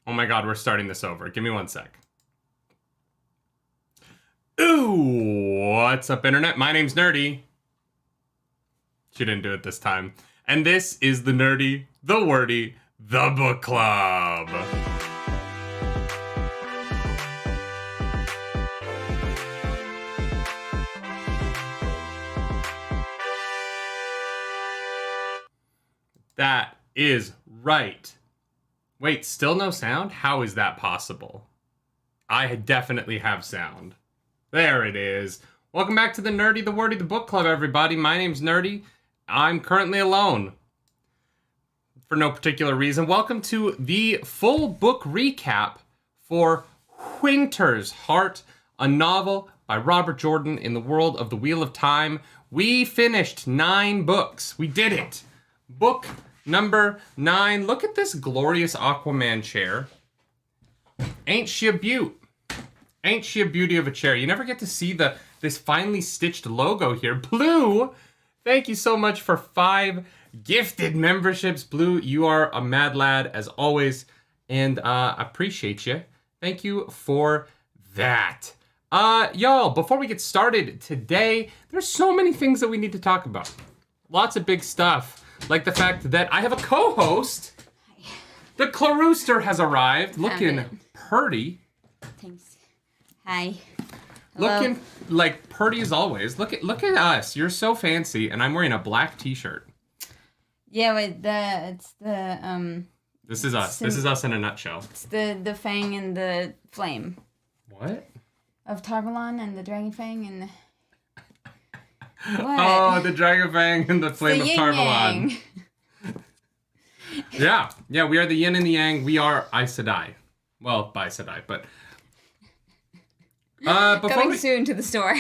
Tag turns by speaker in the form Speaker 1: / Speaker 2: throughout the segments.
Speaker 1: Oh my god, we're starting this over. Give me 1 sec. Ooh, what's up, Internet? My name's Nerdy. She didn't do it this time. And this is the Nerdy, the Wordy, the Book Club. That is right. Wait, still no sound? How is that possible? I definitely have sound. There it is. Welcome back to the Nerdy, the Wordy, the Book Club, everybody. My name's Nerdy. I'm currently alone. For no particular reason. Welcome to the full book recap for Winter's Heart, a novel by Robert Jordan in the world of the Wheel of Time. We finished 9 books. We did it. Book number 9. Look at this glorious Aquaman chair. Ain't she a beaut? Ain't she a beauty of a chair? You never get to see this finely stitched logo here. Blue, thank you so much for 5 gifted memberships. Blue, you are a mad lad as always, and appreciate you. Thank you for that. Y'all, before we get started today, there's so many things that we need to talk about. Lots of big stuff. Like the fact that I have a co-host. Hi. The Clarooster has arrived, looking purty.
Speaker 2: Thanks. Hi. Hello.
Speaker 1: Looking like purty as always. Look at us. You're so fancy, and I'm wearing a black t-shirt.
Speaker 2: Yeah, wait, it's the
Speaker 1: This is us. This is us in a nutshell.
Speaker 2: It's the fang and the flame.
Speaker 1: What?
Speaker 2: Of Tarvalon and the dragon fang and the... What?
Speaker 1: Oh, the Dragon Fang and the Flame of Tarvalon. Yeah, we are the yin and the yang. We are Aes Sedai. Well, by Sedai, but...
Speaker 2: Coming soon to the store.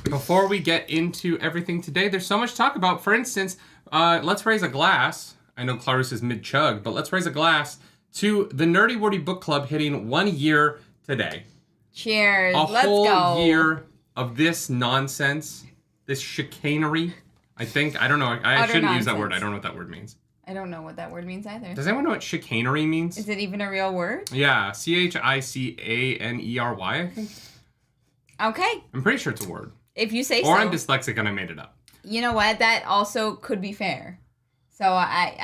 Speaker 1: Before we get into everything today, there's so much to talk about. For instance, let's raise a glass. I know Clarus is mid-chug, but let's raise a glass to the Nerdy Wordy Book Club hitting 1 year today.
Speaker 2: Cheers.
Speaker 1: Let's go. A whole year of this nonsense. This chicanery, I think. I don't know. I shouldn't use that word. I don't know what that word means.
Speaker 2: I don't know what that word means either.
Speaker 1: Does anyone know what chicanery means?
Speaker 2: Is it even a real word?
Speaker 1: Yeah. Chicanery, I think.
Speaker 2: Okay.
Speaker 1: I'm pretty sure it's a word.
Speaker 2: If you say so.
Speaker 1: Or I'm dyslexic and I made it up.
Speaker 2: You know what? That also could be fair. So I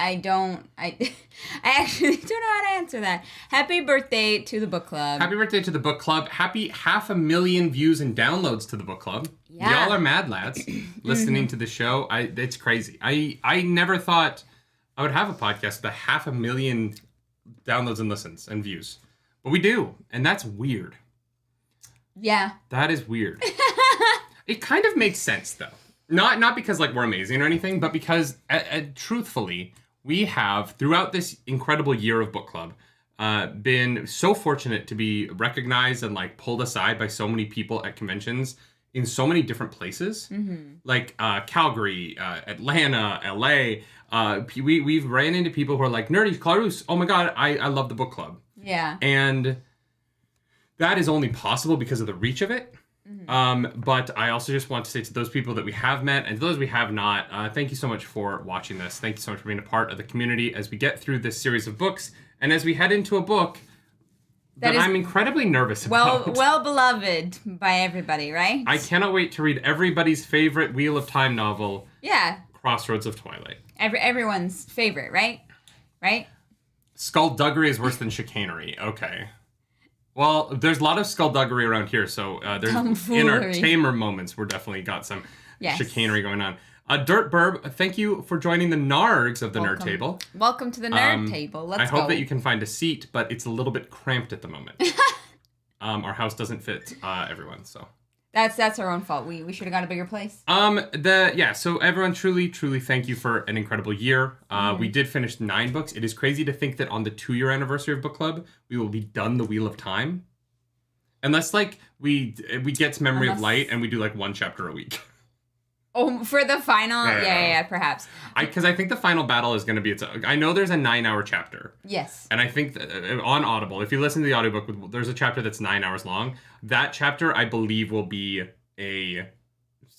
Speaker 2: actually don't know how to answer that. Happy birthday to the book club.
Speaker 1: Happy birthday to the book club. Happy 500,000 views and downloads to the book club. Yeah. Y'all are mad lads listening to the show. It's crazy. I never thought I would have a podcast with 500,000 downloads and listens and views. But we do. And that's weird.
Speaker 2: Yeah.
Speaker 1: That is weird. It kind of makes sense though. Not because like we're amazing or anything, but because truthfully, we have throughout this incredible year of book club been so fortunate to be recognized and like pulled aside by so many people at conventions in so many different places, like Calgary, Atlanta, LA. We've ran into people who are like, Nerdy, Clarus, oh my god, I love the book club.
Speaker 2: Yeah.
Speaker 1: And that is only possible because of the reach of it. But I also just want to say to those people that we have met and those we have not, thank you so much for watching this. Thank you so much for being a part of the community as we get through this series of books and as we head into a book that I'm incredibly nervous about.
Speaker 2: Well beloved by everybody, right?
Speaker 1: I cannot wait to read everybody's favorite Wheel of Time novel.
Speaker 2: Yeah.
Speaker 1: Crossroads of Twilight.
Speaker 2: Everyone's favorite, right? Right?
Speaker 1: Skullduggery is worse than chicanery. Okay. Well, there's a lot of skullduggery around here, so there's in our tamer moments, we're definitely got some chicanery going on. Dirt Burb, thank you for joining the nargs of the Nerd Table.
Speaker 2: Welcome to the Nerd Table. Let's go.
Speaker 1: I hope that you can find a seat, but it's a little bit cramped at the moment. Our house doesn't fit everyone, so.
Speaker 2: That's our own fault. We should have got a bigger place.
Speaker 1: So everyone, truly thank you for an incredible year. We did finish 9 books. It is crazy to think that on the 2-year anniversary of book club, we will be done the Wheel of Time. Unless like we get to Memory of Light and we do like 1 chapter a week.
Speaker 2: Oh, for the final? Yeah, perhaps.
Speaker 1: Because I think the final battle is going to be I know there's a 9-hour chapter.
Speaker 2: Yes.
Speaker 1: And I think that on Audible, if you listen to the audiobook, there's a chapter that's 9 hours long. That chapter, I believe, will be a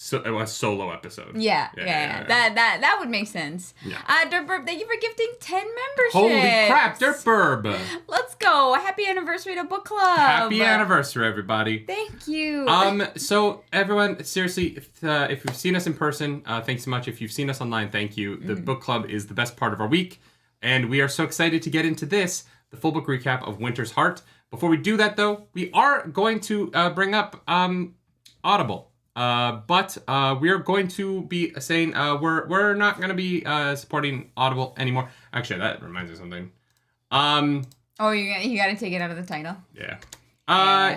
Speaker 1: solo episode.
Speaker 2: Yeah. That would make sense.
Speaker 1: Yeah.
Speaker 2: Dirtburb, thank you for gifting 10 memberships.
Speaker 1: Holy crap, Dirtburb.
Speaker 2: Let's go. Happy anniversary to book club.
Speaker 1: Happy anniversary, everybody.
Speaker 2: Thank you.
Speaker 1: So everyone, seriously, if you've seen us in person, thanks so much. If you've seen us online, thank you. The book club is the best part of our week. And we are so excited to get into this, the full book recap of Winter's Heart. Before we do that, though, we are going to bring up Audible. But we are going to be saying we're not going to be supporting Audible anymore. Actually, that reminds me of something.
Speaker 2: You got to take it out of the title.
Speaker 1: Yeah.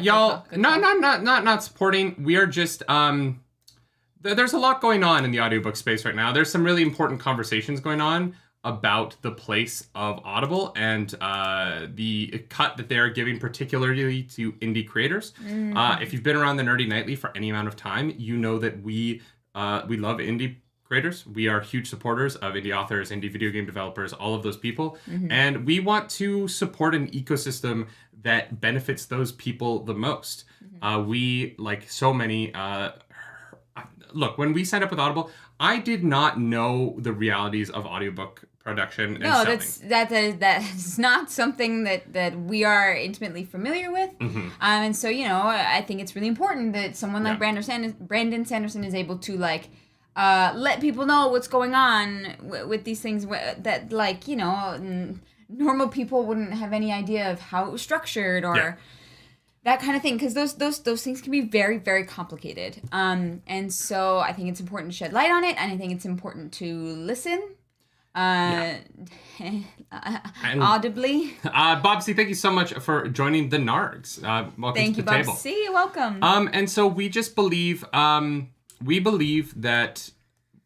Speaker 2: Y'all,
Speaker 1: not supporting. We are just there's a lot going on in the audiobook space right now. There's some really important conversations going on about the place of Audible and the cut that they're giving particularly to indie creators. If you've been around the Nerdy Nightly for any amount of time, you know that we love indie creators. We are huge supporters of indie authors, indie video game developers, all of those people. And we want to support an ecosystem that benefits those people the most. We, like so many... Look, when we signed up with Audible, I did not know the realities of audiobook production and selling.
Speaker 2: That's not something that we are intimately familiar with. And so, I think it's really important that someone like Brandon Sanderson is able to let people know what's going on with these things that normal people wouldn't have any idea of how it was structured or that kind of thing, because those things can be very, very complicated. And so I think it's important to shed light on it, and I think it's important to listen audibly.
Speaker 1: Bobsy, thank you so much for joining the Nargs. Welcome
Speaker 2: thank
Speaker 1: to
Speaker 2: you,
Speaker 1: the table.
Speaker 2: Bobsy. You're welcome.
Speaker 1: And so we just believe, we believe that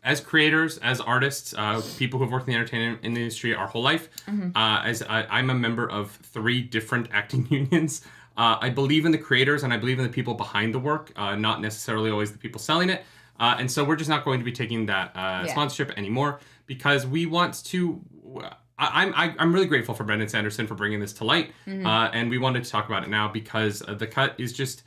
Speaker 1: as creators, as artists, people who've worked in the entertainment industry our whole life, as I'm a member of 3 different acting unions. I believe in the creators and I believe in the people behind the work, not necessarily always the people selling it. And so we're just not going to be taking that sponsorship anymore because we want to. I'm really grateful for Brendan Sanderson for bringing this to light, and we wanted to talk about it now because the cut is just.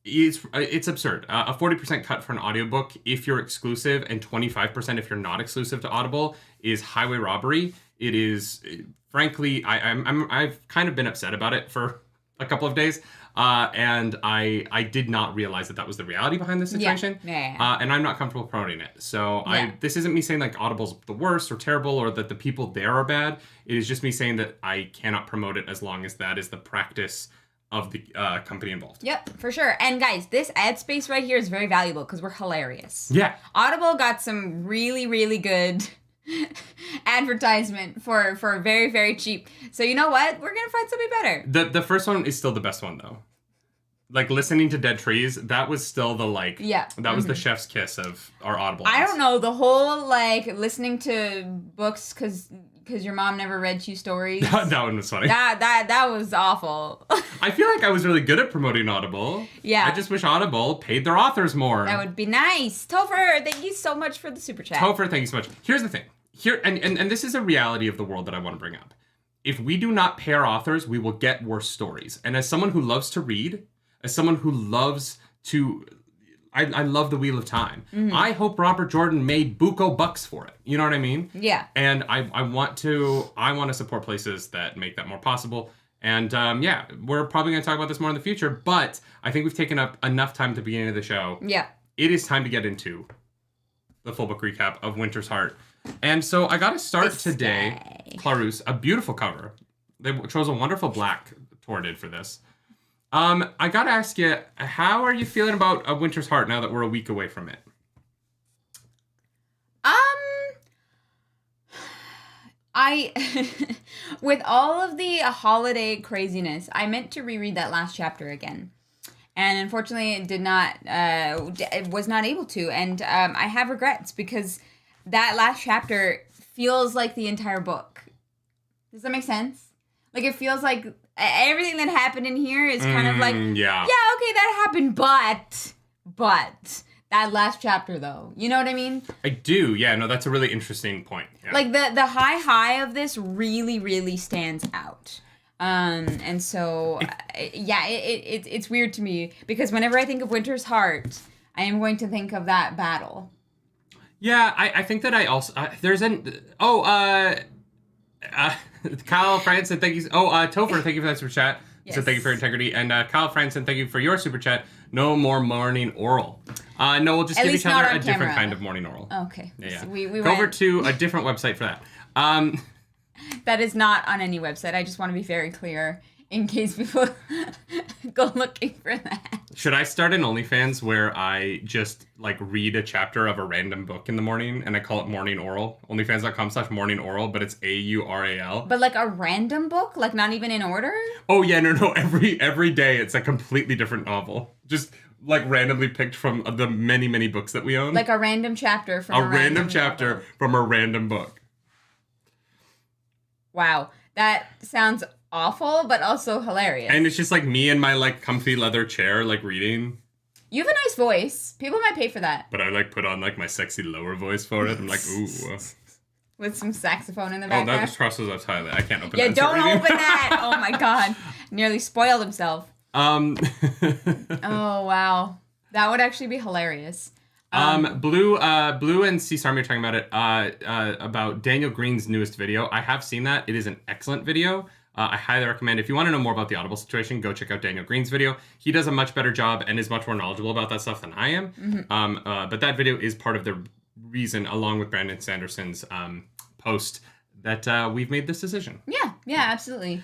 Speaker 1: It's absurd. A 40% cut for an audiobook if you're exclusive and 25% if you're not exclusive to Audible is highway robbery. It is, frankly, I've kind of been upset about it for a couple of days, and I did not realize that was the reality behind this situation. And I'm not comfortable promoting it. So this isn't me saying like Audible's the worst or terrible or that the people there are bad. It is just me saying that I cannot promote it as long as that is the practice of the company involved.
Speaker 2: Yep, for sure. And guys, this ad space right here is very valuable because we're hilarious.
Speaker 1: Yeah.
Speaker 2: Audible got some really, really good advertisement for very, very cheap. So you know what? We're going to find something better.
Speaker 1: The first one is still the best one, though. Like, listening to Dead Trees, that was still the, that was the chef's kiss of our Audible.
Speaker 2: I don't know, the whole, listening to books because your mom never read you stories.
Speaker 1: That one was funny.
Speaker 2: That was awful.
Speaker 1: I feel like I was really good at promoting Audible.
Speaker 2: Yeah.
Speaker 1: I just wish Audible paid their authors more.
Speaker 2: That would be nice. Topher, thank you so much for the super chat.
Speaker 1: Topher, thank you so much. Here's the thing. And this is a reality of the world that I want to bring up. If we do not pay our authors, we will get worse stories. And as someone who loves to read, as someone who loves to... I love The Wheel of Time. I hope Robert Jordan made buco bucks for it. You know what I mean?
Speaker 2: Yeah.
Speaker 1: And I want to support places that make that more possible. And we're probably going to talk about this more in the future, but I think we've taken up enough time at the beginning of the show.
Speaker 2: Yeah.
Speaker 1: It is time to get into the full book recap of Winter's Heart. And so I got to start today, Clarus, a beautiful cover. They chose a wonderful black Tor did for this. I gotta ask you, how are you feeling about A Winter's Heart now that we're a week away from it?
Speaker 2: With all of the holiday craziness, I meant to reread that last chapter again. And unfortunately, it did not, it was not able to. And I have regrets because that last chapter feels like the entire book. Does that make sense? Like, it feels like everything that happened in here is kind of like, yeah, okay, that happened, but that last chapter, though. You know what I mean?
Speaker 1: I do. Yeah, no, that's a really interesting point. Yeah.
Speaker 2: Like, the high of this really, really stands out. And so, it's weird to me because whenever I think of Winter's Heart, I am going to think of that battle.
Speaker 1: Yeah, I think that I also, Kyle Franson, thank you. Topher, thank you for that super chat. Yes. So thank you for your integrity. And Kyle Franson, thank you for your super chat. No more morning oral. No, we'll just give each other a different kind of morning oral.
Speaker 2: Okay.
Speaker 1: Yeah.
Speaker 2: So we
Speaker 1: go over to a different website for that.
Speaker 2: That is not on any website. I just want to be very clear in case people go looking for that.
Speaker 1: Should I start an OnlyFans where I just like read a chapter of a random book in the morning and I call it morning oral? OnlyFans.com/morning oral, but it's AURAL.
Speaker 2: But like a random book? Like not even in order?
Speaker 1: Oh yeah, no. Every day it's a completely different novel. Just like randomly picked from the many, many books that we own.
Speaker 2: Like a random chapter from a
Speaker 1: random chapter novel. From a random book.
Speaker 2: Wow. That sounds awful, but also hilarious.
Speaker 1: And it's just like me in my like comfy leather chair, like reading.
Speaker 2: You have a nice voice. People might pay for that.
Speaker 1: But I like put on like my sexy lower voice for it. I'm like, ooh.
Speaker 2: With some saxophone in the background.
Speaker 1: Oh, that just crosses us highly. I can't open that.
Speaker 2: Yeah, don't open that. Oh my God. Nearly spoiled himself. Oh wow. That would actually be hilarious.
Speaker 1: Blue and C Sarmi are talking about it, about Daniel Green's newest video. I have seen that. It is an excellent video. I highly recommend, if you want to know more about the Audible situation, go check out Daniel Green's video. He does a much better job and is much more knowledgeable about that stuff than I am. Mm-hmm. But that video is part of the reason, along with Brandon Sanderson's post, that we've made this decision.
Speaker 2: Yeah, absolutely.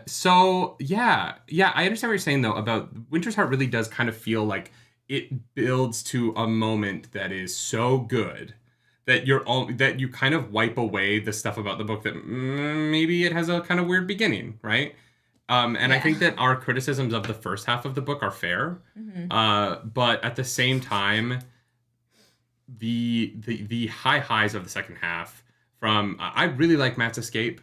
Speaker 1: So I understand what you're saying though about Winter's Heart. Really does kind of feel like it builds to a moment that is so good that that you kind of wipe away the stuff about the book that maybe it has a kind of weird beginning, right? I think that our criticisms of the first half of the book are fair, but at the same time, the highs of the second half from I really like Matt's escape.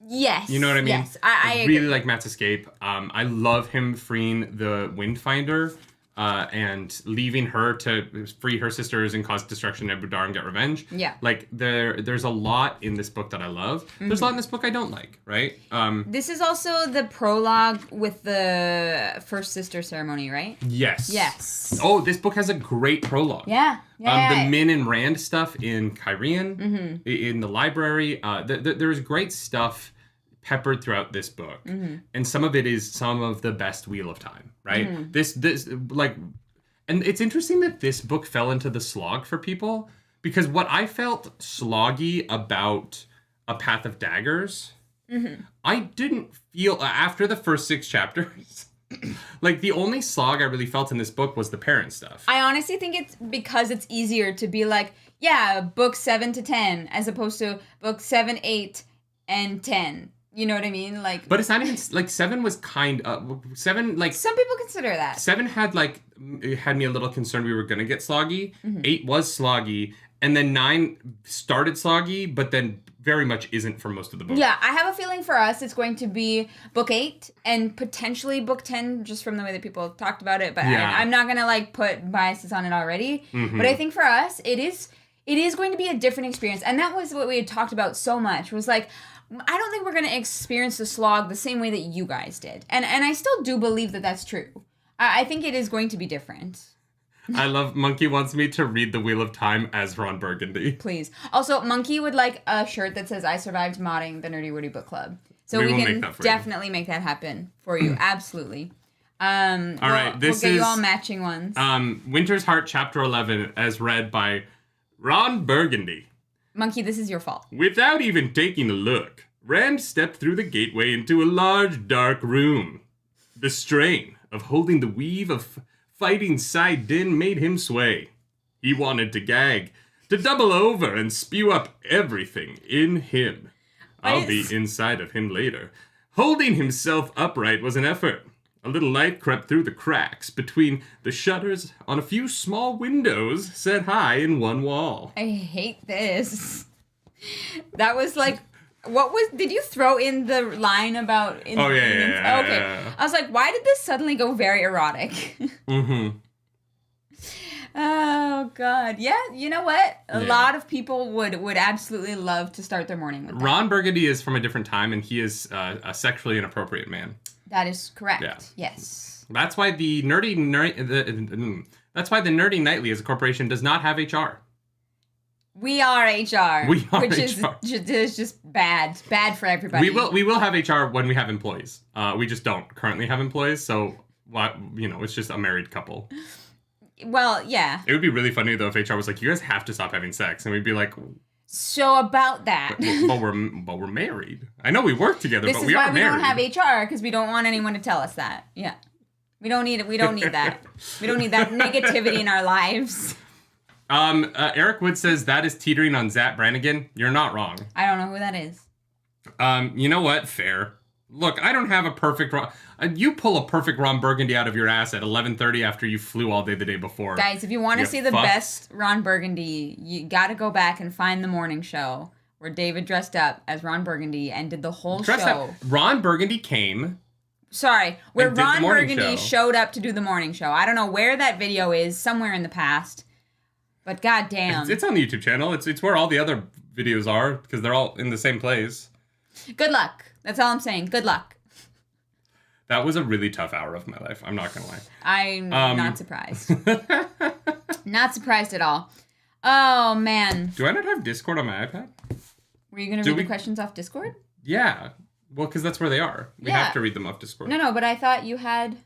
Speaker 2: Yes.
Speaker 1: You know what I mean?
Speaker 2: Yes, I
Speaker 1: really like Matt's escape. I love him freeing the Windfinder. And leaving her to free her sisters and cause destruction in Budar and get revenge. Yeah. Like, there's a lot in this book that I love. Mm-hmm. There's a lot in this book I don't like, right?
Speaker 2: This is also the prologue with the first sister ceremony, right?
Speaker 1: Yes. Oh, this book has a great prologue.
Speaker 2: Yeah.
Speaker 1: The Min and Rand stuff in Kyrian, in the library. There's great stuff peppered throughout this book, and some of it is some of the best Wheel of Time, right? This like, and it's interesting that this book fell into the slog for people, because what I felt sloggy about A Path of Daggers, I didn't feel after the first 6 chapters. Like, the only slog I really felt in this book was the parent stuff.
Speaker 2: I honestly think it's because it's easier to be like, yeah, book 7 to 10, as opposed to book 7, 8, and 10. You know what I mean? Like,
Speaker 1: but it's not even like 7 was kind of 7. Like,
Speaker 2: some people consider that
Speaker 1: 7 had it had me a little concerned we were gonna get sloggy. 8 was sloggy, and then 9 started sloggy, but then very much isn't for most of the book.
Speaker 2: Yeah, I have a feeling for us it's going to be book 8 and potentially book 10, just from the way that people talked about it. But I'm not gonna like put biases on it already. But I think for us it is going to be a different experience, and that was what we had talked about so much. Was like, I don't think we're going to experience the slog the same way that you guys did. And I still do believe that that's true. I think it is going to be different.
Speaker 1: I love Monkey wants me to read The Wheel of Time as Ron Burgundy.
Speaker 2: Please. Also, Monkey would like a shirt that says, I survived modding the Nerdy Wordy Book Club. So we can definitely make that happen for you. Absolutely. All
Speaker 1: right. This
Speaker 2: we'll get you all matching ones.
Speaker 1: Winter's Heart, Chapter 11, as read by Ron Burgundy.
Speaker 2: Monkey, this is your fault.
Speaker 1: Without even taking a look, Rand stepped through the gateway into a large, dark room. The strain of holding the weave of fighting Sai Din made him sway. He wanted to gag, to double over and spew up everything in him. I'll be inside of him later. Holding himself upright was an effort. A little light crept through the cracks between the shutters on a few small windows set high in one wall.
Speaker 2: I hate this. That was like, did you throw in the line about... Okay.
Speaker 1: Yeah.
Speaker 2: I was like, why did this suddenly go very erotic?
Speaker 1: Mm-hmm.
Speaker 2: Oh, God. Yeah, you know what? A lot of people would absolutely love to start their morning with that.
Speaker 1: Ron Burgundy is from a different time, and he is a sexually inappropriate man.
Speaker 2: That is correct.
Speaker 1: Yeah.
Speaker 2: Yes.
Speaker 1: That's why the Nerdy Nightly as a corporation does not have HR.
Speaker 2: We are HR.
Speaker 1: Which
Speaker 2: HR. is just bad. Bad for everybody.
Speaker 1: We will have HR when we have employees. We just don't currently have employees, so it's just a married couple.
Speaker 2: Well, yeah.
Speaker 1: It would be really funny though if HR was like, "You guys have to stop having sex," and we'd be like,
Speaker 2: "So about that."
Speaker 1: but we're married. I know we work together, but we are married.
Speaker 2: This is why we don't have HR, because we don't want anyone to tell us that. Yeah, we don't need it. We don't need that. We don't need that negativity in our lives.
Speaker 1: Eric Wood says that is teetering on Zach Brannigan. You're not wrong.
Speaker 2: I don't know who that is.
Speaker 1: You know what? Fair. Look, I don't have a perfect Ron. You pull a perfect Ron Burgundy out of your ass at 11:30 after you flew all day the day before.
Speaker 2: Guys, if you want to see the best Ron Burgundy, you got to go back and find the morning show where David dressed up as Ron Burgundy and did the whole show.
Speaker 1: Ron Burgundy came.
Speaker 2: Sorry, where Ron Burgundy showed up to do the morning show. I don't know where that video is, somewhere in the past. But goddamn.
Speaker 1: It's on the YouTube channel. It's where all the other videos are, because they're all in the same place.
Speaker 2: Good luck. That's all I'm saying. Good luck.
Speaker 1: That was a really tough hour of my life. I'm not going to lie.
Speaker 2: I'm not surprised. Not surprised at all. Oh, man.
Speaker 1: Do I not have Discord on my iPad?
Speaker 2: Were you going to read the questions off Discord?
Speaker 1: Yeah. Well, because that's where they are. We have to read them off Discord.
Speaker 2: No, but I thought you had...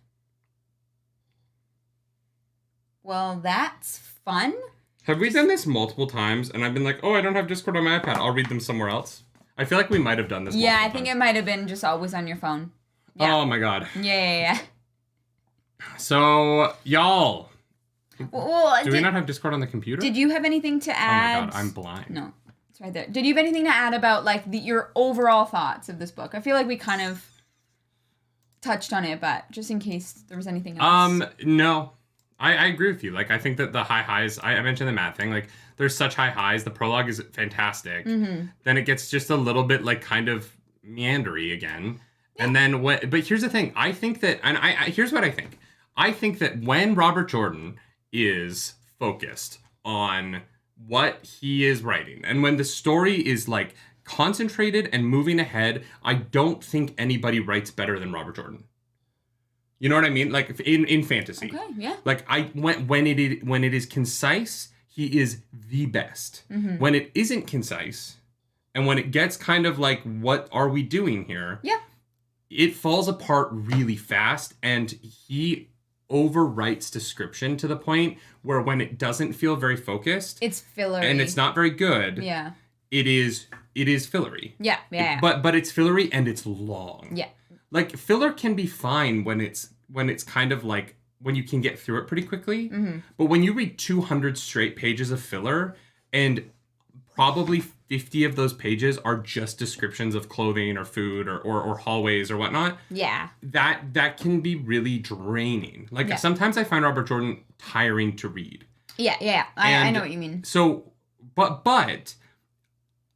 Speaker 2: Well, that's fun.
Speaker 1: Have we done this multiple times? And I've been like, oh, I don't have Discord on my iPad. I'll read them somewhere else. I feel like we might have done this.
Speaker 2: Yeah, I think it might have been just always on your phone. Yeah.
Speaker 1: Oh my god.
Speaker 2: Yeah.
Speaker 1: So, y'all.
Speaker 2: Well,
Speaker 1: do we not have Discord on the computer?
Speaker 2: Did you have anything to add?
Speaker 1: Oh my god, I'm blind.
Speaker 2: No, it's right there. Did you have anything to add about like your overall thoughts of this book? I feel like we kind of touched on it, but just in case there was anything else.
Speaker 1: No. I agree with you. Like, I think that the high highs, I mentioned the math thing, like, there's such high highs. The prologue is fantastic. Mm-hmm. Then it gets just a little bit, like, kind of meandery again. Yeah. And then, but here's the thing. I think that, and here's what I think. I think that when Robert Jordan is focused on what he is writing, and when the story is, like, concentrated and moving ahead, I don't think anybody writes better than Robert Jordan. You know what I mean? Like in fantasy.
Speaker 2: Okay, yeah.
Speaker 1: Like when it is concise, he is the best. Mm-hmm. When it isn't concise, and when it gets kind of like, what are we doing here?
Speaker 2: Yeah.
Speaker 1: It falls apart really fast, and he overwrites description to the point where when it doesn't feel very focused,
Speaker 2: it's fillery.
Speaker 1: And it's not very good.
Speaker 2: Yeah.
Speaker 1: It is fillery.
Speaker 2: Yeah.
Speaker 1: But it's fillery and it's long.
Speaker 2: Yeah.
Speaker 1: Like, filler can be fine when it's kind of like, when you can get through it pretty quickly. Mm-hmm. But when you read 200 straight pages of filler, and probably 50 of those pages are just descriptions of clothing or food or hallways or whatnot.
Speaker 2: Yeah.
Speaker 1: That can be really draining. Like, sometimes I find Robert Jordan tiring to read.
Speaker 2: Yeah. I know what you mean.
Speaker 1: So, but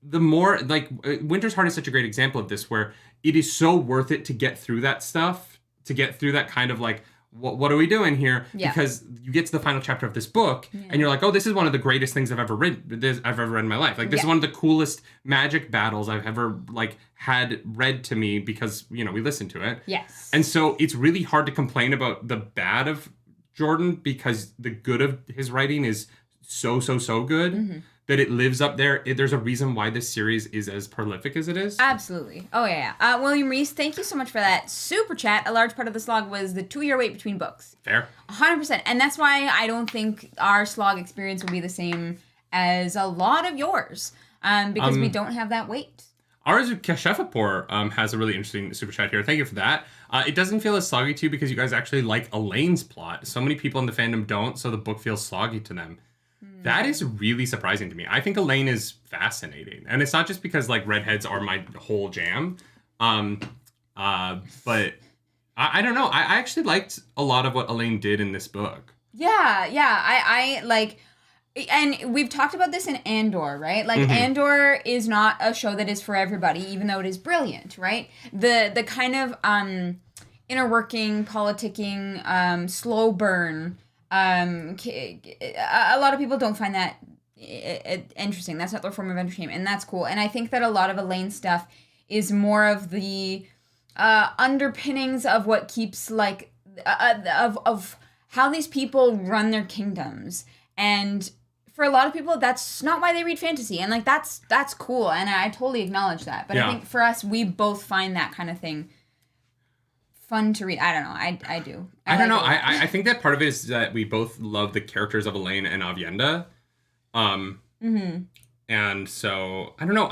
Speaker 1: the more, like, Winter's Heart is such a great example of this, where it is so worth it to get through that stuff, to get through that kind of like, what are we doing here? Yeah. Because you get to the final chapter of this book, and you're like, oh, this is one of the greatest things I've ever read in my life. Like, this is one of the coolest magic battles I've ever, like, had read to me, because, you know, we listened to it.
Speaker 2: Yes.
Speaker 1: And so it's really hard to complain about the bad of Jordan, because the good of his writing is so good. Mm-hmm. That it lives up there. There's a reason why this series is as prolific as it is.
Speaker 2: Absolutely. Oh, yeah. William Reese, thank you so much for that super chat. A large part of the slog was the 2-year wait between books.
Speaker 1: Fair.
Speaker 2: 100%. And that's why I don't think our slog experience will be the same as a lot of yours, because we don't have that wait.
Speaker 1: Ours, Kashefapur, has a really interesting super chat here. Thank you for that. It doesn't feel as sloggy to you because you guys actually like Elaine's plot. So many people in the fandom don't, so the book feels sloggy to them. That is really surprising to me. I think Elaine is fascinating. And it's not just because, like, redheads are my whole jam. But I don't know. I actually liked a lot of what Elaine did in this book.
Speaker 2: Yeah. I like... And we've talked about this in Andor, right? Like, Andor is not a show that is for everybody, even though it is brilliant, right? The kind of inner working, politicking, slow burn, a lot of people don't find that interesting. That's not their form of entertainment, and that's cool. And I think that a lot of Elaine's stuff is more of the underpinnings of what keeps, like, of how these people run their kingdoms. And for a lot of people, that's not why they read fantasy. And, like, that's cool. And I totally acknowledge that. But I think for us, we both find that kind of thing fun to read. I don't know. I do.
Speaker 1: I don't know. I think that part of it is that we both love the characters of Elaine and Avienda. And so, I don't know.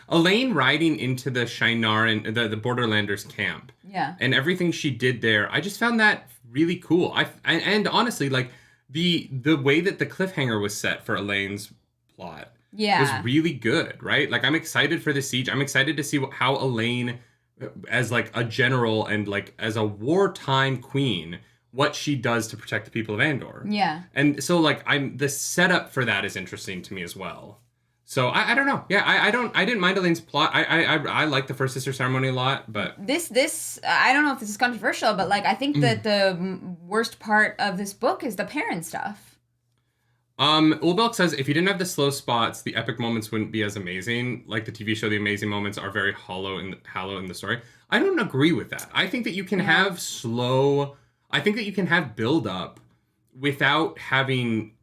Speaker 1: Elaine riding into the Shinar, the Borderlanders camp. Yeah. And everything she did there, I just found that really cool. And honestly, like, the way that the cliffhanger was set for Elaine's plot was really good, right? Like, I'm excited for the siege. I'm excited to see how Elaine, as, like, a general and, like, as a wartime queen, what she does to protect the people of Andor. Yeah. And so, like, the setup for that is interesting to me as well. So I don't know. Yeah, I didn't mind Elaine's plot. I like the First Sister ceremony a lot, but
Speaker 2: this I don't know if this is controversial, but, like, I think that the worst part of this book is the Perrin stuff.
Speaker 1: Ulbelk says if you didn't have the slow spots, the epic moments wouldn't be as amazing. Like the TV show, the amazing moments are very hollow in the story. I don't agree with that. I think that you can have slow. I think that you can have build up without having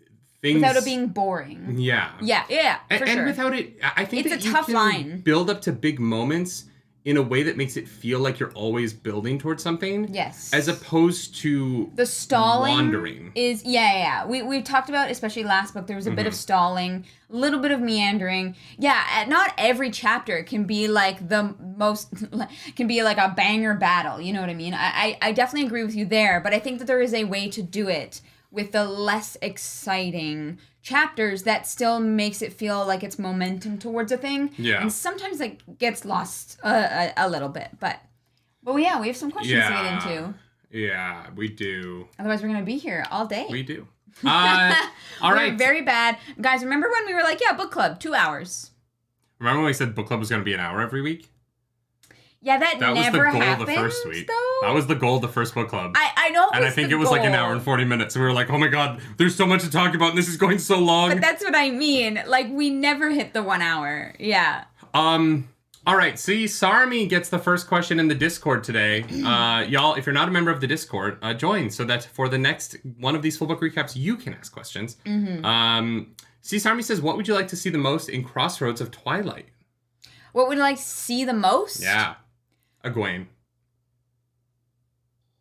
Speaker 1: things,
Speaker 2: without it being boring.
Speaker 1: Yeah.
Speaker 2: Yeah, for sure.
Speaker 1: And without it, I think
Speaker 2: it's a tough line.
Speaker 1: Build up to big moments in a way that makes it feel like you're always building towards something. Yes. As opposed to
Speaker 2: the stalling
Speaker 1: wandering.
Speaker 2: Is we've talked about, especially last book, there was a bit of stalling, a little bit of meandering. Yeah, not every chapter can be like can be like a banger battle, you know what I mean? I definitely agree with you there, but I think that there is a way to do it with the less exciting chapters that still makes it feel like it's momentum towards a thing. Yeah. And sometimes it gets lost a little bit. But yeah, we have some questions to get into.
Speaker 1: Yeah, we do.
Speaker 2: Otherwise, we're going to be here all day.
Speaker 1: We do. All right.
Speaker 2: Very bad. Guys, remember when we were like, yeah, book club, 2 hours.
Speaker 1: Remember when we said book club was going to be an hour every week?
Speaker 2: Yeah, that never
Speaker 1: was the goal
Speaker 2: happened,
Speaker 1: the first week.
Speaker 2: Though.
Speaker 1: That was the goal of the first book club.
Speaker 2: I know.
Speaker 1: And I think it was like an hour and 40 minutes. And we were like, oh my god, there's so much to talk about and this is going so long.
Speaker 2: But that's what I mean. Like, we never hit the 1 hour. Yeah.
Speaker 1: All right. See, Sarmi gets the first question in the Discord today. Y'all, if you're not a member of the Discord, join so that for the next one of these full book recaps, you can ask questions. See, Sarmi says, what would you like to see the most in Crossroads of Twilight?
Speaker 2: What would I like to see the most?
Speaker 1: Yeah. Egwene.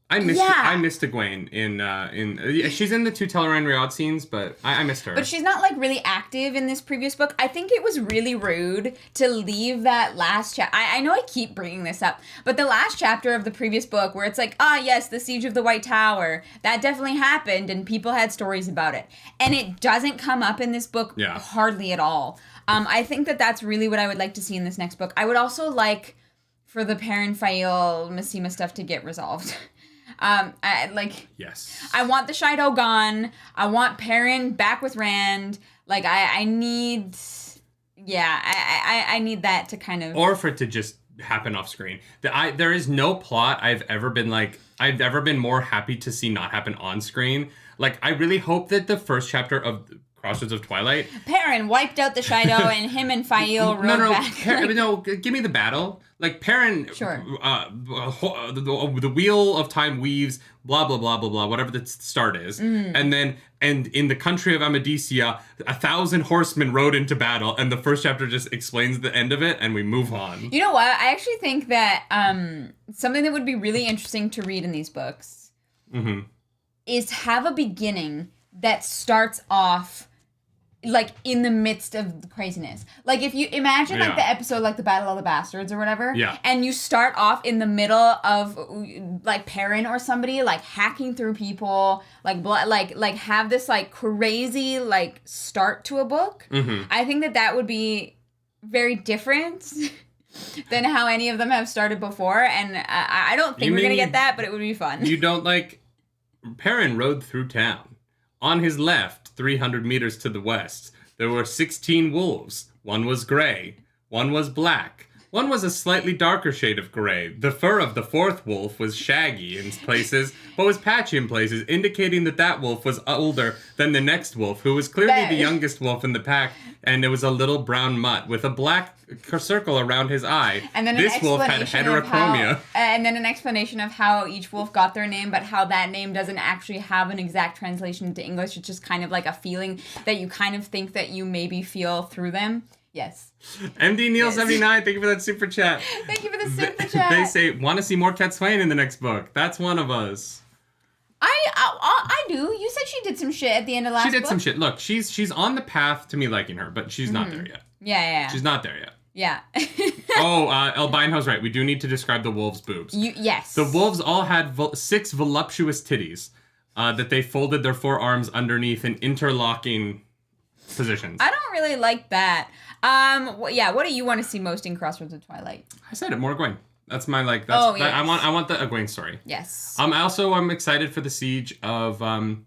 Speaker 1: I missed Egwene in she's in the two Teleran Riad scenes, but I missed her.
Speaker 2: But she's not, like, really active in this previous book. I think it was really rude to leave that last chapter. I know I keep bringing this up, but the last chapter of the previous book where it's like, yes, the Siege of the White Tower, that definitely happened and people had stories about it. And it doesn't come up in this book hardly at all. I think that that's really what I would like to see in this next book. I would also like for the Perrin Fael Massima stuff to get resolved.
Speaker 1: Yes.
Speaker 2: I want the Shido gone. I want Perrin back with Rand. Like, I need that to kind of...
Speaker 1: Or for it to just happen off screen. There is no plot I've ever been more happy to see not happen on screen. Like, I really hope that the first chapter of Crossroads of Twilight... Perrin
Speaker 2: wiped out the Shido and him and Fael rode back.
Speaker 1: Give me the battle. Like, Perrin,
Speaker 2: sure.
Speaker 1: The wheel of time weaves, blah, blah, blah, blah, blah, whatever the start is. And in the country of Amadisia, 1,000 horsemen rode into battle, and the first chapter just explains the end of it, and we move on.
Speaker 2: You know what? I actually think that something that would be really interesting to read in these books is have a beginning that starts off like in the midst of the craziness. Like, if you imagine like the episode like the Battle of the Bastards or whatever, and you start off in the middle of like Perrin or somebody like hacking through people, like have this like crazy like start to a book. I think that would be very different than how any of them have started before. And I don't think we're going to get that, but it would be fun.
Speaker 1: You don't like... Perrin rode through town. On his left, 300 meters to the west, there were 16 wolves. One was gray. One was black. One was a slightly darker shade of gray. The fur of the fourth wolf was shaggy in places, but was patchy in places, indicating that that wolf was older than the next wolf, who was clearly the youngest wolf in the pack, and it was a little brown mutt with a black circle around his eye.
Speaker 2: And then
Speaker 1: this wolf had heterochromia.
Speaker 2: And then an explanation of how each wolf got their name, but how that name doesn't actually have an exact translation into English. It's just kind of like a feeling that you kind of think that you maybe feel through them. Yes.
Speaker 1: MD Neil 79, thank you for that super chat.
Speaker 2: Thank you for the super chat.
Speaker 1: They say, want to see more Cat Swain in the next book. That's one of us.
Speaker 2: I do. You said she did some shit at the end of last book.
Speaker 1: She did some shit. Look, she's on the path to me liking her, but she's not there yet.
Speaker 2: Yeah.
Speaker 1: She's not there yet.
Speaker 2: Yeah.
Speaker 1: Albino's right. We do need to describe the wolves' boobs.
Speaker 2: Yes.
Speaker 1: The wolves all had 6 voluptuous titties that they folded their forearms underneath in interlocking positions.
Speaker 2: I don't really like that. What do you want to see most in Crossroads of Twilight?
Speaker 1: I said it, more Egwene. That's my
Speaker 2: yes.
Speaker 1: I want the Egwene story.
Speaker 2: Yes.
Speaker 1: I'm excited for the siege of and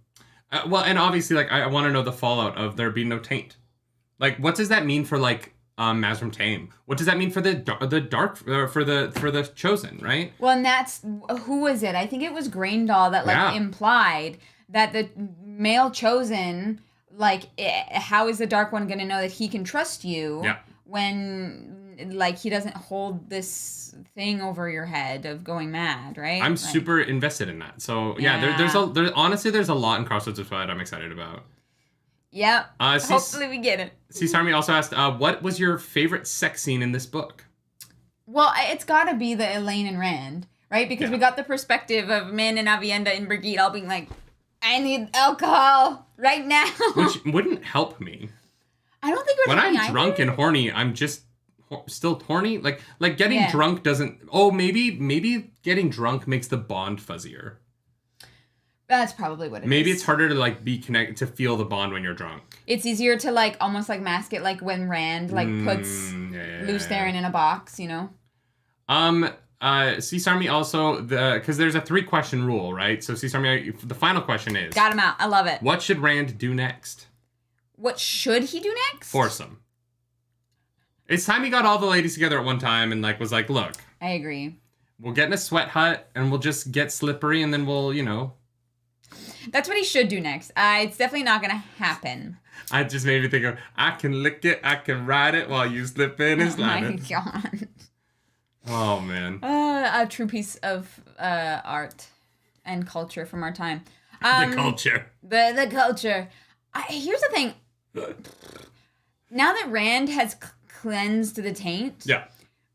Speaker 1: obviously I want to know the fallout of there being no taint. Like, what does that mean for Mazrim Taim? What does that mean for the dark for the chosen, right?
Speaker 2: Well, and that's who was it? I think it was Graendal that implied that the male chosen, how is the Dark One gonna know that he can trust you when he doesn't hold this thing over your head of going mad, right?
Speaker 1: I'm super invested in that. So there's a lot in Crossroads of Twilight I'm excited about.
Speaker 2: Yep. Hopefully we get it.
Speaker 1: Sarmi also asked, what was your favorite sex scene in this book?
Speaker 2: Well, it's got to be the Elaine and Rand, right? Because we got the perspective of Min and Avienda and Brigitte all being like, I need alcohol right now.
Speaker 1: Which wouldn't help me.
Speaker 2: I don't think it would help me
Speaker 1: when I'm drunk and horny, I'm just still horny. Like getting drunk doesn't... Oh, maybe getting drunk makes the bond fuzzier.
Speaker 2: That's probably what it is.
Speaker 1: Maybe it's harder to be connected, to feel the bond when you're drunk.
Speaker 2: It's easier to almost mask it, when Rand puts Luce Theron in a box, you know?
Speaker 1: Sarmi also, because there's a 3-question rule, right? So Sarmi, the final question is...
Speaker 2: Got him out. I love it.
Speaker 1: What should Rand do next?
Speaker 2: What should he do next?
Speaker 1: Force him. It's time he got all the ladies together at one time and was like, look.
Speaker 2: I agree.
Speaker 1: We'll get in a sweat hut and we'll just get slippery and then we'll,
Speaker 2: That's what he should do next. It's definitely not going to happen.
Speaker 1: I just made me think of, I can lick it, I can ride it while you slip in and slide it.
Speaker 2: Oh my God.
Speaker 1: Oh, man.
Speaker 2: A true piece of art and culture from our time.
Speaker 1: The culture.
Speaker 2: The culture. Here's the thing. Now that Rand has cleansed the taint,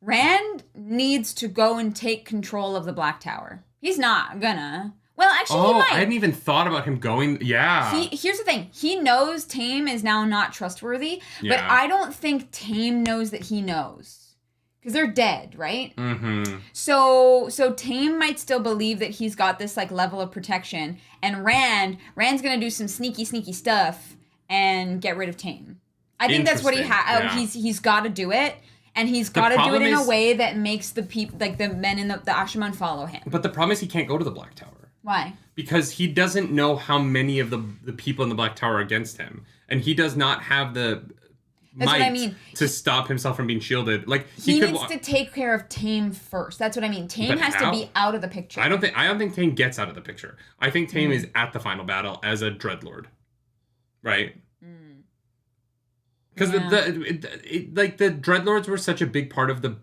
Speaker 2: Rand needs to go and take control of the Black Tower. He's not gonna. Well, actually, he might.
Speaker 1: I hadn't even thought about him going. Yeah.
Speaker 2: Here's the thing. He knows Taim is now not trustworthy, but I don't think Taim knows that he knows. Because they're dead, right? Mm-hmm. So Taim might still believe that he's got this level of protection, and Rand's gonna do some sneaky stuff and get rid of Taim. I think that's what he has. He's got to do it, and he's got to do it in a way that makes the people, the men in the Asha'man, follow him.
Speaker 1: But the problem is he can't go to the Black Tower.
Speaker 2: Why?
Speaker 1: Because he doesn't know how many of the people in the Black Tower are against him, and he does not have the might to stop himself from being shielded.
Speaker 2: He needs to take care of Taim first. That's what I mean. Taim has to be out of the picture.
Speaker 1: I don't think Taim gets out of the picture. I think Taim is at the final battle as a Dreadlord, right? Because the Dreadlords were such a big part of the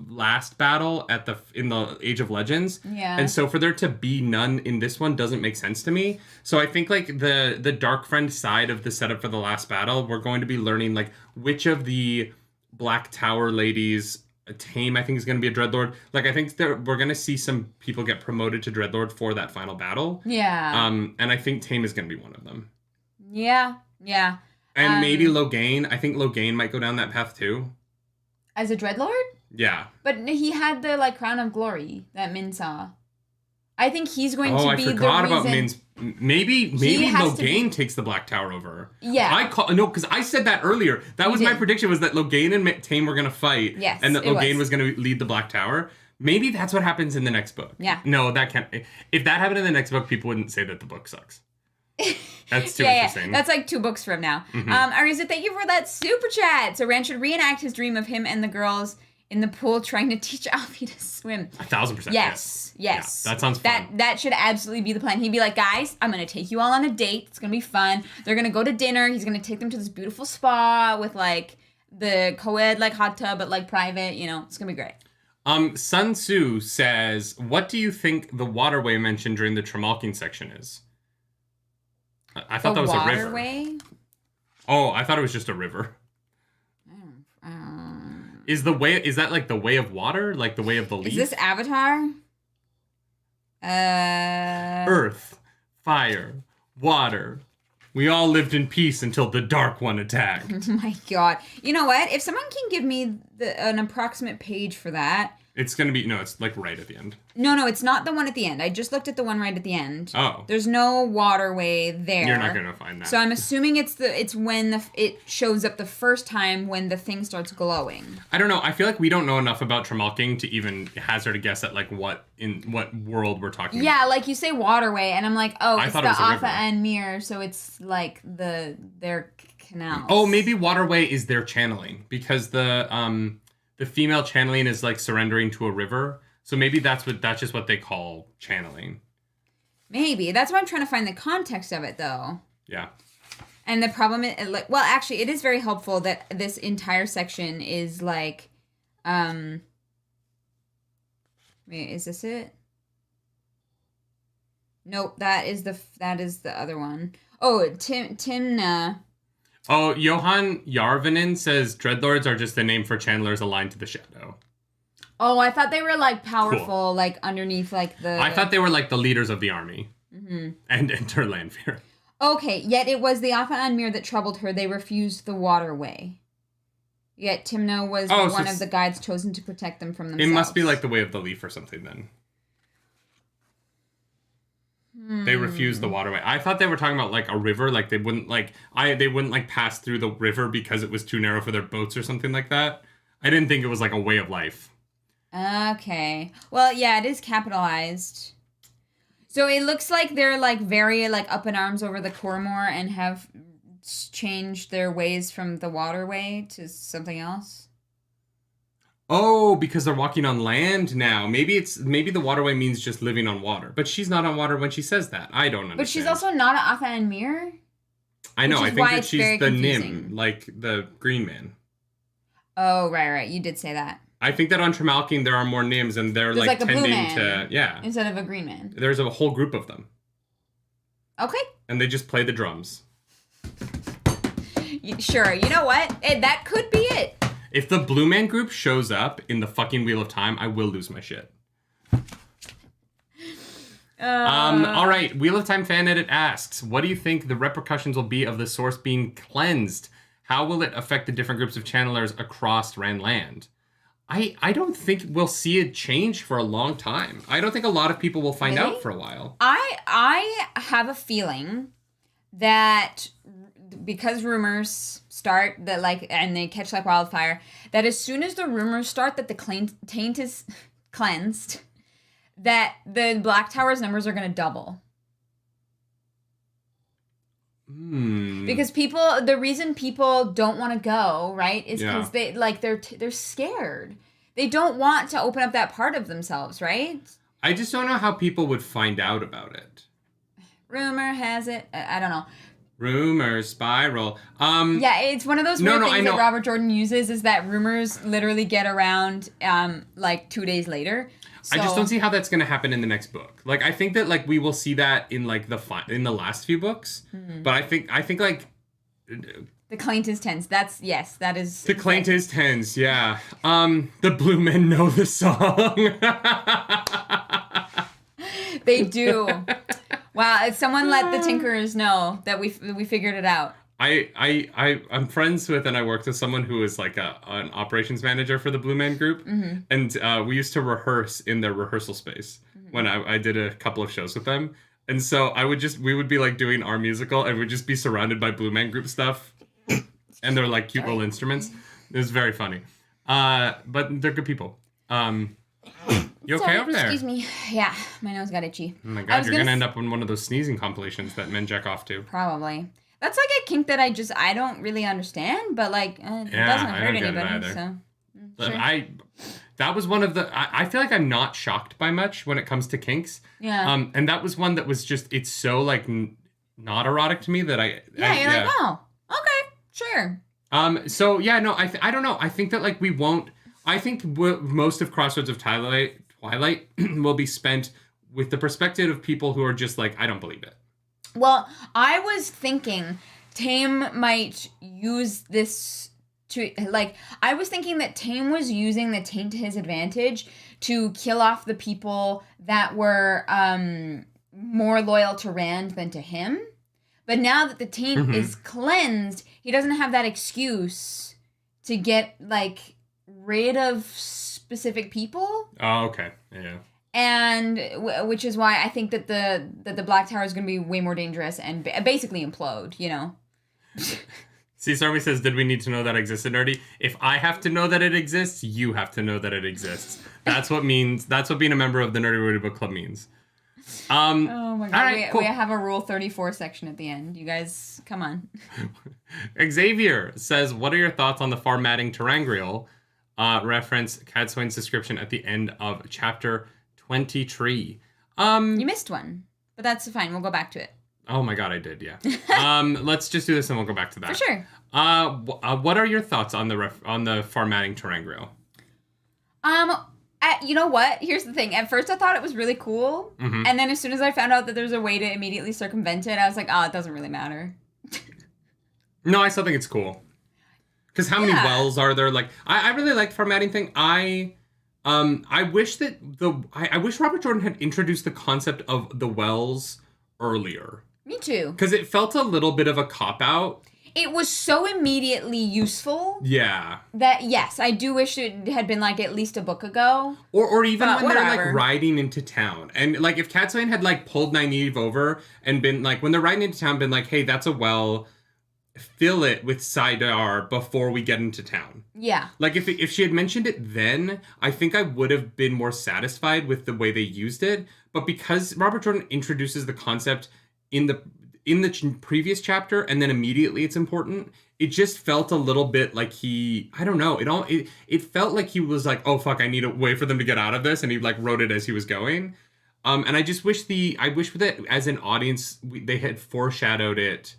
Speaker 1: last battle in the Age of Legends. Yeah. And so for there to be none in this one doesn't make sense to me. So I think the Dark Friend side of the setup for the last battle, we're going to be learning which of the Black Tower ladies Taim, I think, is going to be a Dreadlord. I think we're going to see some people get promoted to Dreadlord for that final battle. Yeah. And I think Taim is going to be one of them.
Speaker 2: Yeah. Yeah.
Speaker 1: And maybe Logain. I think Logain might go down that path too.
Speaker 2: As a Dreadlord?
Speaker 1: Yeah.
Speaker 2: But he had the Crown of Glory that Min saw. I think he's going to be the reason.
Speaker 1: Oh, I forgot about Min's. Maybe Logain takes the Black Tower over.
Speaker 2: Yeah.
Speaker 1: Because I said that earlier. That was my prediction, was that Logain and Taint were going to fight.
Speaker 2: Yes,
Speaker 1: and that Logain was going to lead the Black Tower. Maybe that's what happens in the next book.
Speaker 2: Yeah.
Speaker 1: No, that can't. If that happened in the next book, people wouldn't say that the book sucks. That's too interesting.
Speaker 2: That's like 2 books from now.
Speaker 1: Mm-hmm.
Speaker 2: Ariza, thank you for that super chat. So Rand should reenact his dream of him and the girls in the pool trying to teach Alfie to swim.
Speaker 1: 1,000%.
Speaker 2: Yes.
Speaker 1: Yeah, that sounds fun.
Speaker 2: That should absolutely be the plan. He'd be like, guys, I'm going to take you all on a date. It's going to be fun. They're going to go to dinner. He's going to take them to this beautiful spa with like the co-ed like hot tub, but like private, you know, it's going to be great.
Speaker 1: Sun Tzu says, what do you think the waterway mentioned during the Tremalking section is? I thought that was a river. Waterway? Oh, I thought it was just a river. Is that like the way of water? Like the way of the leaf?
Speaker 2: Is this Avatar?
Speaker 1: Earth, fire, water. We all lived in peace until the Dark One attacked.
Speaker 2: Oh my god. You know what? If someone can give me an approximate page for that.
Speaker 1: It's going to be, no, it's like right at the end.
Speaker 2: No, it's not the one at the end. I just looked at the one right at the end.
Speaker 1: Oh.
Speaker 2: There's no waterway there.
Speaker 1: You're not going to find that.
Speaker 2: So I'm assuming it's when it shows up the first time when the thing starts glowing.
Speaker 1: I don't know. I feel like we don't know enough about Tremalking to even hazard a guess at like what world we're talking about.
Speaker 2: Yeah, like you say waterway, and I'm like, oh, it's the Afa and Mir, so it's like their canals.
Speaker 1: Oh, maybe waterway is their channeling, because the female channeling is like surrendering to a river. So maybe that's just what they call channeling.
Speaker 2: Maybe. That's why I'm trying to find the context of it, though.
Speaker 1: Yeah.
Speaker 2: And the problem is, like, well, actually, it is very helpful that this entire section is like, wait, is this it? Nope, that is the other one. Oh, Timna.
Speaker 1: Oh, Johan Yarvinen says Dreadlords are just the name for channelers aligned to the shadow.
Speaker 2: Oh, I thought they were like powerful, like underneath like the...
Speaker 1: I thought they were like the leaders of the army. Mm-hmm. And enter Lanfear.
Speaker 2: Okay, yet it was the Afa and Mir that troubled her. They refused the waterway. Yet Timna was one of the guides chosen to protect them from themselves.
Speaker 1: It must be like the Way of the Leaf or something then. They refused the waterway. I thought they were talking about like a river, like they wouldn't pass through the river because it was too narrow for their boats or something like that. I didn't think it was like a way of life.
Speaker 2: Okay. Well, yeah, it is capitalized. So it looks like they're like very like up in arms over the Cormor and have changed their ways from the waterway to something else.
Speaker 1: Oh, because they're walking on land now. Maybe the waterway means just living on water. But she's not on water when she says that. I don't understand.
Speaker 2: But she's also not an Afa and Mir.
Speaker 1: I know. I think that she's the Nim, like the Green Man.
Speaker 2: Oh, right. You did say that.
Speaker 1: I think that on Tremalking there are more Nims, and they're like
Speaker 2: a
Speaker 1: tending
Speaker 2: blue man
Speaker 1: to
Speaker 2: instead of a Green Man.
Speaker 1: There's a whole group of them.
Speaker 2: Okay.
Speaker 1: And they just play the drums.
Speaker 2: Sure. You know what? That could be it.
Speaker 1: If the Blue Man group shows up in the fucking Wheel of Time, I will lose my shit. All right. Wheel of Time fan edit asks, what do you think the repercussions will be of the source being cleansed? How will it affect the different groups of channelers across Randland? I don't think we'll see a change for a long time. I don't think a lot of people will find out for a while.
Speaker 2: I have a feeling that because rumors start that like, and they catch like wildfire, that as soon as the rumors start that the taint is cleansed, that the Black Tower's numbers are going to double. Because the reason people don't want to go, right, is because they're scared. They don't want to open up that part of themselves, right?
Speaker 1: I just don't know how people would find out about it.
Speaker 2: Rumor has it. I don't know.
Speaker 1: Rumors spiral.
Speaker 2: Yeah, it's one of those weird things that Robert Jordan uses, is that rumors literally get around like 2 days later. So,
Speaker 1: I just don't see how that's going to happen in the next book. Like, I think that like we will see that in like in the last few books, but I think like
Speaker 2: the Taint is tense. That is
Speaker 1: the Taint is tense. Yeah. The Blue Men know the song.
Speaker 2: They do. Wow, someone let the Tinkerers know that we figured it out.
Speaker 1: I'm friends with and I worked with someone who is like an operations manager for the Blue Man Group, and we used to rehearse in their rehearsal space when I did a couple of shows with them, and so we would be like doing our musical and we'd just be surrounded by Blue Man Group stuff, and they're like cute little instruments. It was very funny, but they're good people. You okay over there?
Speaker 2: Excuse me. Yeah, my nose got itchy.
Speaker 1: Oh my god, you're gonna end up in one of those sneezing compilations that men jack off to.
Speaker 2: Probably. That's like a kink that I don't really understand, but like it doesn't hurt anybody. So,
Speaker 1: but
Speaker 2: sure.
Speaker 1: That was one of the. I feel like I'm not shocked by much when it comes to kinks.
Speaker 2: Yeah.
Speaker 1: And that was one that was just it's so like not erotic to me that I.
Speaker 2: Yeah, you're like, oh, okay, sure.
Speaker 1: So yeah, no, I don't know. I think that like we won't. I think most of Crossroads of Twilight will be spent with the perspective of people who are just like, I don't believe it.
Speaker 2: Well, I was thinking Tame might use this to, like, I was thinking that Tame was using the taint to his advantage to kill off the people that were more loyal to Rand than to him. But now that the taint is cleansed, he doesn't have that excuse to get, like, rid of specific people.
Speaker 1: Oh, okay. Yeah.
Speaker 2: And which is why I think that the Black Tower is going to be way more dangerous and basically implode, you know?
Speaker 1: See, Sarmi says, did we need to know that existed, Nerdy? If I have to know that it exists, you have to know that it exists. That's what being a member of the Nerdy Wordy Book Club means.
Speaker 2: Oh my god,
Speaker 1: right, cool.
Speaker 2: We have a Rule 34 section at the end. You guys, come on.
Speaker 1: Xavier says, what are your thoughts on the formatting terangrial? Reference Cadsuane's description at the end of chapter 23.
Speaker 2: You missed one, but that's fine. We'll go back to it.
Speaker 1: Oh my god, I did, yeah. Let's just do this and we'll go back to that.
Speaker 2: For sure.
Speaker 1: What are your thoughts on the formatting terangrial?
Speaker 2: You know what? Here's the thing. At first, I thought it was really cool, and then as soon as I found out that there's a way to immediately circumvent it, I was like, oh, it doesn't really matter.
Speaker 1: No, I still think it's cool. Because how many wells are there? Like, I really like the formatting thing. I wish that I wish Robert Jordan had introduced the concept of the wells earlier.
Speaker 2: Me too.
Speaker 1: Because it felt a little bit of a cop-out.
Speaker 2: It was so immediately useful.
Speaker 1: Yeah.
Speaker 2: That, yes, I do wish it had been, like, at least a book ago.
Speaker 1: Or even when they're, like, riding into town. And, like, if Cadsuane had, like, pulled Nynaeve over and been, like, when they're riding into town, been like, hey, that's a well, fill it with Saidar before we get into town.
Speaker 2: Yeah.
Speaker 1: Like, if she had mentioned it then, I think I would have been more satisfied with the way they used it. But because Robert Jordan introduces the concept in the previous chapter and then immediately it's important, it just felt a little bit like I don't know, it felt like he was like, oh fuck, I need a way for them to get out of this, and he like wrote it as he was going. And I just wish that as an audience they had foreshadowed it.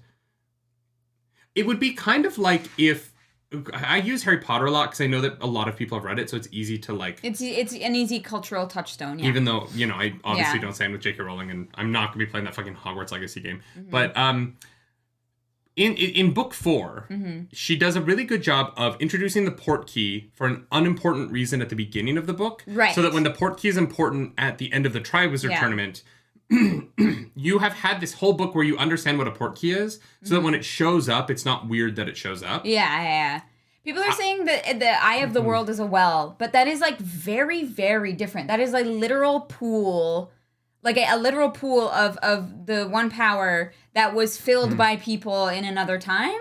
Speaker 1: It would be kind of like if I use Harry Potter a lot because I know that a lot of people have read it, so it's easy to like. It's
Speaker 2: an easy cultural touchstone. Yeah.
Speaker 1: Even though I obviously don't stand with J.K. Rowling, and I'm not gonna be playing that fucking Hogwarts Legacy game. But in book 4, she does a really good job of introducing the port key for an unimportant reason at the beginning of the book,
Speaker 2: right?
Speaker 1: So that when the port key is important at the end of the Triwizard Tournament. You have had this whole book where you understand what a port key is, so that when it shows up, it's not weird that it shows up.
Speaker 2: Yeah. People are saying that the Eye of the World is a well, but that is like very, very different. That is a literal pool, like a literal pool of the one power that was filled by people in another time.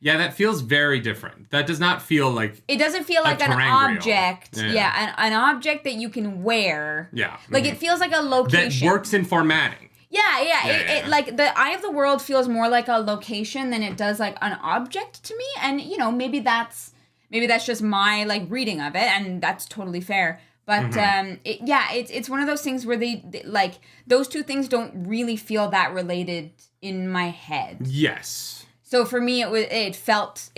Speaker 2: Yeah,
Speaker 1: that feels very different. That does not feel like
Speaker 2: it doesn't feel like an object. Yeah, an object that you can wear.
Speaker 1: Yeah.
Speaker 2: Like it feels like a location.
Speaker 1: That works in formatting.
Speaker 2: Yeah. It like the Eye of the World feels more like a location than it does like an object to me. And maybe that's just my like reading of it, and that's totally fair. But it's one of those things where they like those two things don't really feel that related in my head. Yes. So for me, it felt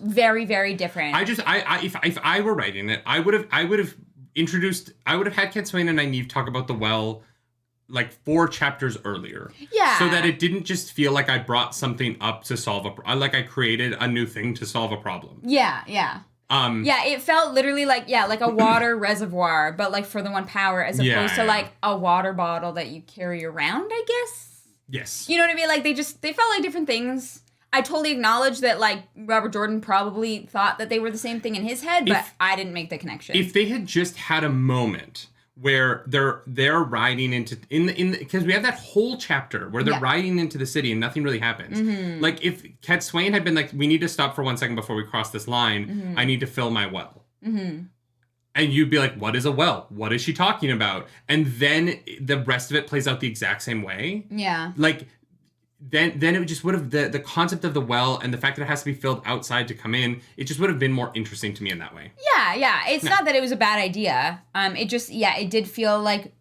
Speaker 2: very, very different.
Speaker 1: If I were writing it, I would have had Cadsuane and Nynaeve talk about the well like 4 chapters earlier.
Speaker 2: Yeah.
Speaker 1: So that it didn't just feel like I brought something up to solve I created a new thing to solve a problem.
Speaker 2: Yeah. It felt literally like a water reservoir, but like for the one power as opposed to like a water bottle that you carry around, I guess.
Speaker 1: Yes.
Speaker 2: You know what I mean? Like they felt like different things. I totally acknowledge that, like, Robert Jordan probably thought that they were the same thing in his head, but I didn't make the connection.
Speaker 1: If they had just had a moment where they're riding into because we have that whole chapter where they're riding into the city and nothing really happens. Mm-hmm. Like if Cat Swain had been like, we need to stop for 1 second before we cross this line. Mm-hmm. I need to fill my well. Mm-hmm. And you'd be like, what is a well? What is she talking about? And then the rest of it plays out the exact same way.
Speaker 2: Yeah.
Speaker 1: Like, then it just would have, the concept of the well and the fact that it has to be filled outside to come in, it just would have been more interesting to me in that way.
Speaker 2: Yeah. It's not that it was a bad idea. It just, it did feel like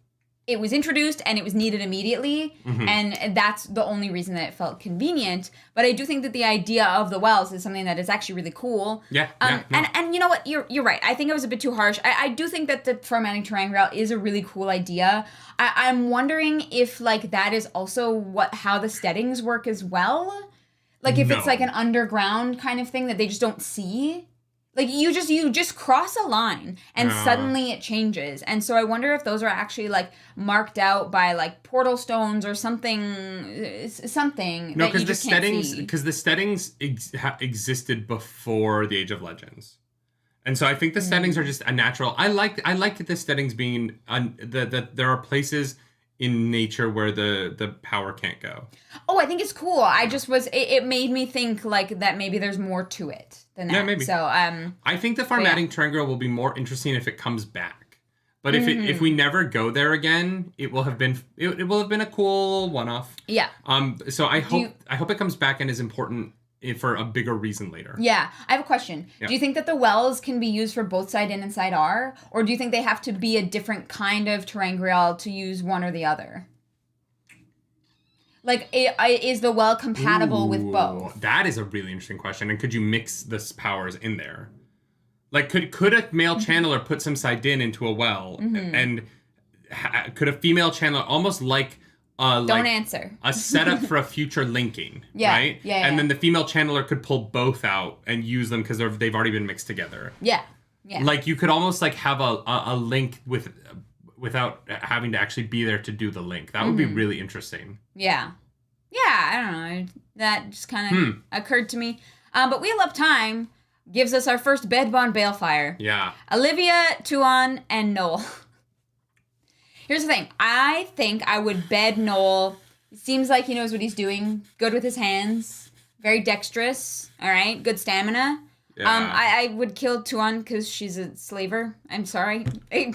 Speaker 2: it was introduced and it was needed immediately. Mm-hmm. And that's the only reason that it felt convenient. But I do think that the idea of the wells is something that is actually really cool.
Speaker 1: Yeah.
Speaker 2: And you know what? You're right. I think I was a bit too harsh. I do think that the fermenting terangrial is a really cool idea. I'm wondering if, like, that is also how the steadings work as well. Like, if it's like an underground kind of thing that they just don't see. Like, you just cross a line and suddenly it changes. And so I wonder if those are actually, like, marked out by, like, portal stones or something
Speaker 1: No, because the steadings existed before the Age of Legends. And so I think the steadings are just a natural. I like the steadings being that there are places in nature where the power can't go.
Speaker 2: Oh, I think it's cool. I just it made me think like that maybe there's more to it than that. Yeah, maybe. So
Speaker 1: I think the formatting terangrial will be more interesting if it comes back. But if we never go there again, it will have been a cool one-off.
Speaker 2: Yeah.
Speaker 1: So I hope it comes back and is important for a bigger reason later.
Speaker 2: Yeah. I have a question. Yeah. Do you think that the wells can be used for both side in and side R? Or do you think they have to be a different kind of terangrial to use one or the other? Like, is the well compatible with both?
Speaker 1: That is a really interesting question. And could you mix the powers in there? Like, could a male channeler put some Sidin into a well? Mm-hmm. And could a female channeler, almost like...
Speaker 2: Don't answer.
Speaker 1: A setup for a future linking, right?
Speaker 2: Yeah.
Speaker 1: And then the female channeler could pull both out and use them because they've already been mixed together.
Speaker 2: Yeah.
Speaker 1: Like you could almost like have a link without having to actually be there to do the link. That would be really interesting.
Speaker 2: Yeah. I don't know. That just kind of occurred to me. But Wheel Up Time gives us our first bed bond balefire.
Speaker 1: Yeah.
Speaker 2: Olivia, Tuon, and Noel. Here's the thing. I think I would bed Noel. It seems like he knows what he's doing. Good with his hands. Very dexterous. All right. Good stamina. Yeah. I would kill Tuon because she's a slaver. I'm sorry. I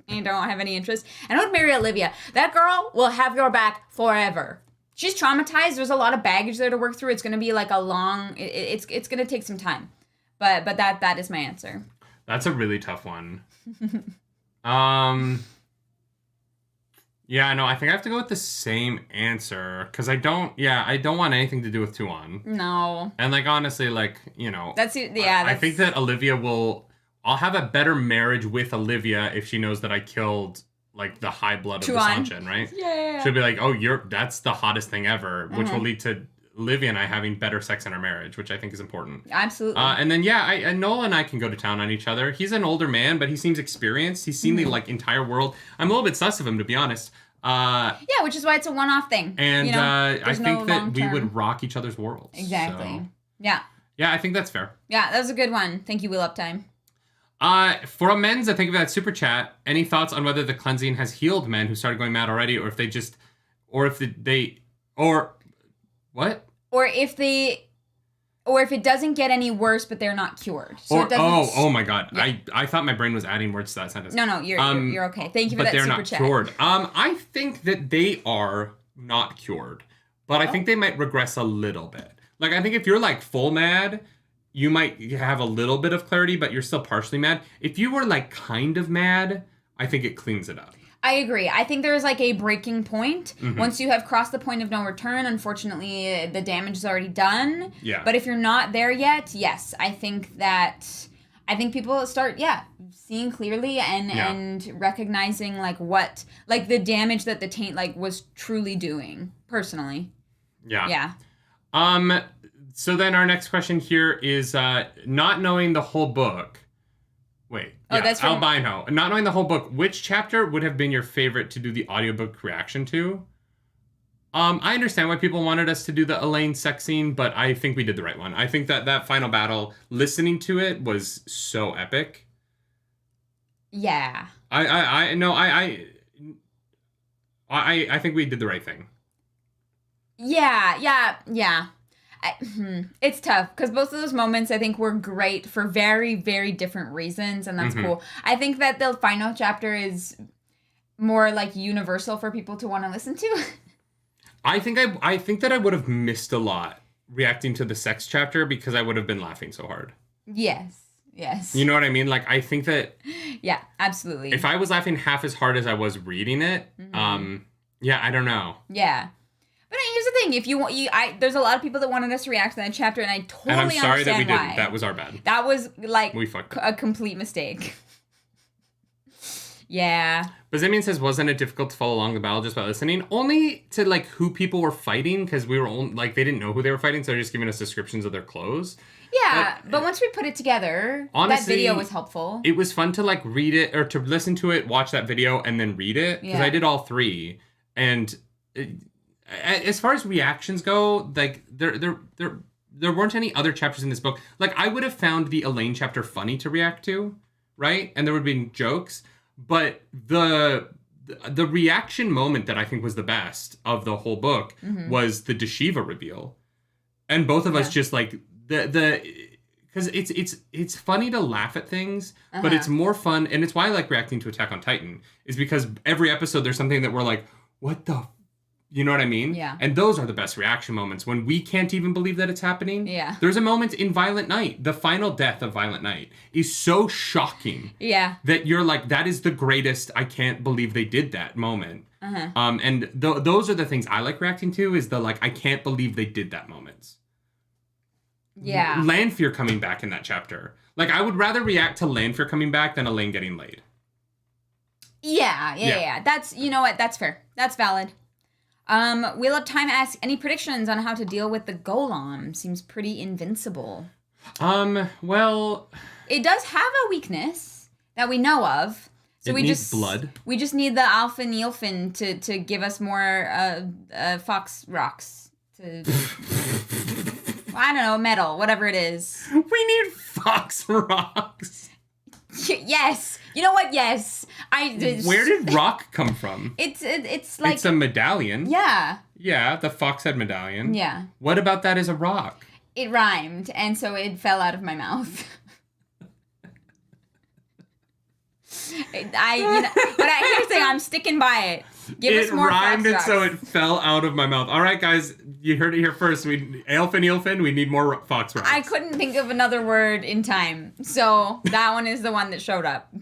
Speaker 2: don't have any interest. And I would marry Olivia. That girl will have your back forever. She's traumatized. There's a lot of baggage there to work through. It's going to be like a long... It's going to take some time. But that is my answer.
Speaker 1: That's a really tough one. Yeah, no, I think I have to go with the same answer because I don't want anything to do with Tuon.
Speaker 2: No.
Speaker 1: And like honestly, like, you know,
Speaker 2: I
Speaker 1: think that I'll have a better marriage with Olivia if she knows that I killed like the high blood of the Sanchin, right?
Speaker 2: Yeah.
Speaker 1: She'll be like, "Oh, that's the hottest thing ever," which will lead to Olivia and I having better sex in our marriage, which I think is important.
Speaker 2: Absolutely.
Speaker 1: And then Noel and I can go to town on each other. He's an older man, but he seems experienced. He's seen the like entire world. I'm a little bit sus of him, to be honest.
Speaker 2: Which is why it's a one-off thing.
Speaker 1: And I think that we would rock each other's worlds.
Speaker 2: Exactly.
Speaker 1: So.
Speaker 2: Yeah.
Speaker 1: Yeah, I think that's fair.
Speaker 2: Yeah, that was a good one. Thank you, Wheel Up Time.
Speaker 1: For amends, I think of that super chat. Any thoughts on whether the cleansing has healed men who started going mad already, or if they just, or if what?
Speaker 2: Or if it doesn't get any worse, but they're not cured. So
Speaker 1: oh my God. Yeah. I thought my brain was adding words to that sentence.
Speaker 2: No, you're okay. Thank you for that super chat. But they're
Speaker 1: not cured. I think that they are not cured, but I think they might regress a little bit. Like, I think if you're like full mad, you might have a little bit of clarity, but you're still partially mad. If you were like kind of mad, I think it cleans it up.
Speaker 2: I agree. I think there's like a breaking point. Mm-hmm. Once you have crossed the point of no return, unfortunately, the damage is already done.
Speaker 1: Yeah.
Speaker 2: But if you're not there yet, yes, I think people start, seeing clearly and recognizing like what, like the damage that the taint like was truly doing, personally.
Speaker 1: Yeah.
Speaker 2: Yeah.
Speaker 1: So then our next question here is not knowing the whole book. Wait.
Speaker 2: That's from
Speaker 1: Albino. Not knowing the whole book, which chapter would have been your favorite to do the audiobook reaction to? I understand why people wanted us to do the Elaine sex scene, but I think we did the right one. I think that final battle, listening to it was so epic.
Speaker 2: Yeah.
Speaker 1: I think we did the right thing.
Speaker 2: Yeah. It's tough because both of those moments I think were great for very, very different reasons, and that's cool. I think that the final chapter is more like universal for people to want to listen to. I think
Speaker 1: that I would have missed a lot reacting to the sex chapter because I would have been laughing so hard.
Speaker 2: Yes.
Speaker 1: You know what I mean? Like, I think that...
Speaker 2: Yeah, absolutely.
Speaker 1: If I was laughing half as hard as I was reading it, yeah, I don't know.
Speaker 2: Yeah. But here's the thing: if you want, there's a lot of people that wanted us to react to that chapter, and I totally understand why. And I'm sorry that we didn't.
Speaker 1: That was our bad.
Speaker 2: That was like
Speaker 1: we fucked up.
Speaker 2: A complete mistake. Yeah.
Speaker 1: But Zemian says, wasn't it difficult to follow along the battle just by listening? Only to like who people were fighting, because we were like they didn't know who they were fighting, so they're just giving us descriptions of their clothes.
Speaker 2: Yeah, but once we put it together, honestly, that video was helpful.
Speaker 1: It was fun to like read it or to listen to it, watch that video, and then read it because I did all three. And as far as reactions go, like there weren't any other chapters in this book. Like I would have found the Elaine chapter funny to react to, right? And there would have been jokes, but the reaction moment that I think was the best of the whole book was the Deshiva reveal, and both of us just like because it's funny to laugh at things, but it's more fun, and it's why I like reacting to Attack on Titan is because every episode there's something that we're like, what the. You know what I mean?
Speaker 2: Yeah.
Speaker 1: And those are the best reaction moments when we can't even believe that it's happening.
Speaker 2: Yeah.
Speaker 1: There's a moment in Violent Night. The final death of Violent Night is so shocking.
Speaker 2: Yeah.
Speaker 1: That you're like, that is the greatest, I can't believe they did that moment. And those are the things I like reacting to is the like, I can't believe they did that moments.
Speaker 2: Yeah.
Speaker 1: Lanfear coming back in that chapter. Like, I would rather react to Lanfear coming back than Elaine getting laid.
Speaker 2: Yeah. That's, you know what? That's fair. That's valid. Wheel of Time asks, any predictions on how to deal with the Golem? Seems pretty invincible.
Speaker 1: Well...
Speaker 2: It does have a weakness that we know of. So we
Speaker 1: needs blood.
Speaker 2: We just need the Alpha Neilfin to give us more, Fox Rocks. I don't know, metal, whatever it is.
Speaker 1: We need Fox Rocks.
Speaker 2: Yes. You know what? Yes.
Speaker 1: Where did rock come from?
Speaker 2: It's like...
Speaker 1: It's a medallion.
Speaker 2: Yeah.
Speaker 1: Yeah, the fox-head medallion.
Speaker 2: Yeah.
Speaker 1: What about that is a rock?
Speaker 2: It rhymed, and so it fell out of my mouth. Here's the thing, I'm sticking by it. Give us more Fox Rocks. It rhymed, and
Speaker 1: so it fell out of my mouth. All right, guys, you heard it here first. Eelfin, we need more Fox Rocks.
Speaker 2: I couldn't think of another word in time, so that one is the one that showed up.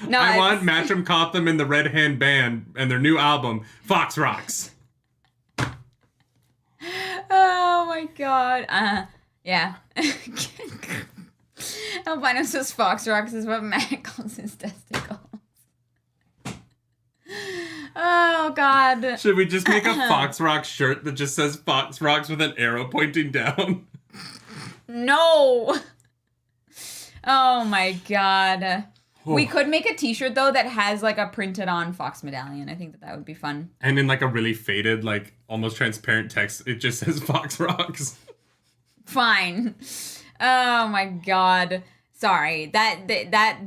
Speaker 2: No,
Speaker 1: I want Matcham Cotham and the Red Hand Band and their new album, Fox Rocks.
Speaker 2: Oh my god. Yeah. Albino says Fox Rocks is what Matt calls his testicles. Oh god.
Speaker 1: Should we just make a Fox Rocks shirt that just says Fox Rocks with an arrow pointing down?
Speaker 2: No. Oh my god. We could make a t-shirt, though, that has, like, a printed-on Fox medallion. I think that would be fun.
Speaker 1: And in, like, a really faded, like, almost transparent text, it just says Fox Rocks.
Speaker 2: Fine. Oh, my God. Sorry. That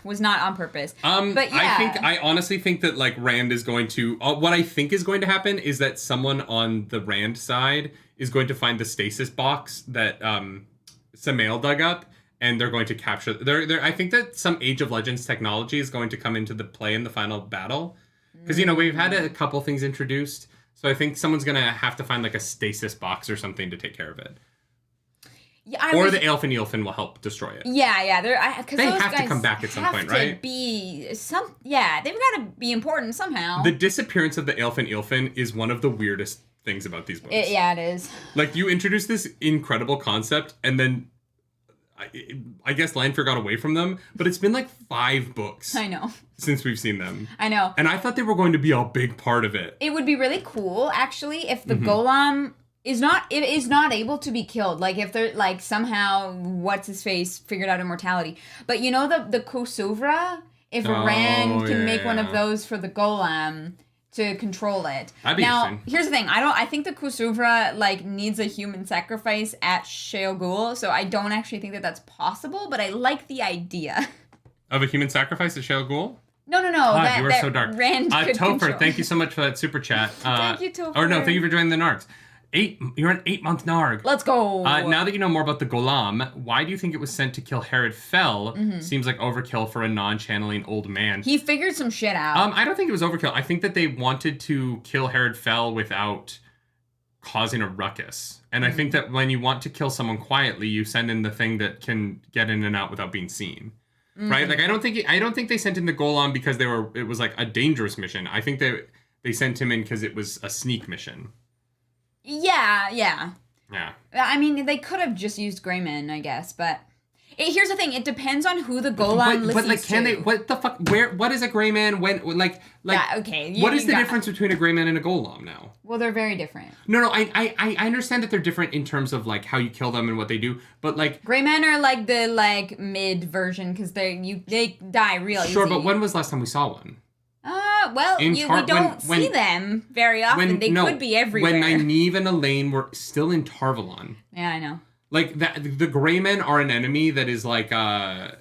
Speaker 2: was not on purpose. But, yeah.
Speaker 1: I honestly think that, like, Rand is going to... what I think is going to happen is that someone on the Rand side is going to find the stasis box that Samael dug up. And they're going to capture... I think that some Age of Legends technology is going to come into the play in the final battle. Because, we've had a couple things introduced. So I think someone's going to have to find, like, a stasis box or something to take care of it. Yeah, the Eelfin will help destroy it.
Speaker 2: Yeah.
Speaker 1: They have to come back at some point, right?
Speaker 2: They've got to be important somehow.
Speaker 1: The disappearance of the Eelfin is one of the weirdest things about these books.
Speaker 2: It is.
Speaker 1: Like, you introduce this incredible concept, and then... I guess Lanfear got away from them, but it's been like 5 books.
Speaker 2: I know.
Speaker 1: Since we've seen them.
Speaker 2: I know.
Speaker 1: And I thought they were going to be a big part of it.
Speaker 2: It would be really cool, actually, if the Golem is not able to be killed. Like, if they're, like, somehow, what's-his-face figured out immortality. But, the Kosovra, if Rand can make one of those for the Golem... to control it.
Speaker 1: That'd be
Speaker 2: now,
Speaker 1: interesting.
Speaker 2: here's the thing. I think the Kusuvra, like, needs a human sacrifice at Sheol, so I don't actually think that that's possible, but I like the idea.
Speaker 1: Of a human sacrifice at Sheol Ghul?
Speaker 2: No.
Speaker 1: God, you are so dark.
Speaker 2: Rand could
Speaker 1: Topher,
Speaker 2: control.
Speaker 1: thank you so much for that super chat.
Speaker 2: Thank you, Topher.
Speaker 1: Or no, thank you for joining the Nargs. You're an 8-month Narg.
Speaker 2: Let's go.
Speaker 1: Now that you know more about the Golem, why do you think it was sent to kill Herod Fell? Seems like overkill for a non-channeling old man.
Speaker 2: He figured some shit out.
Speaker 1: I don't think it was overkill. I think that they wanted to kill Herod Fell without causing a ruckus. And I think that when you want to kill someone quietly, you send in the thing that can get in and out without being seen. Right? Like I don't think they sent in the Golem because it was like a dangerous mission. I think they sent him in because it was a sneak mission.
Speaker 2: Yeah.
Speaker 1: Yeah.
Speaker 2: I mean, they could have just used Greyman, I guess, but here's the thing: it depends on who the Golem listens
Speaker 1: but like, can
Speaker 2: to.
Speaker 1: they? What the fuck? What is a gray man?
Speaker 2: Yeah, okay.
Speaker 1: What is the difference between a gray man and a golem now?
Speaker 2: Well, they're very different.
Speaker 1: No. I understand that they're different in terms of like how you kill them and what they do, but like
Speaker 2: Greymen are like the mid version because they die real easy.
Speaker 1: Sure, but when was the last time we saw one?
Speaker 2: Well, we don't see them very often. They could be everywhere.
Speaker 1: When Nynaeve and Elaine were still in Tarvalon.
Speaker 2: Yeah, I know.
Speaker 1: Like the gray men are an enemy that is like I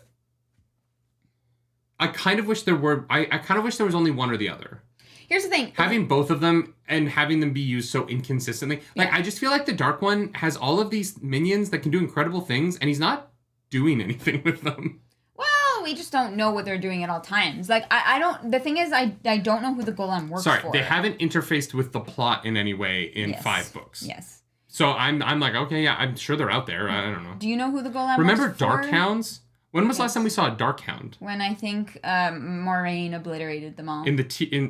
Speaker 1: kind of wish there were. I kind of wish there was only one or the other.
Speaker 2: Here's the thing:
Speaker 1: having both of them and having them be used so inconsistently. Like I just feel like the Dark One has all of these minions that can do incredible things, and he's not doing anything with them.
Speaker 2: Well, we just don't know what they're doing at all times. Like I don't. The thing is, I don't know who the Golem works for.
Speaker 1: Sorry, they haven't interfaced with the plot in any way in 5 books.
Speaker 2: Yes.
Speaker 1: So I'm like, okay, yeah, I'm sure they're out there. I don't know.
Speaker 2: Do you know who the Golem
Speaker 1: Remember
Speaker 2: works for?
Speaker 1: Dark Hounds? When was the last time we saw a Dark Hound?
Speaker 2: When I think Moraine obliterated them all.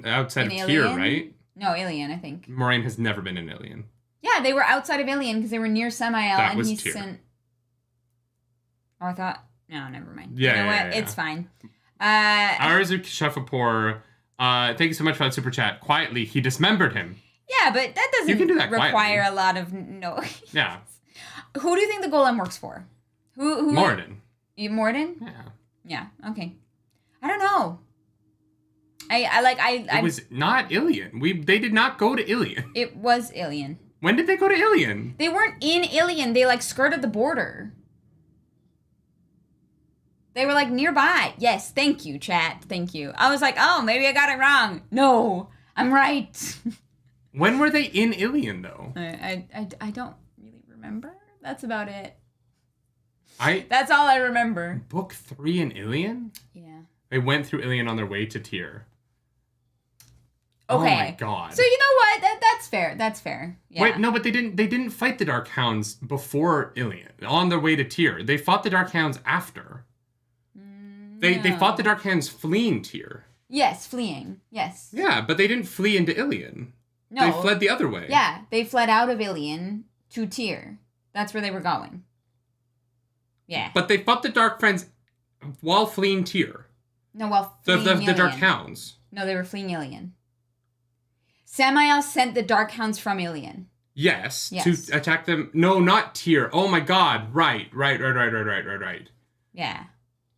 Speaker 1: Outside of
Speaker 2: Alien?
Speaker 1: Tyr, right?
Speaker 2: No, Alien, I think.
Speaker 1: Moraine has never been an alien.
Speaker 2: Yeah, they were outside of Alien because they were near Samael,
Speaker 1: That
Speaker 2: and
Speaker 1: was
Speaker 2: he
Speaker 1: Tyr.
Speaker 2: sent. Oh, I thought. No, never mind.
Speaker 1: Yeah,
Speaker 2: you know
Speaker 1: yeah,
Speaker 2: what?
Speaker 1: yeah.
Speaker 2: It's fine.
Speaker 1: Arzuk Shefapor, thank you so much for that super chat. Quietly, he dismembered him.
Speaker 2: Yeah, but that doesn't
Speaker 1: You can do that
Speaker 2: require
Speaker 1: quietly.
Speaker 2: a lot of no.
Speaker 1: Yeah.
Speaker 2: Who do you think the Golem works for? Who?
Speaker 1: Moradin.
Speaker 2: Moradin?
Speaker 1: Yeah.
Speaker 2: Yeah. Okay. I don't know.
Speaker 1: It was not Ilion. They did not go to Ilion.
Speaker 2: It was Ilion.
Speaker 1: When did they go to Ilion?
Speaker 2: They weren't in Ilion. They skirted the border. They were nearby. Yes, thank you, chat. Thank you. I was like, oh, maybe I got it wrong. No, I'm right.
Speaker 1: When were they in Ilion, though?
Speaker 2: I don't really remember. That's about it.
Speaker 1: I
Speaker 2: That's all I remember.
Speaker 1: Book 3 in Ilion?
Speaker 2: Yeah.
Speaker 1: They went through Ilion on their way to Tyr.
Speaker 2: Okay.
Speaker 1: Oh my god.
Speaker 2: So you know what? That's fair. That's fair. Yeah.
Speaker 1: Wait, no, but they didn't fight the Dark Hounds before Ilion, on their way to Tyr. They fought the Dark Hounds after. They fought the Dark Hounds fleeing Tyr.
Speaker 2: Yes, fleeing. Yes.
Speaker 1: Yeah, but they didn't flee into Ilion.
Speaker 2: No.
Speaker 1: They fled the other way.
Speaker 2: Yeah, they fled out of Ilion to Tyr. That's where they were going. Yeah.
Speaker 1: But they fought the Dark Friends while fleeing Tyr.
Speaker 2: No, while fleeing Ilion.
Speaker 1: The Dark Hounds.
Speaker 2: No, they were fleeing Ilion. Samael sent the Dark Hounds from Ilion.
Speaker 1: Yes, to attack them. No, not Tyr. Oh my god. Right.
Speaker 2: Yeah.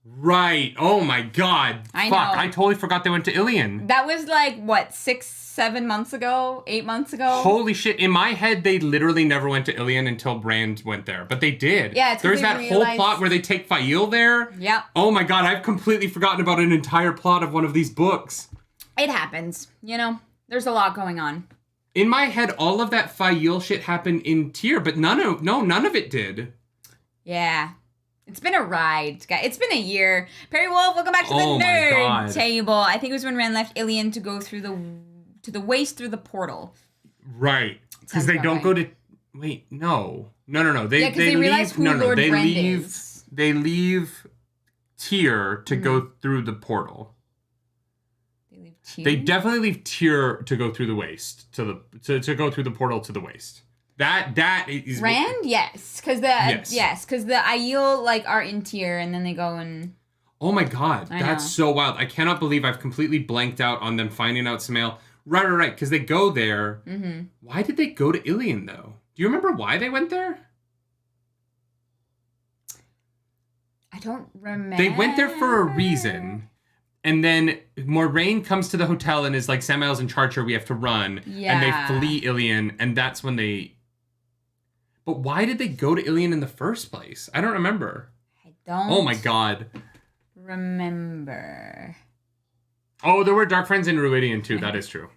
Speaker 1: Right. Oh my god.
Speaker 2: I
Speaker 1: Fuck.
Speaker 2: know.
Speaker 1: I totally forgot they went to Ilion.
Speaker 2: That was 6-7 months ago? 8 months ago?
Speaker 1: Holy shit. In my head, they literally never went to Ilion until Brand went there. But they did.
Speaker 2: Yeah, it's 'cause
Speaker 1: There's
Speaker 2: they
Speaker 1: that
Speaker 2: realized-
Speaker 1: whole plot where they take Fail there.
Speaker 2: Yep.
Speaker 1: Oh my god, I've completely forgotten about an entire plot of one of these books.
Speaker 2: It happens. There's a lot going on.
Speaker 1: In my head, all of that Fail shit happened in Tyr, but none of it did.
Speaker 2: Yeah. It's been a ride, guys. It's been a year. Perry Wolf, welcome back to the
Speaker 1: Oh my
Speaker 2: nerd
Speaker 1: God.
Speaker 2: table. I think it was when Rand left Ilion to go through the waste through the portal.
Speaker 1: Right. Because they don't go to... Wait, no. No. They
Speaker 2: realize
Speaker 1: leave...
Speaker 2: who Lord Brand is.
Speaker 1: They leave Tyr to go through the portal.
Speaker 2: They leave Tyr?
Speaker 1: They definitely leave Tyr to go through the waste. To go through the portal to the waste. That is...
Speaker 2: Rand? Yes. Because the Aiel are in Tyr and then they go and...
Speaker 1: Oh my god.
Speaker 2: I
Speaker 1: That's
Speaker 2: know.
Speaker 1: so wild. I cannot believe I've completely blanked out on them finding out Samael. Right. Because they go there.
Speaker 2: Mm-hmm.
Speaker 1: Why did they go to Ilion, though? Do you remember why they went there?
Speaker 2: I don't remember.
Speaker 1: They went there for a reason. And then Moraine comes to the hotel and is like, Samael's in charge here, we have to run.
Speaker 2: Yeah.
Speaker 1: And they flee Ilion, and that's when they... But why did they go to Ilion in the first place? I don't remember.
Speaker 2: I don't...
Speaker 1: Oh my god.
Speaker 2: Remember.
Speaker 1: Oh, there were dark friends in Ruidian too, that is true.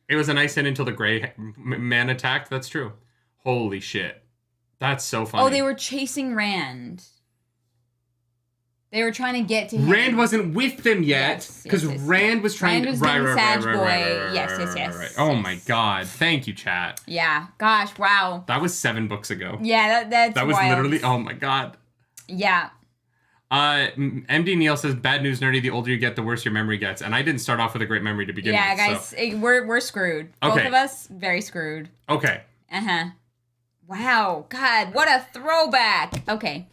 Speaker 1: It was a nice end until the gray man attacked, that's true. Holy shit. That's so funny.
Speaker 2: Oh, they were chasing Rand. They were trying to get to him.
Speaker 1: Rand wasn't with them yet, because Rand was trying to...
Speaker 2: Right. Yes.
Speaker 1: Oh my god. Thank you, chat.
Speaker 2: Yeah. Gosh, wow.
Speaker 1: That was 7 books ago.
Speaker 2: Yeah, that's
Speaker 1: That was
Speaker 2: wild.
Speaker 1: literally... Oh my god.
Speaker 2: Yeah.
Speaker 1: MD Neil says, bad news, nerdy, the older you get, the worse your memory gets. And I didn't start off with a great memory to begin with.
Speaker 2: Yeah, guys, we're screwed. Both of us, very screwed.
Speaker 1: Okay.
Speaker 2: Uh-huh. Wow. God, what a throwback. Okay.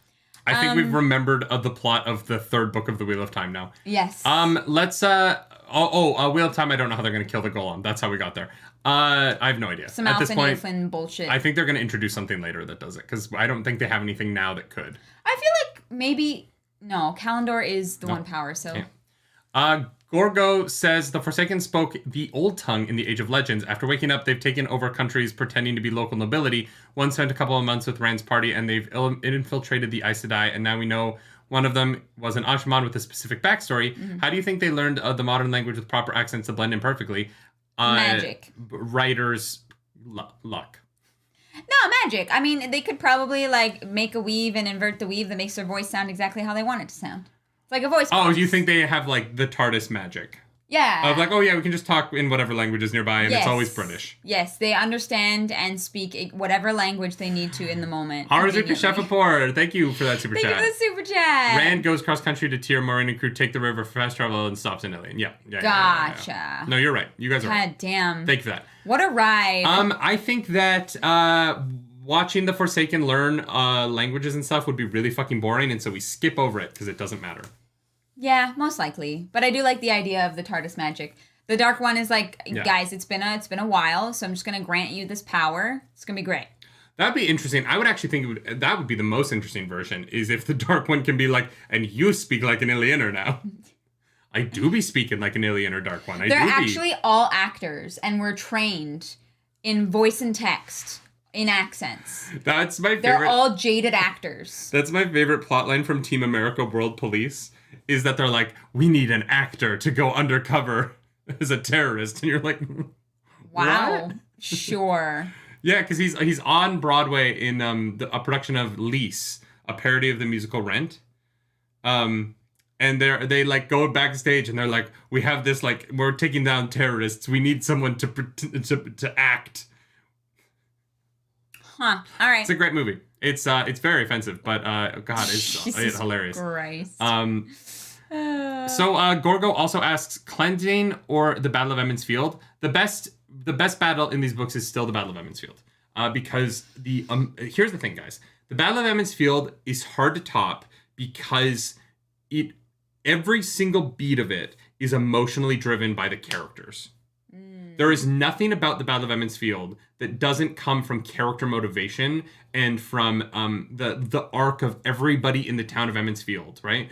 Speaker 1: I think we've remembered the plot of the 3rd book of the Wheel of Time now.
Speaker 2: Yes.
Speaker 1: Let's, Wheel of Time, I don't know how they're going to kill the Golem. That's how we got there. I have no idea.
Speaker 2: Some
Speaker 1: At this point,
Speaker 2: Alpha bullshit.
Speaker 1: I think they're going to introduce something later that does it, because I don't think they have anything now that could.
Speaker 2: I feel like maybe... No, Kalendor is the one power, so...
Speaker 1: Yeah. Gorgo says, the Forsaken spoke the old tongue in the Age of Legends. After waking up, they've taken over countries pretending to be local nobility. One spent a couple of months with Rand's party, and they've infiltrated the Aes Sedai, and now we know one of them was an Ashman with a specific backstory. Mm-hmm. How do you think they learned the modern language with proper accents to blend in perfectly?
Speaker 2: Magic.
Speaker 1: Writers' luck.
Speaker 2: No, magic. I mean, they could probably, like, make a weave and invert the weave that makes their voice sound exactly how they want it to sound. It's like a voice box.
Speaker 1: Oh, you think they have, like, the TARDIS magic?
Speaker 2: Yeah.
Speaker 1: Of like, oh yeah, we can just talk in whatever language is nearby, and it's always British.
Speaker 2: Yes, they understand and speak whatever language they need to in the moment.
Speaker 1: Harzik Shefapor, thank you for that super chat.
Speaker 2: Thank you for the super chat.
Speaker 1: Rand goes cross country to Tyr, Moraine and crew take the river for fast travel and stops in Ilion. Yeah.
Speaker 2: Gotcha.
Speaker 1: Yeah. No, you're right. You guys are right.
Speaker 2: God damn.
Speaker 1: Thank you for that.
Speaker 2: What a ride.
Speaker 1: I think that watching the Forsaken learn languages and stuff would be really fucking boring, and so we skip over it because it doesn't matter.
Speaker 2: Yeah, most likely. But I do like the idea of the TARDIS magic. The Dark One is like, guys, it's been a while, so I'm just going to grant you this power. It's going to be great.
Speaker 1: That'd be interesting. I would actually think that would be the most interesting version, is if the Dark One can be like, and you speak like an Illianer now. I do be speaking like an Illianer Dark One.
Speaker 2: They're actually all actors, and we're trained in voice and text. In accents.
Speaker 1: That's my favorite.
Speaker 2: They're all jaded actors.
Speaker 1: That's my favorite plotline from Team America World Police, is that they're like, we need an actor to go undercover as a terrorist. And you're like,
Speaker 2: wow.
Speaker 1: What?
Speaker 2: Sure.
Speaker 1: Yeah, because he's on Broadway in a production of Lease, a parody of the musical Rent. And they like go backstage and they're like, we have this, like, we're taking down terrorists. We need someone to act.
Speaker 2: Huh. All right.
Speaker 1: It's a great movie. It's very offensive, but God, it's hilarious.
Speaker 2: Christ.
Speaker 1: So Gorgo also asks, cleansing or the Battle of Emond's Field? The best battle in these books is still the Battle of Emond's Field, because here's the thing, guys. The Battle of Emond's Field is hard to top because every single beat of it is emotionally driven by the characters. There is nothing about the Battle of Emond's Field that doesn't come from character motivation and from the arc of everybody in the town of Emond's Field, right?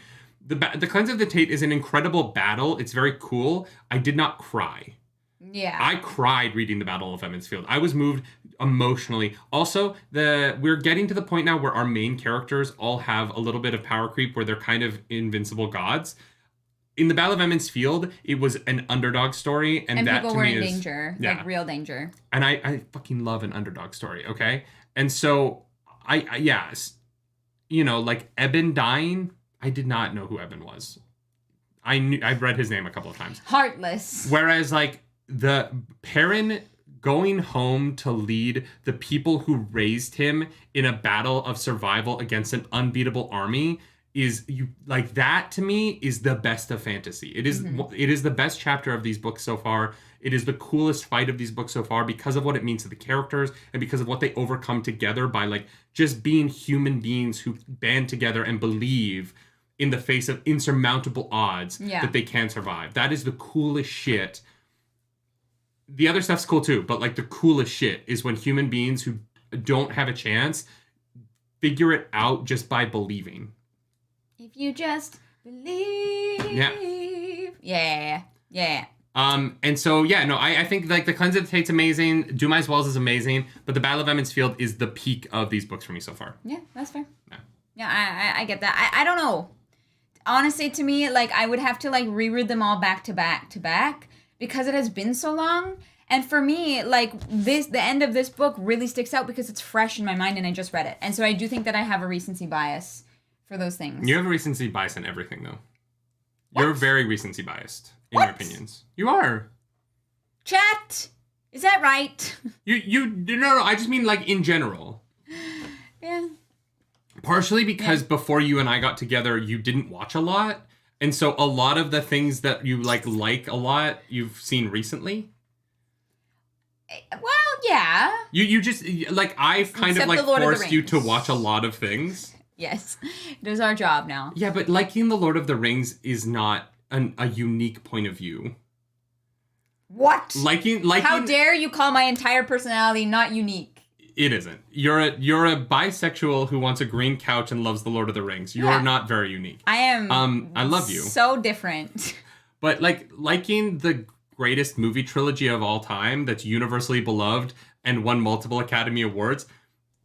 Speaker 1: The Cleanse of the Taint is an incredible battle. It's very cool. I did not cry.
Speaker 2: Yeah.
Speaker 1: I cried reading the Battle of Emond's Field. I was moved emotionally. Also, we're getting to the point now where our main characters all have a little bit of power creep where they're kind of invincible gods. In the Battle of Emond's Field, it was an underdog story, and that
Speaker 2: people
Speaker 1: to
Speaker 2: were
Speaker 1: me
Speaker 2: in
Speaker 1: is
Speaker 2: danger, like real danger.
Speaker 1: And I fucking love an underdog story. Okay, and so like Eben dying. I did not know who Eben was. I've read his name a couple of times.
Speaker 2: Heartless.
Speaker 1: Whereas like the Perrin going home to lead the people who raised him in a battle of survival against an unbeatable army. That to me is the best of fantasy. It is It is the best chapter of these books so far. It is the coolest fight of these books so far because of what it means to the characters and because of what they overcome together by like just being human beings who band together and believe in the face of insurmountable odds that they can survive. That is the coolest shit. The other stuff's cool too, but like the coolest shit is when human beings who don't have a chance figure it out just by believing.
Speaker 2: If you just believe.
Speaker 1: Yeah.
Speaker 2: Yeah.
Speaker 1: And so, yeah, no, I think, like, The Cleanse of the Taint's amazing. Do My Wells is amazing. But The Battle of Emmons Field is the peak of these books for me so far.
Speaker 2: Yeah, that's fair. I get that. I don't know. Honestly, to me, like, I would have to, like, reread them all back to back because it has been so long. And for me, like, the end of this book really sticks out because it's fresh in my mind and I just read it. And so I do think that I have a recency bias for those things.
Speaker 1: You have a recency bias in everything, though. You're very recency biased in
Speaker 2: What?
Speaker 1: your opinions. You are.
Speaker 2: Chat! Is that right?
Speaker 1: No, I just mean, like, in general.
Speaker 2: Yeah.
Speaker 1: Partially because before you and I got together, you didn't watch a lot. And so a lot of the things that you, like a lot, you've seen recently.
Speaker 2: Well, yeah.
Speaker 1: You just, like, I've kind
Speaker 2: Except
Speaker 1: of, like,
Speaker 2: the Lord of the
Speaker 1: forced you to
Speaker 2: Rings.
Speaker 1: watch a lot of things.
Speaker 2: Yes. It is our job now.
Speaker 1: Yeah, but liking The Lord of the Rings is not a unique point of view.
Speaker 2: What?
Speaker 1: Liking.
Speaker 2: How dare you call my entire personality not unique?
Speaker 1: It isn't. You're a bisexual who wants a green couch and loves The Lord of the Rings. You're not very unique.
Speaker 2: I am.
Speaker 1: I love you.
Speaker 2: So different.
Speaker 1: But, like, liking the greatest movie trilogy of all time that's universally beloved and won multiple Academy Awards,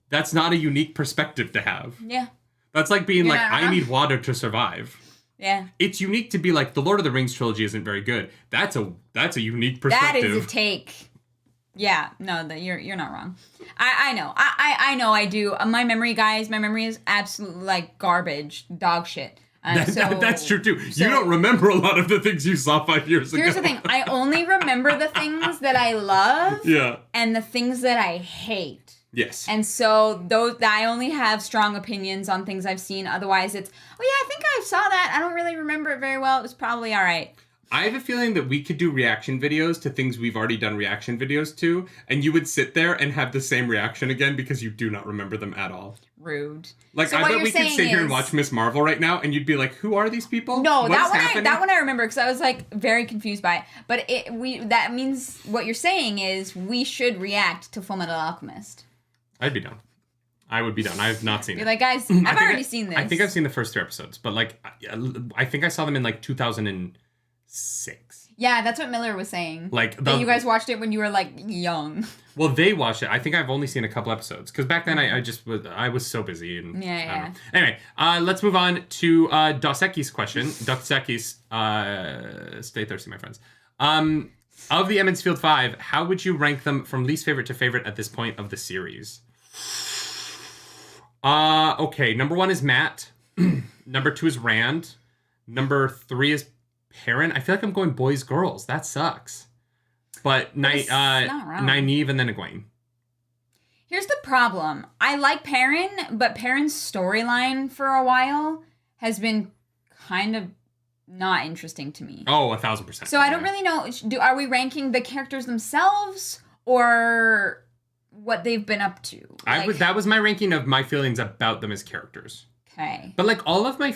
Speaker 1: that's not a unique perspective to have.
Speaker 2: Yeah.
Speaker 1: That's like being like, I
Speaker 2: Yeah.
Speaker 1: need water to survive.
Speaker 2: Yeah.
Speaker 1: It's unique to be like, the Lord of the Rings trilogy isn't very good. That's a unique perspective.
Speaker 2: That is a take. Yeah, no, you're not wrong. I know. I know I do. My memory, guys, is absolutely, like, garbage, dog shit.
Speaker 1: That's true too. You don't remember a lot of the things you saw 5 years ago.
Speaker 2: Here's the thing. I only remember the things that I love and the things that I hate.
Speaker 1: Yes.
Speaker 2: And so I only have strong opinions on things I've seen. Otherwise, it's, oh yeah, I think I saw that. I don't really remember it very well. It was probably all right.
Speaker 1: I have a feeling that we could do reaction videos to things we've already done reaction videos to, and you would sit there and have the same reaction again because you do not remember them at all.
Speaker 2: Rude.
Speaker 1: Like,
Speaker 2: So
Speaker 1: I
Speaker 2: what
Speaker 1: bet
Speaker 2: you're
Speaker 1: we could
Speaker 2: saying
Speaker 1: sit here and
Speaker 2: is-
Speaker 1: watch Miss Marvel right now, and you'd be like, who are these people?
Speaker 2: No,
Speaker 1: What
Speaker 2: that
Speaker 1: is
Speaker 2: one
Speaker 1: happening?
Speaker 2: I remember because I was, like, very confused by it. But that means what you're saying is we should react to Full Metal Alchemist.
Speaker 1: I'd be down. I would be down. I have not seen
Speaker 2: You're
Speaker 1: it.
Speaker 2: like, guys, I've already seen this.
Speaker 1: I think I've seen the first 3 episodes, but, like, I think I saw them in, like, 2006.
Speaker 2: Yeah, that's what Miller was saying.
Speaker 1: Like,
Speaker 2: that you guys watched it when you were, like, young.
Speaker 1: Well, they watched it. I think I've only seen a couple episodes because back then I was so busy. And,
Speaker 2: Yeah.
Speaker 1: I don't know. Anyway, let's move on to Doseki's question. Doseki's, stay thirsty, my friends. Of the Emmons Field 5, how would you rank them from least favorite to favorite at this point of the series? Okay, number 1 is Matt. Number 2 is Rand. Number 3 is Perrin. I feel like I'm going boys, girls. That sucks. But
Speaker 2: not wrong.
Speaker 1: Nynaeve and then Egwene.
Speaker 2: Here's the problem. I like Perrin, but Perrin's storyline for a while has been kind of not interesting to me.
Speaker 1: Oh, 1,000%.
Speaker 2: So I don't really know. Are we ranking the characters themselves or what they've been up to?
Speaker 1: That was my ranking of my feelings about them as characters.
Speaker 2: Okay.
Speaker 1: But, like, all of my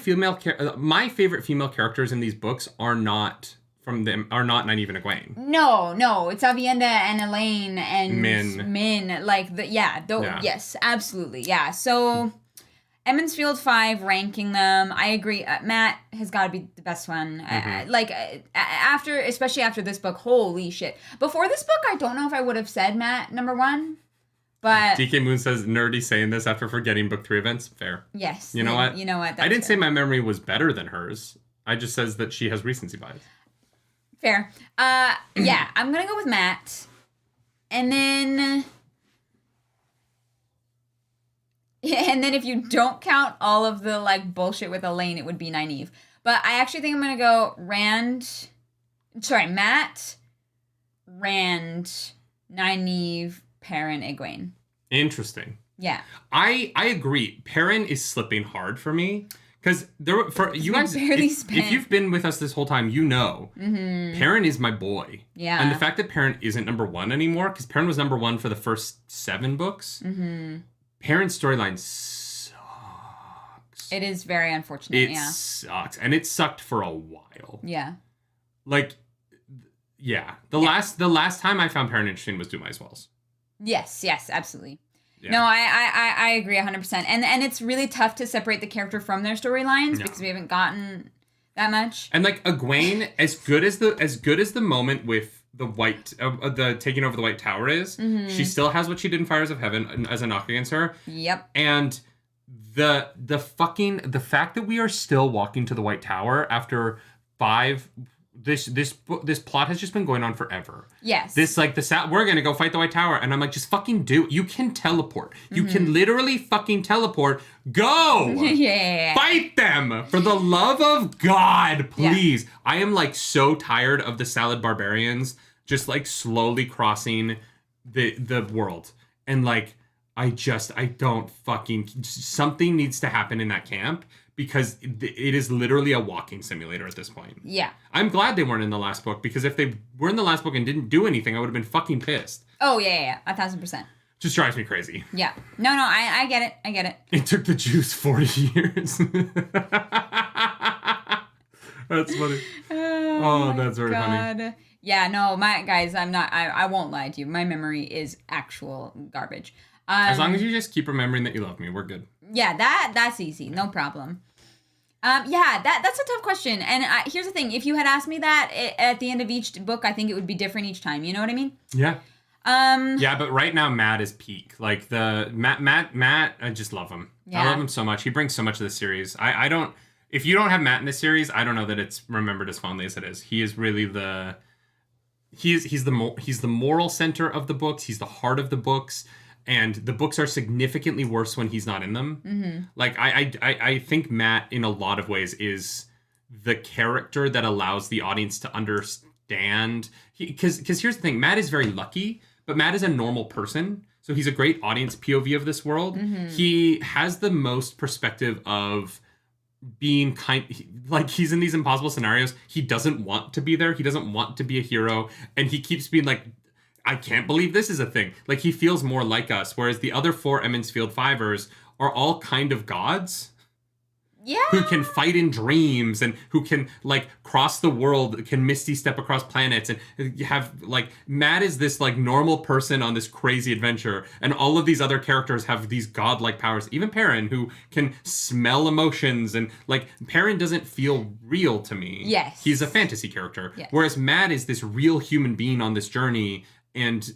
Speaker 1: my favorite female characters in these books are not Nynaeve and Egwene.
Speaker 2: No, it's Avienda and Elaine and
Speaker 1: Min.
Speaker 2: Like, yes, absolutely, yeah. So, Emmons Field 5, ranking them, I agree. Matt has got to be the best one. Especially after this book, holy shit. Before this book, I don't know if I would have said Matt number 1. But
Speaker 1: DK Moon says, nerdy saying this after forgetting book 3 events. Fair.
Speaker 2: Yes.
Speaker 1: You know what? I didn't say
Speaker 2: fair.
Speaker 1: my memory was better than hers. I just says that she has recency bias.
Speaker 2: Fair. Yeah, I'm going to go with Matt. And then if you don't count all of the, like, bullshit with Elaine, it would be Nynaeve. But I actually think I'm going to go Matt, Rand, Nynaeve, Perrin, Egwene.
Speaker 1: Interesting.
Speaker 2: Yeah.
Speaker 1: I agree. Perrin is slipping hard for me. Because you guys, if you've been with us this whole time, you know, Perrin is my boy.
Speaker 2: Yeah.
Speaker 1: And the fact that Perrin isn't number 1 anymore, because Perrin was number 1 for the first 7 books, Perrin's storyline sucks.
Speaker 2: It is very unfortunate,
Speaker 1: It sucks. And it sucked for a while.
Speaker 2: Yeah.
Speaker 1: Like, yeah. The last time I found Perrin interesting was Do My Wells.
Speaker 2: Yes, absolutely.
Speaker 1: Yeah.
Speaker 2: No, I agree 100%. And it's really tough to separate the character from their storylines because we haven't gotten, that much.
Speaker 1: And like Egwene, as good as the moment with the white, the taking over the White Tower is, she still has what she did in Fires of Heaven as a knock against her.
Speaker 2: Yep.
Speaker 1: And the fact that we are still walking to the White Tower after 5. This plot has just been going on forever.
Speaker 2: Yes.
Speaker 1: We're gonna go fight the White Tower, and I'm like, just fucking do it. You can teleport. You can literally fucking teleport. Go.
Speaker 2: Yeah.
Speaker 1: Fight them for the love of God, please. Yeah. I am like so tired of the salad barbarians just like slowly crossing the world, and like I don't fucking, something needs to happen in that camp. Because it is literally a walking simulator at this point. Yeah. I'm glad they weren't in the last book, because if they were in the last book and didn't do anything, I would have been fucking pissed.
Speaker 2: Oh, yeah. 1,000%.
Speaker 1: Just drives me crazy.
Speaker 2: Yeah. No, I get it. I get it.
Speaker 1: It took the Jews 40 years. That's funny. Oh, that's very funny.
Speaker 2: Yeah, no, I won't lie to you. My memory is actual garbage.
Speaker 1: As long as you just keep remembering that you love me, we're good.
Speaker 2: Yeah, that's easy. No problem. That's a tough question. And here's the thing. If you had asked me that at the end of each book, I think it would be different each time. You know what I mean?
Speaker 1: Yeah. Yeah, but right now, Matt is peak. Like, Matt, I just love him. Yeah. I love him so much. He brings so much to the series. If you don't have Matt in this series, I don't know that it's remembered as fondly as it is. He is really he's the moral center of the books. He's the heart of the books. And the books are significantly worse when he's not in them. Mm-hmm. Like, I think Matt, in a lot of ways, is the character that allows the audience to understand. Because here's the thing. Matt is very lucky, but Matt is a normal person. So he's a great audience POV of this world. Mm-hmm. He has the most perspective of being like, he's in these impossible scenarios. He doesn't want to be there. He doesn't want to be a hero. And he keeps being like, I can't believe this is a thing. Like, he feels more like us, whereas the other 4 Emmons Field Fivers are all kind of gods. Yeah. Who can fight in dreams and who can, like, cross the world, can misty step across planets and have, like, Matt is this, like, normal person on this crazy adventure. And all of these other characters have these godlike powers. Even Perrin, who can smell emotions, and, like, Perrin doesn't feel real to me. Yes. He's a fantasy character. Yes. Whereas Matt is this real human being on this journey. And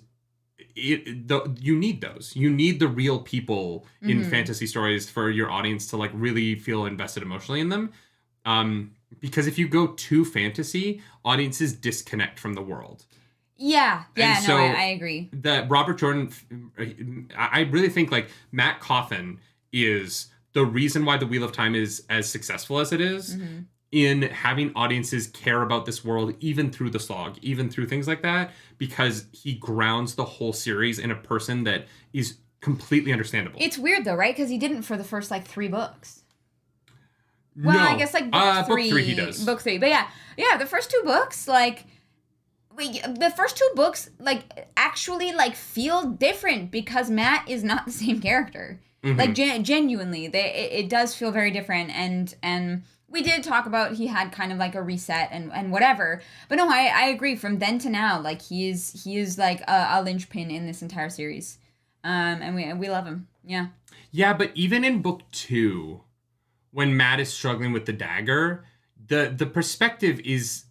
Speaker 1: you need those. You need the real people in fantasy stories for your audience to, like, really feel invested emotionally in them. Because if you go too fantasy, audiences disconnect from the world. Yeah. Yeah, so
Speaker 2: I agree.
Speaker 1: That Robert Jordan, I really think, like, Matt Coffin is the reason why The Wheel of Time is as successful as it is. Mm-hmm. In having audiences care about this world, even through the slog, even through things like that, because he grounds the whole series in a person that is completely understandable.
Speaker 2: It's weird, though, right? Because he didn't for the first, like, 3 books. Well, no. I guess, like, book 3 he does. Book 3. But yeah, the first 2 books, like, the first 2 books, like, actually, like, feel different because Matt is not the same character. Mm-hmm. Like, genuinely, it does feel very different, and we did talk about he had kind of like a reset and whatever. But no, I agree. From then to now, like, he is like a linchpin in this entire series. And we love him. Yeah.
Speaker 1: Yeah, but even in book 2, when Matt is struggling with the dagger, the perspective is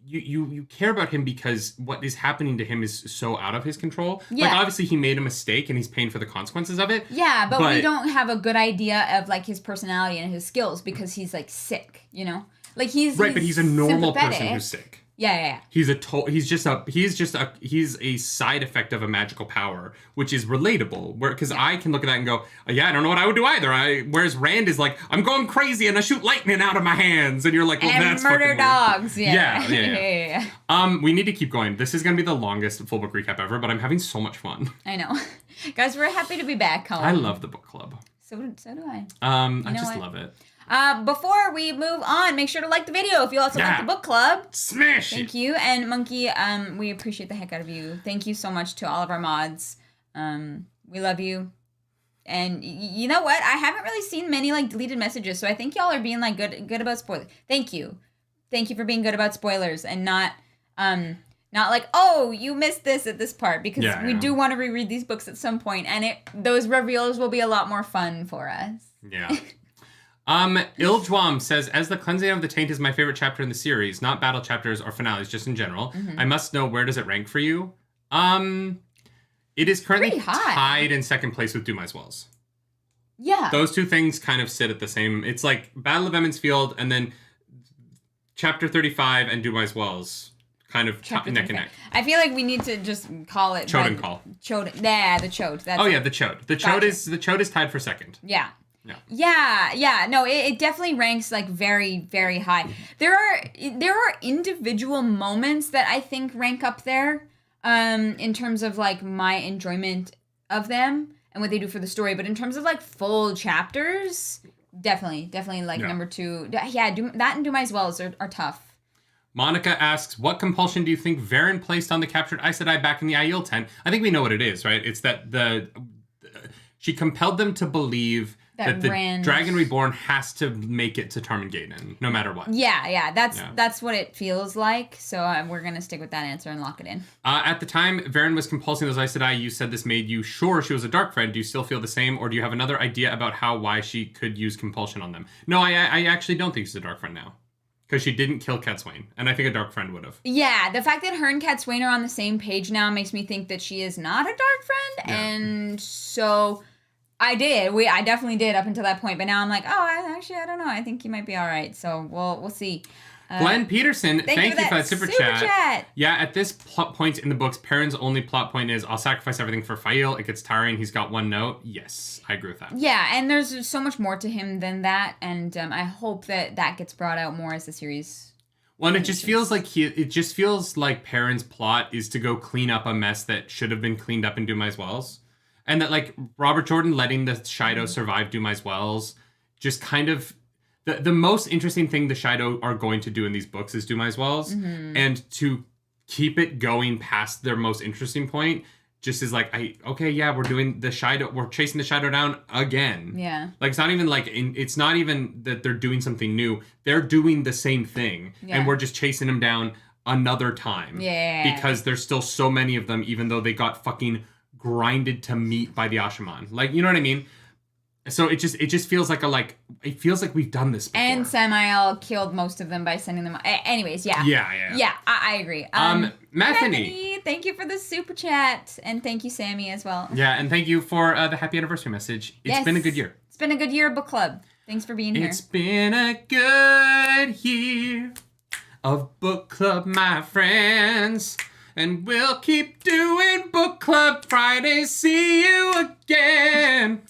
Speaker 1: you care about him because what is happening to him is so out of his control. Yeah. Like, obviously he made a mistake and he's paying for the consequences of it.
Speaker 2: Yeah, but we don't have a good idea of, like, his personality and his skills because he's, like, sick, you know? Like, he's
Speaker 1: but he's a normal person who's sick.
Speaker 2: Yeah.
Speaker 1: He's a side effect of a magical power, which is relatable. Because I can look at that and go, I don't know what I would do either. Whereas Rand is like, I'm going crazy and I shoot lightning out of my hands, and you're like, well, that's fucking weird.
Speaker 2: Dogs.
Speaker 1: Yeah. We need to keep going. This is gonna be the longest full book recap ever, but I'm having so much fun.
Speaker 2: I know, guys. We're happy to be back home.
Speaker 1: I love the book club.
Speaker 2: So do I.
Speaker 1: I just love it.
Speaker 2: Before we move on, make sure to like the video if you also like the book club.
Speaker 1: Smash it!
Speaker 2: Thank you. And Monkey, we appreciate the heck out of you. Thank you so much to all of our mods. We love you. And you know what? I haven't really seen many, like, deleted messages, so I think y'all are being, like, good about spoilers. Thank you. Thank you for being good about spoilers and not like, oh, you missed this at this part, because we do want to reread these books at some point, and those reveals will be a lot more fun for us.
Speaker 1: Yeah. Ildwam says, as the cleansing of the taint is my favorite chapter in the series, not battle chapters or finales, just in general. I must know, where does it rank for you? It is currently tied in second place with Dumai's Wells.
Speaker 2: Yeah.
Speaker 1: Those two things kind of sit at the same... It's like Battle of Emmons Field and then Chapter 35 and Dumai's Wells kind of neck and neck.
Speaker 2: I feel like we need to just call it...
Speaker 1: Chode and call.
Speaker 2: Chode. Yeah, the Chode. That's
Speaker 1: the Chode. The Chode is tied for second.
Speaker 2: Yeah. Yeah. No, it definitely ranks like very, very high. There are individual moments that I think rank up there in terms of like my enjoyment of them and what they do for the story. But in terms of like full chapters, definitely like number 2. Yeah, that and Dumai's Wells are tough.
Speaker 1: Monica asks, what compulsion do you think Varen placed on the captured Aes Sedai back in the Aiel tent? I think we know what it is, right? It's that she compelled them to believe that the Dragon Reborn has to make it to Tarmangaden, no matter what.
Speaker 2: Yeah, that's what it feels like. So we're going to stick with that answer and lock it in.
Speaker 1: At the time Varen was compulsing those Aes Sedai, you said this made you sure she was a dark friend. Do you still feel the same, or do you have another idea about why she could use compulsion on them? No, I actually don't think she's a dark friend now. Because she didn't kill Cadsuane, and I think a dark friend would have. Yeah,
Speaker 2: the fact that her and Cadsuane are on the same page now makes me think that she is not a dark friend, and so I definitely did up until that point, but now I'm like, I don't know, I think you might be all right, so we'll see.
Speaker 1: Glenn Peterson, thank you for that super chat. Yeah, at this point in the books, Perrin's only plot point is, I'll sacrifice everything for Fael. It gets tiring. He's got one note. Yes, I agree with that.
Speaker 2: Yeah, and there's so much more to him than that, and I hope that gets brought out more as the series.
Speaker 1: Well, and it just feels like Perrin's plot is to go clean up a mess that should have been cleaned up in Dumai's Wells, and that like Robert Jordan letting the Shido survive Dumai's Wells just kind of. The most interesting thing the Shido are going to do in these books is Dumai's Wells, and to keep it going past their most interesting point just is like, we're doing the Shido, we're chasing the Shido down again.
Speaker 2: Yeah.
Speaker 1: Like, it's not even that they're doing something new. They're doing the same thing, and we're just chasing them down another time.
Speaker 2: Yeah.
Speaker 1: Because there's still so many of them, even though they got fucking grinded to meat by the Ashaman. Like, you know what I mean? So it just feels like it feels like we've done this before.
Speaker 2: And Samael killed most of them by sending them. Anyways, yeah.
Speaker 1: Yeah,
Speaker 2: I agree. Methany, thank you for the super chat, and thank you, Sammy, as well.
Speaker 1: Yeah, and thank you for the happy anniversary message. It's been a good year.
Speaker 2: It's been a good year of book club. Thanks for being here.
Speaker 1: It's been a good year of book club, my friends. And we'll keep doing book club Fridays. See you again.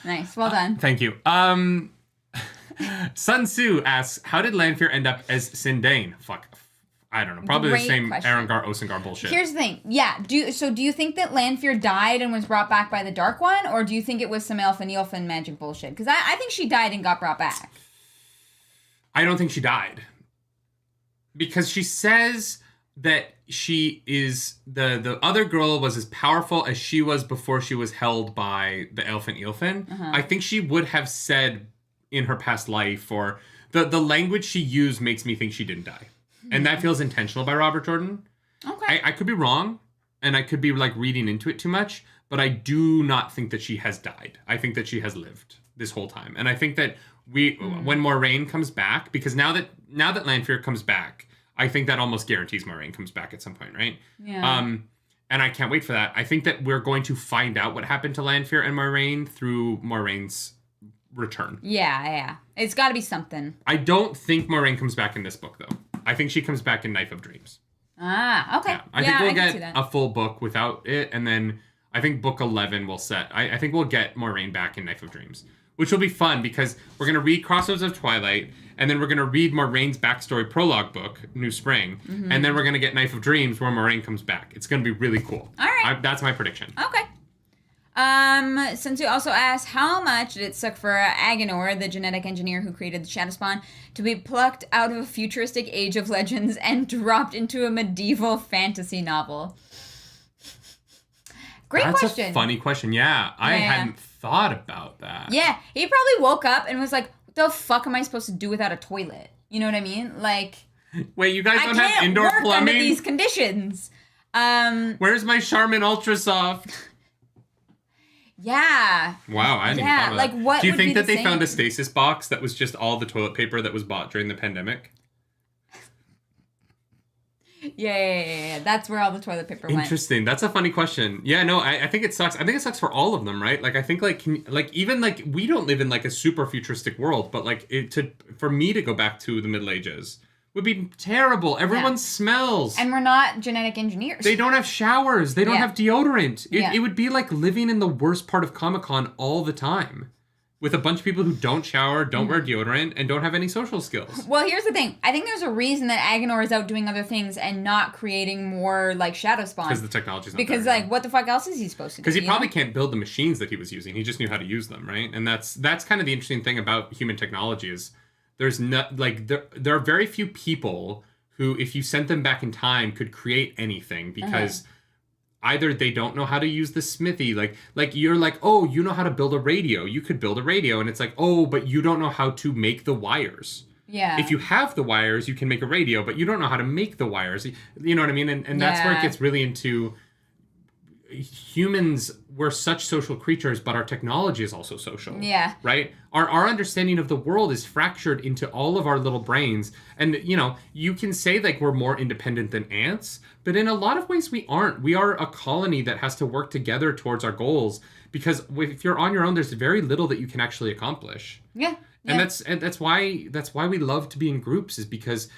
Speaker 2: Nice. Well done.
Speaker 1: Thank you. Sun Tzu asks, how did Lanfear end up as Sindain? Fuck. I don't know. Probably the same question. Arengar, Osengar bullshit.
Speaker 2: Here's the thing. Yeah. Do you think that Lanfear died and was brought back by the Dark One? Or do you think it was some elfin magic bullshit? Because I think she died and got brought back.
Speaker 1: I don't think she died. Because she says that she is the other girl was as powerful as she was before she was held by the elfin Eilfin. I think she would have said in her past life, or the language she used makes me think she didn't die. And that feels intentional by Robert Jordan.
Speaker 2: Okay.
Speaker 1: I could be wrong, and I could be like reading into it too much, but I do not think that she has died. I think that she has lived this whole time. And I think that when Moiraine comes back, because now that Lanfear comes back, I think that almost guarantees Moiraine comes back at some point, right?
Speaker 2: Yeah.
Speaker 1: And I can't wait for that. I think that we're going to find out what happened to Lanfear and Moiraine through Moraine's return.
Speaker 2: Yeah. It's got to be something.
Speaker 1: I don't think Moiraine comes back in this book, though. I think she comes back in Knife of Dreams.
Speaker 2: Ah, okay.
Speaker 1: Yeah. I think we'll get a full book without it, and then I think book 11 will set. I think we'll get Moiraine back in Knife of Dreams, which will be fun because we're going to read Crossroads of Twilight, and then we're going to read Moraine's backstory prologue book, New Spring, and then we're going to get Knife of Dreams where Moiraine comes back. It's going to be really cool.
Speaker 2: All right.
Speaker 1: That's my prediction.
Speaker 2: Okay. Since you also asked, how much did it suck for Agenor, the genetic engineer who created the Shadowspawn, to be plucked out of a futuristic Age of Legends and dropped into a medieval fantasy novel? Great question.
Speaker 1: That's a funny question. Yeah, I hadn't thought about that.
Speaker 2: Yeah, he probably woke up and was like, what the fuck am I supposed to do without a toilet? You know what I mean? Like,
Speaker 1: wait, you guys don't have indoor plumbing?
Speaker 2: I can't work under these conditions.
Speaker 1: Where's my Charmin Ultra Soft?
Speaker 2: Yeah.
Speaker 1: Wow, I didn't even thought of
Speaker 2: like
Speaker 1: that.
Speaker 2: what
Speaker 1: Do you
Speaker 2: would
Speaker 1: think
Speaker 2: be
Speaker 1: that
Speaker 2: the
Speaker 1: they found a
Speaker 2: same?
Speaker 1: stasis box that was just all the toilet paper that was bought during the pandemic?
Speaker 2: Yeah. That's where all the toilet paper went.
Speaker 1: Interesting. That's a funny question. Yeah, no, I think it sucks. I think it sucks for all of them, right? Like, I think, like, even, like, we don't live in, like, a super futuristic world, but, like, for me to go back to the Middle Ages would be terrible. Everyone smells.
Speaker 2: And we're not genetic engineers.
Speaker 1: They don't have showers. They don't have deodorant. It would be like living in the worst part of Comic-Con all the time. With a bunch of people who don't shower, don't wear deodorant, and don't have any social skills.
Speaker 2: Well, here's the thing. I think there's a reason that Agenor is out doing other things and not creating more, like, Shadow Spawn.
Speaker 1: Because the technology's not
Speaker 2: Because,
Speaker 1: there.
Speaker 2: like, what the fuck else is he supposed to do?
Speaker 1: Because he probably can't build the machines that he was using. He just knew how to use them, right? And that's kind of the interesting thing about human technology is there's not, like, there are very few people who, if you sent them back in time, could create anything because... Either they don't know how to use the smithy, like you're like, oh, you know how to build a radio. You could build a radio, and it's like, oh, but you don't know how to make the wires.
Speaker 2: Yeah.
Speaker 1: If you have the wires, you can make a radio, but you don't know how to make the wires. You know what I mean? And that's where it gets really into humans. We're such social creatures, but our technology is also social.
Speaker 2: Yeah.
Speaker 1: Right? Our understanding of the world is fractured into all of our little brains. And, you know, you can say, like, we're more independent than ants, but in a lot of ways we aren't. We are a colony that has to work together towards our goals because if you're on your own, there's very little that you can actually accomplish.
Speaker 2: Yeah.
Speaker 1: And that's why we love to be in groups is because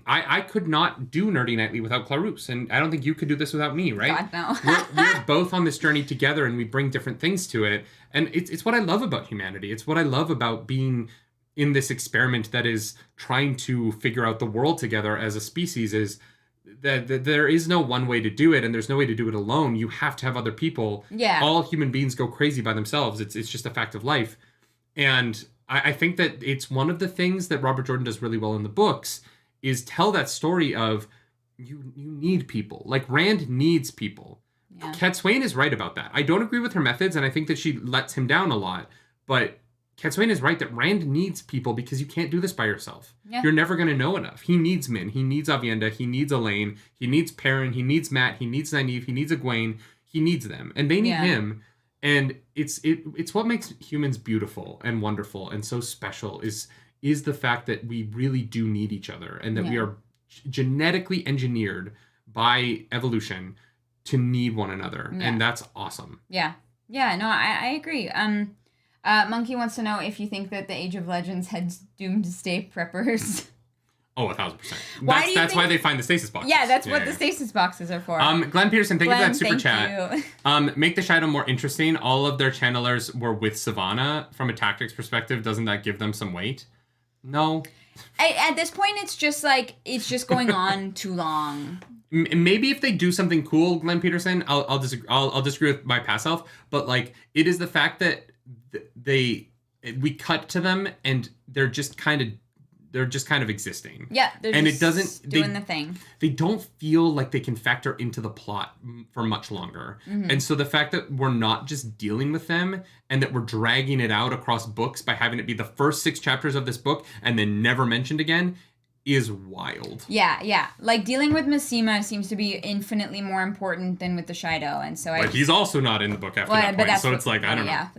Speaker 1: I could not do Nerdy Nightly without Clarus, and I don't think you could do this without me, right?
Speaker 2: God, no.
Speaker 1: we're both on this journey together, and we bring different things to it. And it's what I love about humanity. It's what I love about being in this experiment that is trying to figure out the world together as a species is that there is no one way to do it, and there's no way to do it alone. You have to have other people.
Speaker 2: Yeah.
Speaker 1: All human beings go crazy by themselves. It's just a fact of life. And I think that it's one of the things that Robert Jordan does really well in the books is tell that story of you need people. Like, Rand needs people. Yeah. Cat Swain is right about that. I don't agree with her methods, and I think that she lets him down a lot. But Cat Swain is right that Rand needs people because you can't do this by yourself. Yeah. You're never going to know enough. He needs Min. He needs Avienda. He needs Elaine. He needs Perrin. He needs Matt. He needs Nynaeve. He needs Egwene. He needs them. And they need him. And it's what makes humans beautiful and wonderful and so special is the fact that we really do need each other and that we are genetically engineered by evolution to need one another. Yeah. And that's awesome.
Speaker 2: Yeah. Yeah, no, I agree. Monkey wants to know if you think that the Age of Legends had doomsday preppers.
Speaker 1: Oh, 1,000%. That's why they find the stasis boxes.
Speaker 2: Yeah, that's what the stasis boxes are for.
Speaker 1: Glenn Peterson, thank you for that super chat. Make the Shadow more interesting. All of their channelers were with Savannah. From a tactics perspective, doesn't that give them some weight? No.
Speaker 2: At this point, it's just like, it's just going on too long.
Speaker 1: Maybe if they do something cool, Glenn Peterson, I'll disagree with my past self, but like it is the fact that we cut to them and they're just kind of existing. Yeah,
Speaker 2: and it doesn't doing the thing.
Speaker 1: They don't feel like they can factor into the plot for much longer. Mm-hmm. And so the fact that we're not just dealing with them and that we're dragging it out across books by having it be the first 6 chapters of this book and then never mentioned again is wild.
Speaker 2: Yeah. Like, dealing with Massima seems to be infinitely more important than with the Shido, and so
Speaker 1: he's also not in the book after that point. So it's like, I don't know. Yeah,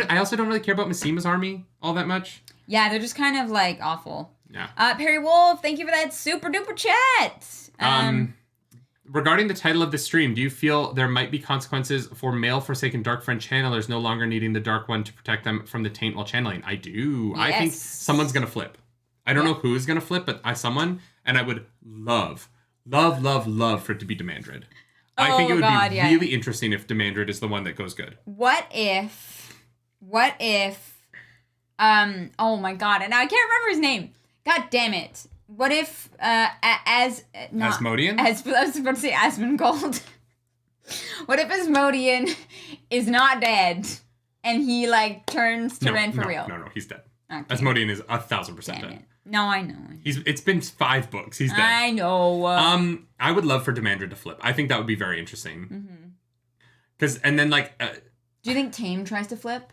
Speaker 1: I also don't really care about Massima's army all that much.
Speaker 2: Yeah, they're just kind of like awful. Yeah. Perry Wolf, thank you for that super duper chat.
Speaker 1: Regarding the title of the stream, do you feel there might be consequences for male Forsaken Dark Friend channelers no longer needing the Dark One to protect them from the Taint while channeling? I do. Yes. I think someone's gonna flip. I don't know who is going to flip, but someone, and I would love for it to be Demandred. I think it would be really interesting if Demandred is the one that goes good.
Speaker 2: What if, oh my god, and now I can't remember his name. God damn it. What if,
Speaker 1: Asmodean?
Speaker 2: I was about to say Asmongold. What if Asmodean is not dead, and he, like, turns to Ren for real?
Speaker 1: No, he's dead. Okay. Asmodean is 1,000% dead.
Speaker 2: No, I know.
Speaker 1: It's been 5 books. He's dead.
Speaker 2: I know.
Speaker 1: I would love for Demandred to flip. I think that would be very interesting. Mm-hmm. And then, like...
Speaker 2: do you think Tame tries to flip?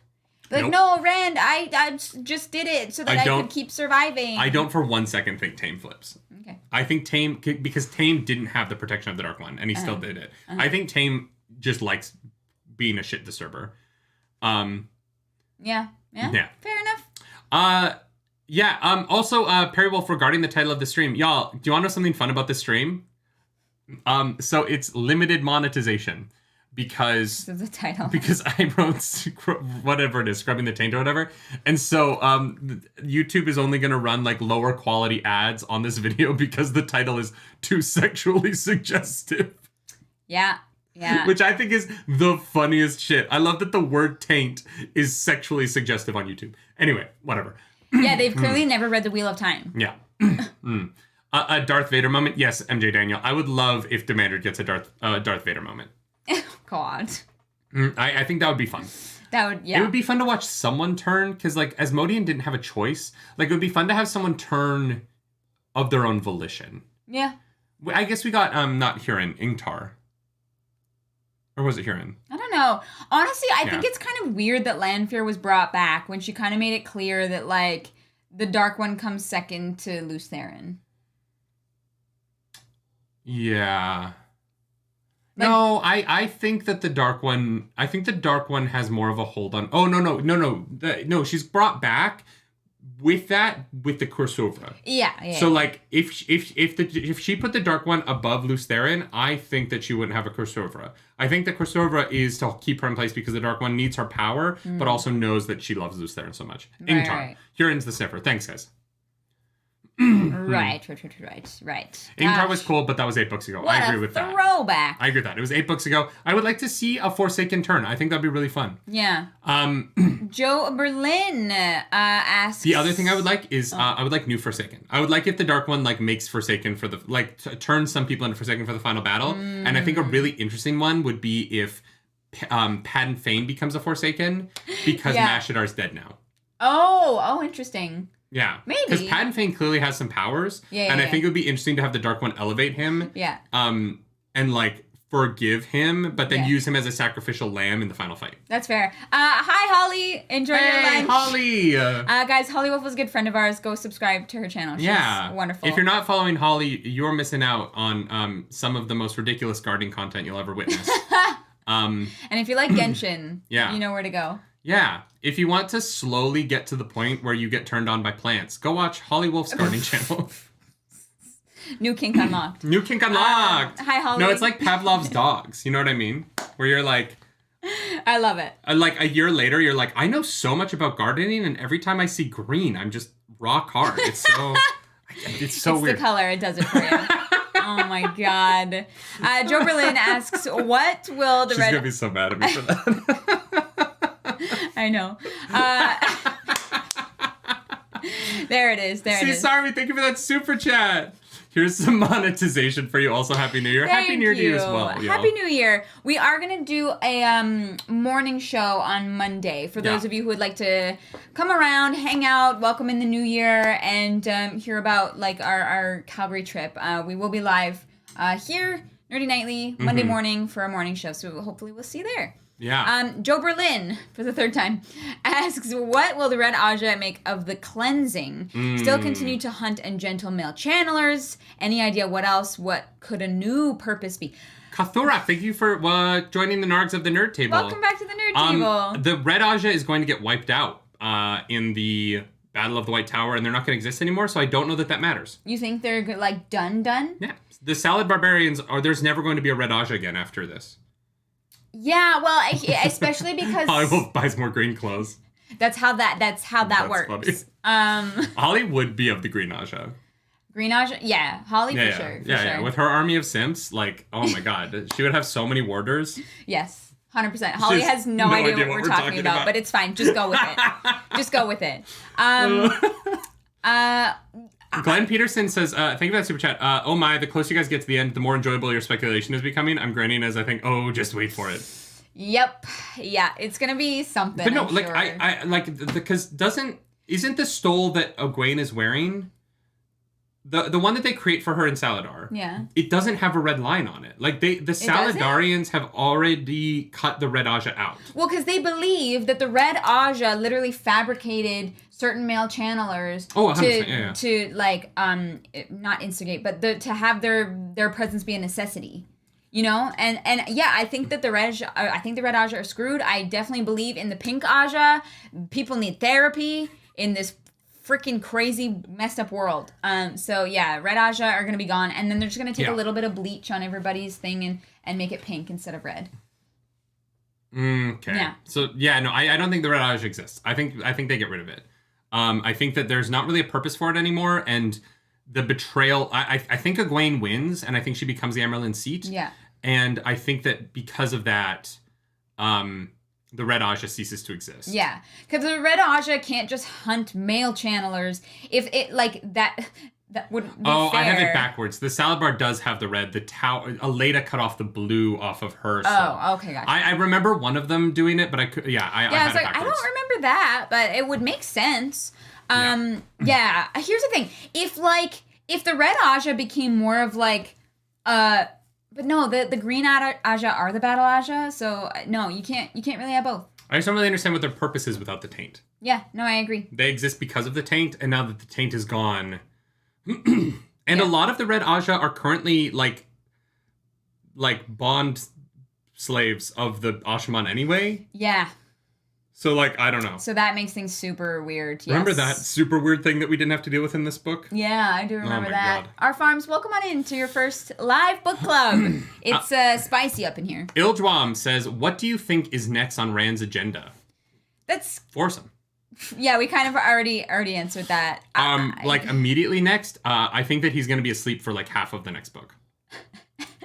Speaker 2: Like, nope. No, Rand, I just did it so that I could keep surviving.
Speaker 1: I don't for 1 second think Tame flips. Okay. I think Tame... Because Tame didn't have the protection of the Dark One, and he still did it. I think Tame just likes being a shit disturber.
Speaker 2: Yeah. Fair enough.
Speaker 1: Also, Perry Wolf, regarding the title of the stream, y'all, do you want to know something fun about the stream? So it's limited monetization because
Speaker 2: This is the title.
Speaker 1: Because I wrote whatever it is, scrubbing the taint or whatever, and so YouTube is only gonna run like lower quality ads on this video because the title is too sexually suggestive.
Speaker 2: Yeah.
Speaker 1: Which I think is the funniest shit. I love that the word taint is sexually suggestive on YouTube. Anyway, whatever.
Speaker 2: Yeah, they've clearly never read The Wheel of Time.
Speaker 1: Yeah. A Darth Vader moment? Yes, MJ Daniel. I would love if Demander gets a Darth Vader moment.
Speaker 2: God.
Speaker 1: I think that would be fun.
Speaker 2: That would, yeah.
Speaker 1: It would be fun to watch someone turn, because, like, Asmodean didn't have a choice. Like, it would be fun to have someone turn of their own volition.
Speaker 2: Yeah.
Speaker 1: I guess we got, not Huron, Ingtar. Or was it Huron?
Speaker 2: I don't know. Honestly, I think it's kind of weird that Lanfear was brought back when she kind of made it clear that, like, the Dark One comes second to Lews Therin.
Speaker 1: Yeah.
Speaker 2: Like,
Speaker 1: no, I think that the Dark One... I think the Dark One has more of a hold on... Oh, no. No, she's brought back with the Kursovra.
Speaker 2: Yeah.
Speaker 1: So, like, if she put the Dark One above Lews Therin, I think that she wouldn't have a Kursovra. I think the Kursovra is to keep her in place because the Dark One needs her power, but also knows that she loves Lews Therin so much. Ingtar.
Speaker 2: Right.
Speaker 1: Huron's the sniffer. Thanks, guys.
Speaker 2: Right.
Speaker 1: Ingtar was cool, but that was 8 books ago.
Speaker 2: What
Speaker 1: I agree with that.
Speaker 2: Throwback.
Speaker 1: I agree with that. It was 8 books ago. I would like to see a Forsaken turn. I think that'd be really fun.
Speaker 2: Yeah. Joe Berlin asks...
Speaker 1: The other thing I would like is I would like new Forsaken. I would like if the Dark One like makes Forsaken for the turns some people into Forsaken for the final battle. And I think a really interesting one would be if Padden Fane becomes a Forsaken because Mashadar's dead now.
Speaker 2: Oh, interesting.
Speaker 1: Yeah.
Speaker 2: Maybe.
Speaker 1: Because Padden Fane clearly has some powers. And I think it would be interesting to have the Dark One elevate him.
Speaker 2: Yeah.
Speaker 1: And like forgive him, but then use him as a sacrificial lamb in the final fight.
Speaker 2: That's fair. Hi, Holly. Enjoy your lunch.
Speaker 1: Hey, Holly.
Speaker 2: Guys, Holly Wolf was a good friend of ours. Go subscribe to her channel. She's wonderful.
Speaker 1: If you're not following Holly, you're missing out on some of the most ridiculous guarding content you'll ever witness.
Speaker 2: And if you like Genshin, you know where to go.
Speaker 1: Yeah. If you want to slowly get to the point where you get turned on by plants, go watch Holly Wolf's gardening channel.
Speaker 2: New kink unlocked.
Speaker 1: New kink unlocked.
Speaker 2: Hi, Holly.
Speaker 1: No, it's like Pavlov's dogs. You know what I mean? Where you're like...
Speaker 2: I love it.
Speaker 1: Like a year later, you're like, I know so much about gardening, and every time I see green, I'm just rock hard. It's so... it's so weird.
Speaker 2: It's the color. It does it for you. Oh my God. Joe Berlin asks, what will the
Speaker 1: She's going to be so mad at me for that.
Speaker 2: I know. There it is. There it is.
Speaker 1: Sorry, thank you for that super chat. Here's some monetization for you. Also, Happy New Year. Happy New Year to you as well.
Speaker 2: Happy New Year. We are going to do a morning show on Monday for those of you who would like to come around, hang out, welcome in the new year, and hear about like our Calgary trip. We will be live here, Nerdy Nightly, Monday morning for a morning show. So hopefully we'll see you there.
Speaker 1: Yeah.
Speaker 2: Joe Berlin, for the third time, asks, what will the Red Aja make of the cleansing? Still continue to hunt and gentle male channelers? Any idea what else? What could a new purpose be?
Speaker 1: Kathura, thank you for joining the Nargs of the Nerd Table.
Speaker 2: Welcome back to the Nerd Table.
Speaker 1: The Red Aja is going to get wiped out in the Battle of the White Tower, and they're not going to exist anymore, so I don't know that matters.
Speaker 2: You think they're, like, done?
Speaker 1: Yeah. The Salad Barbarians, there's never going to be a Red Aja again after this.
Speaker 2: Yeah, well, especially because
Speaker 1: Hollywood buys more green clothes.
Speaker 2: That's how that works.
Speaker 1: Holly would be of the Green Aja.
Speaker 2: Green Aja, yeah, Holly for sure.
Speaker 1: Yeah. With her army of simps, like, oh my God, she would have so many warders.
Speaker 2: Yes, 100%. Holly has no idea what we're talking about, but it's fine. Just go with it. Just go with it.
Speaker 1: Glenn Peterson says, thank you for that super chat. Oh my, the closer you guys get to the end, the more enjoyable your speculation is becoming. I'm grinning as I think, oh, just wait for it.
Speaker 2: Yep. Yeah, it's gonna be something.
Speaker 1: But no,
Speaker 2: I'm
Speaker 1: like,
Speaker 2: sure.
Speaker 1: I like, because isn't the stole that Egwene is wearing, the one that they create for her in Saladar, it doesn't have a red line on it. Like, the Saladarians have already cut the Red Aja out.
Speaker 2: Well, because they believe that the Red Aja literally fabricated certain male channelers to like not instigate, but to have their presence be a necessity. You know, and yeah, I think that the red Aja are screwed. I definitely believe in the pink Aja. People need therapy in this freaking crazy messed up world. So yeah, red Aja are gonna be gone, and then they're just gonna take a little bit of bleach on everybody's thing and make it pink instead of red.
Speaker 1: Okay. Yeah. So yeah, no, I don't think the red Aja exists. I think they get rid of it. I think that there's not really a purpose for it anymore, and the betrayal. I think Egwene wins, and I think she becomes the Emerald seat.
Speaker 2: Yeah.
Speaker 1: And I think that because of that, the red Aja ceases to exist.
Speaker 2: Yeah, because the red Aja can't just hunt male channelers. If it like that wouldn't be fair.
Speaker 1: I have it backwards. The salad bar does have the red. The Aleda cut off the blue off of her. So.
Speaker 2: Oh, okay, gotcha.
Speaker 1: I remember one of them doing it, but I could. Yeah, I
Speaker 2: was like, I don't remember that, but it would make sense. Yeah. Here's the thing: if the red Aja became more of like, but no, the green Aja are the battle Aja, so no, you can't really have both.
Speaker 1: I just don't really understand what their purpose is without the taint.
Speaker 2: Yeah, no, I agree.
Speaker 1: They exist because of the taint, and now that the taint is gone. And a lot of the red Aja are currently like bond slaves of the Ashaman anyway.
Speaker 2: Yeah.
Speaker 1: So like, I don't know.
Speaker 2: So that makes things super weird. Yes.
Speaker 1: Remember that super weird thing that we didn't have to deal with in this book?
Speaker 2: Yeah, I do remember that.
Speaker 1: God.
Speaker 2: Our farms, welcome on in to your first live book club. It's spicy up in here.
Speaker 1: Ildwam says, what do you think is next on Rand's agenda?
Speaker 2: That's
Speaker 1: foursome.
Speaker 2: Yeah, we kind of already answered that.
Speaker 1: Like immediately next, I think that he's going to be asleep for like half of the next book.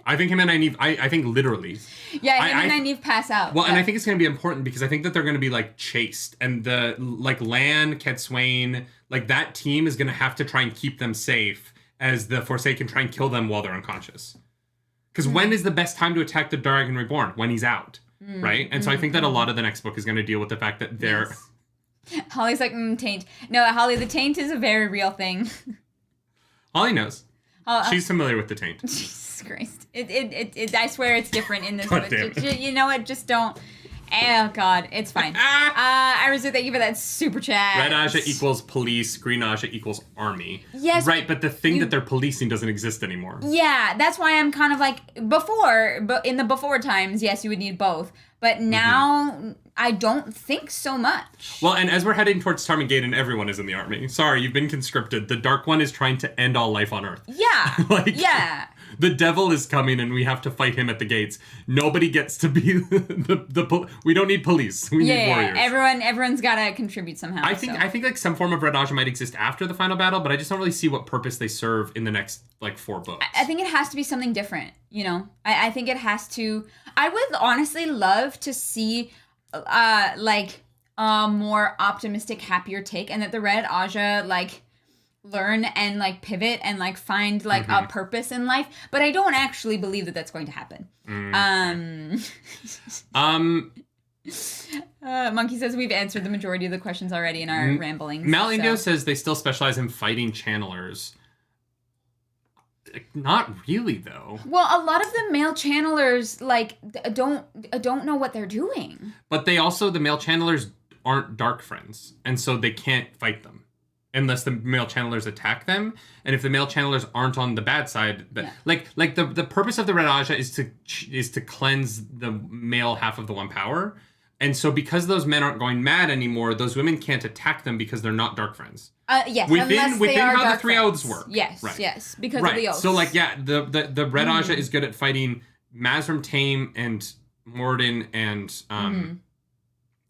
Speaker 1: I think him and Nynaeve, I think literally.
Speaker 2: Yeah, him and Nynaeve pass out.
Speaker 1: Well, and I think it's going to be important because I think that they're going to be like chased, and the like Lan, Cadsuane, like that team is going to have to try and keep them safe as the Forsaken try and kill them while they're unconscious. Because when is the best time to attack the Dragon Reborn? When he's out, right? And so I think that a lot of the next book is going to deal with the fact that they're...
Speaker 2: Yes. Holly's like, taint. No, Holly, the taint is a very real thing.
Speaker 1: Holly knows. She's familiar with the taint.
Speaker 2: Jesus Christ. It I swear it's different in this
Speaker 1: God
Speaker 2: book.
Speaker 1: damn it.
Speaker 2: You know what? Just don't. Oh, God. It's fine. Arizu, thank you for that super chat.
Speaker 1: Red Aja equals police. Green Aja equals army.
Speaker 2: Yes.
Speaker 1: Right, but the thing that they're policing doesn't exist anymore.
Speaker 2: Yeah, that's why I'm kind of like, but in the before times, yes, you would need both. But now, I don't think so much.
Speaker 1: Well, and as we're heading towards Tarmageddon, everyone is in the army. Sorry, you've been conscripted. The Dark One is trying to end all life on Earth.
Speaker 2: Yeah. Yeah.
Speaker 1: The devil is coming and we have to fight him at the gates. Nobody gets to be we don't need police. We need warriors.
Speaker 2: Everyone's got to contribute somehow.
Speaker 1: I think like some form of Red Aja might exist after the final battle, but I just don't really see what purpose they serve in the next like 4 books.
Speaker 2: I think it has to be something different, you know? I think it has to... I would honestly love to see like a more optimistic, happier take, and that the Red Aja like learn and like pivot and like find like a purpose in life, but I don't actually believe that that's going to happen. Monkey says we've answered the majority of the questions already in our ramblings.
Speaker 1: Mal Indio says they still specialize in fighting channelers. Not really, though.
Speaker 2: Well, a lot of the male channelers like don't know what they're doing.
Speaker 1: But they also, the male channelers aren't dark friends, and so they can't fight them unless the male channelers attack them. And if the male channelers aren't on the bad side, like the purpose of the Red Aja is to cleanse the male half of the one power. And so because those men aren't going mad anymore, those women can't attack them because they're not dark friends.
Speaker 2: Yes,
Speaker 1: within how the 3 oaths work.
Speaker 2: Yes,
Speaker 1: right.
Speaker 2: yes, because of the oaths.
Speaker 1: So like, yeah, the Red Aja is good at fighting Mazrim Taim and Morden and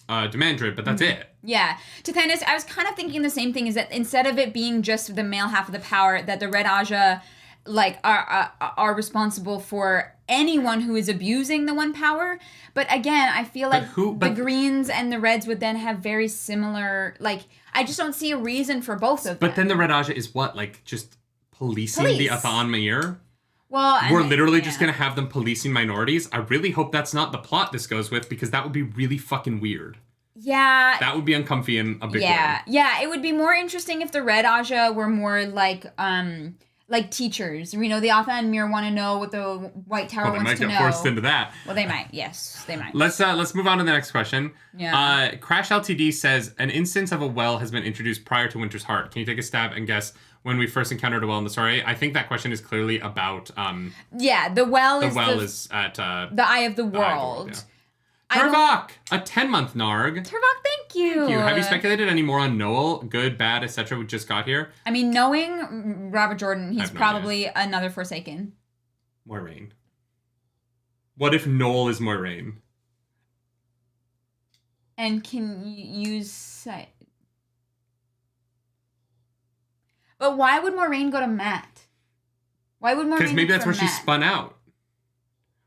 Speaker 1: Demandred, but that's it.
Speaker 2: Yeah. To Thanos, I was kind of thinking the same thing, is that instead of it being just the male half of the power, that the Red Aja like are responsible for anyone who is abusing the one power. But again, I feel like the Greens and the Reds would then have very similar, like, I just don't see a reason for both of them.
Speaker 1: But then the Red Aja is what? Like, just policing the Athan Mair?
Speaker 2: Well,
Speaker 1: we're literally just going to have them policing minorities. I really hope that's not the plot this goes with, because that would be really fucking weird.
Speaker 2: Yeah.
Speaker 1: That would be uncomfy in a big way.
Speaker 2: Yeah, it would be more interesting if the Red Aja were more like teachers. You know, the Athan Mair want to know what the White Tower wants to know.
Speaker 1: They might get forced into that.
Speaker 2: Well, they might. Yes, they might.
Speaker 1: Let's move on to the next question.
Speaker 2: Yeah.
Speaker 1: Crash LTD says, an instance of a well has been introduced prior to Winter's Heart. Can you take a stab and guess when we first encountered a well in the story. I think that question is clearly about
Speaker 2: the well
Speaker 1: is at
Speaker 2: the Eye of the World.
Speaker 1: Yeah. Turvok, a 10-month Narg.
Speaker 2: Turvok, thank you.
Speaker 1: Have you speculated any more on Noel? Good, bad, etc. We just got here.
Speaker 2: I mean, knowing Robert Jordan, he's probably another Forsaken.
Speaker 1: Moiraine. What if Noel is Moiraine?
Speaker 2: And can use sight. But why would Moiraine go to Matt? Why would Moiraine?
Speaker 1: Because maybe that's where she spun out.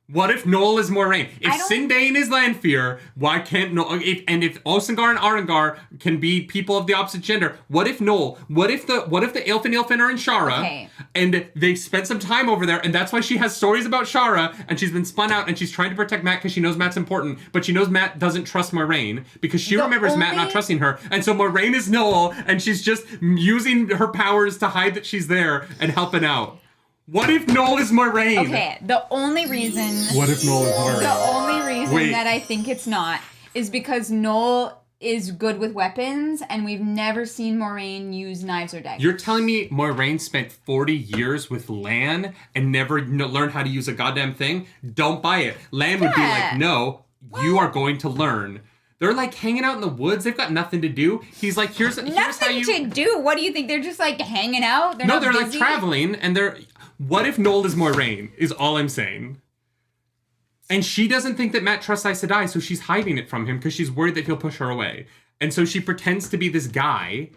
Speaker 1: What if Noel is Moiraine? If Sindain is Lanfear, why can't Noel? If Osengar and Arengar can be people of the opposite gender, what if Noel? What if the Ilf and Ilfin are in Shara, and they spent some time over there, and that's why she has stories about Shara, and she's been spun out, and she's trying to protect Matt because she knows Matt's important, but she knows Matt doesn't trust Moiraine because she remembers Matt not trusting her, and so Moiraine is Noel, and she's just using her powers to hide that she's there and helping out. What if Noel is Moiraine?
Speaker 2: Okay, the only reason...
Speaker 1: What if Noel is Moiraine?
Speaker 2: The only reason that I think it's not is because Noel is good with weapons, and we've never seen Moiraine use knives or daggers.
Speaker 1: You're telling me Moiraine spent 40 years with Lan and never learned how to use a goddamn thing? Don't buy it. Lan would be like, no, you are going to learn. They're like hanging out in the woods. They've got nothing to do. He's like, here's how you...
Speaker 2: Nothing to do? What do you think? They're just like hanging out?
Speaker 1: They're like traveling, and they're... What if Noel is Moiraine, is all I'm saying. And she doesn't think that Matt trusts Aes Sedai, so she's hiding it from him because she's worried that he'll push her away. And so she pretends to be this guy.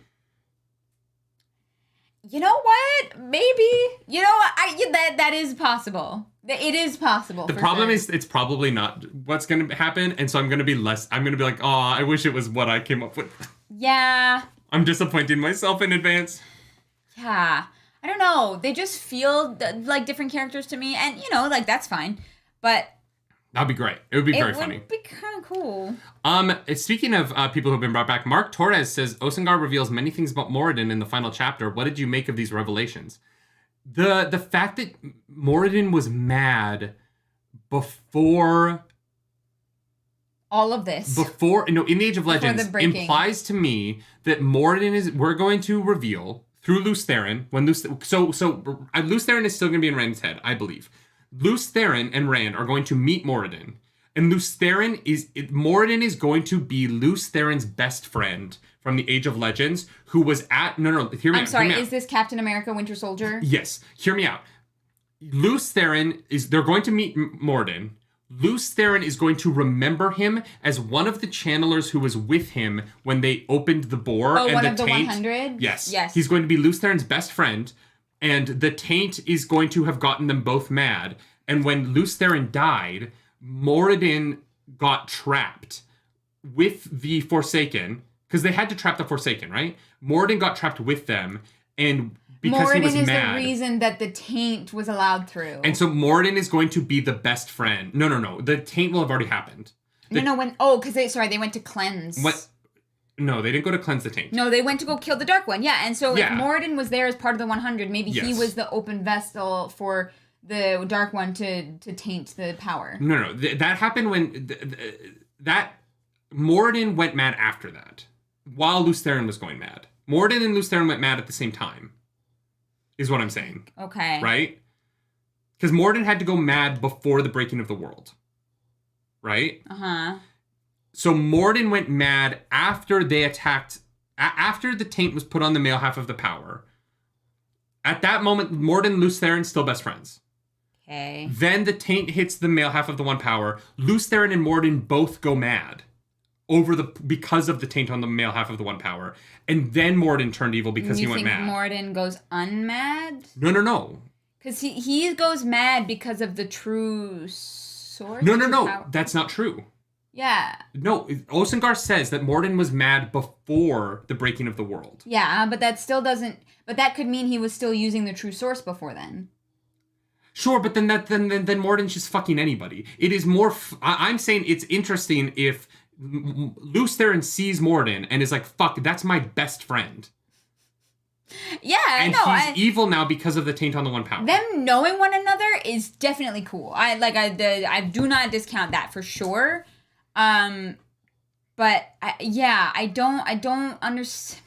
Speaker 2: You know what? Maybe. You know what? That is possible. It is possible.
Speaker 1: The problem is it's probably not what's going to happen, and so I'm going to be like, oh, I wish it was what I came up with.
Speaker 2: Yeah.
Speaker 1: I'm disappointing myself in advance.
Speaker 2: Yeah. I don't know. They just feel like different characters to me. And, like, that's fine. But...
Speaker 1: That'd be great. It would be very funny.
Speaker 2: It would be kind of cool.
Speaker 1: Speaking of people who've been brought back, Mark Torres says, Osengar reveals many things about Moradin in the final chapter. What did you make of these revelations? The fact that Moradin was mad before...
Speaker 2: all of this.
Speaker 1: In the Age of Legends, implies to me that Moradin we're going to reveal... through Lews Therin, Lews Therin is still going to be in Rand's head, I believe. Lews Therin and Rand are going to meet Moradin, and Moradin is going to be Lews Therin's best friend from the Age of Legends, who was at hear me out. I'm sorry,
Speaker 2: is this Captain America Winter Soldier?
Speaker 1: Yes, hear me out. Lews Therin they're going to meet Moradin. Lews Therin is going to remember him as one of the channelers who was with him when they opened the Boar and
Speaker 2: one
Speaker 1: the
Speaker 2: of the
Speaker 1: Taint.
Speaker 2: 100?
Speaker 1: Yes.
Speaker 2: Yes.
Speaker 1: He's going to be Lews Therin's best friend, and the Taint is going to have gotten them both mad. And when Lews Therin died, Moradin got trapped with the Forsaken, because they had to trap the Forsaken, right? Moradin got trapped with them, and... because he was mad.
Speaker 2: Moradin is the reason that the Taint was allowed through.
Speaker 1: And so Moradin is going to be the best friend. No. The Taint will have already happened.
Speaker 2: Because they went to cleanse.
Speaker 1: No, they didn't go to cleanse the Taint.
Speaker 2: No, they went to go kill the Dark One. Yeah, and so if Moradin was there as part of the 100, maybe he was the open vessel for the Dark One to taint the power.
Speaker 1: No. That happened when... Moradin went mad after that, while Lews Therin was going mad. Moradin and Lews Therin went mad at the same time. Is what I'm saying.
Speaker 2: Okay.
Speaker 1: Right? Because Moradin had to go mad before the breaking of the world. Right?
Speaker 2: Uh-huh.
Speaker 1: So Moradin went mad after they attacked... after the Taint was put on the male half of the power. At that moment, Moradin and Lews Therin still best friends.
Speaker 2: Okay.
Speaker 1: Then the Taint hits the male half of the one power. Lews Therin and Moradin both go mad. Because of the Taint on the male half of the one power. And then Moradin turned evil because he went mad.
Speaker 2: You think Moradin goes unmad?
Speaker 1: No.
Speaker 2: Because he goes mad because of the true source?
Speaker 1: No. That's not true.
Speaker 2: Yeah.
Speaker 1: No, Osengar says that Moradin was mad before the breaking of the world.
Speaker 2: Yeah, but that still doesn't... But that could mean he was still using the true source before then.
Speaker 1: Sure, but then Moradin's just fucking anybody. It is more... I'm saying it's interesting if... Lews Therin sees Moradin and is like, fuck, that's my best friend.
Speaker 2: Yeah,
Speaker 1: and he's evil now because of the Taint on the one power.
Speaker 2: Them knowing one another is definitely cool. I do not discount that for sure. But I don't understand.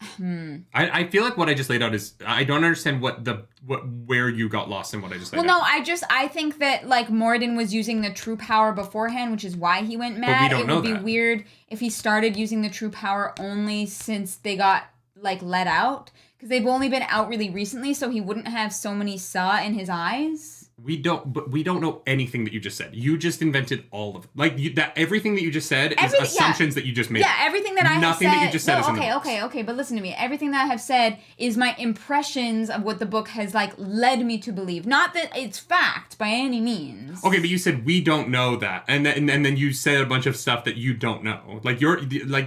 Speaker 1: I feel like what I just laid out is I don't understand where you got lost in what I just laid out.
Speaker 2: Well, no, I think that like Moradin was using the true power beforehand, which is why he went mad.
Speaker 1: But we don't know
Speaker 2: It would be
Speaker 1: that.
Speaker 2: weird if he started using the true power only since they got like let out, because they've only been out really recently, so he wouldn't have so many saw in his eyes.
Speaker 1: We don't know anything that you just said. You just invented all of that. Everything that you just said is assumptions that you just made.
Speaker 2: Yeah, everything that I have said.
Speaker 1: Nothing that you just said is in the books.
Speaker 2: Okay. But listen to me. Everything that I have said is my impressions of what the book has like led me to believe. Not that it's fact by any means.
Speaker 1: Okay, but you said we don't know that, and then you said a bunch of stuff that you don't know. Like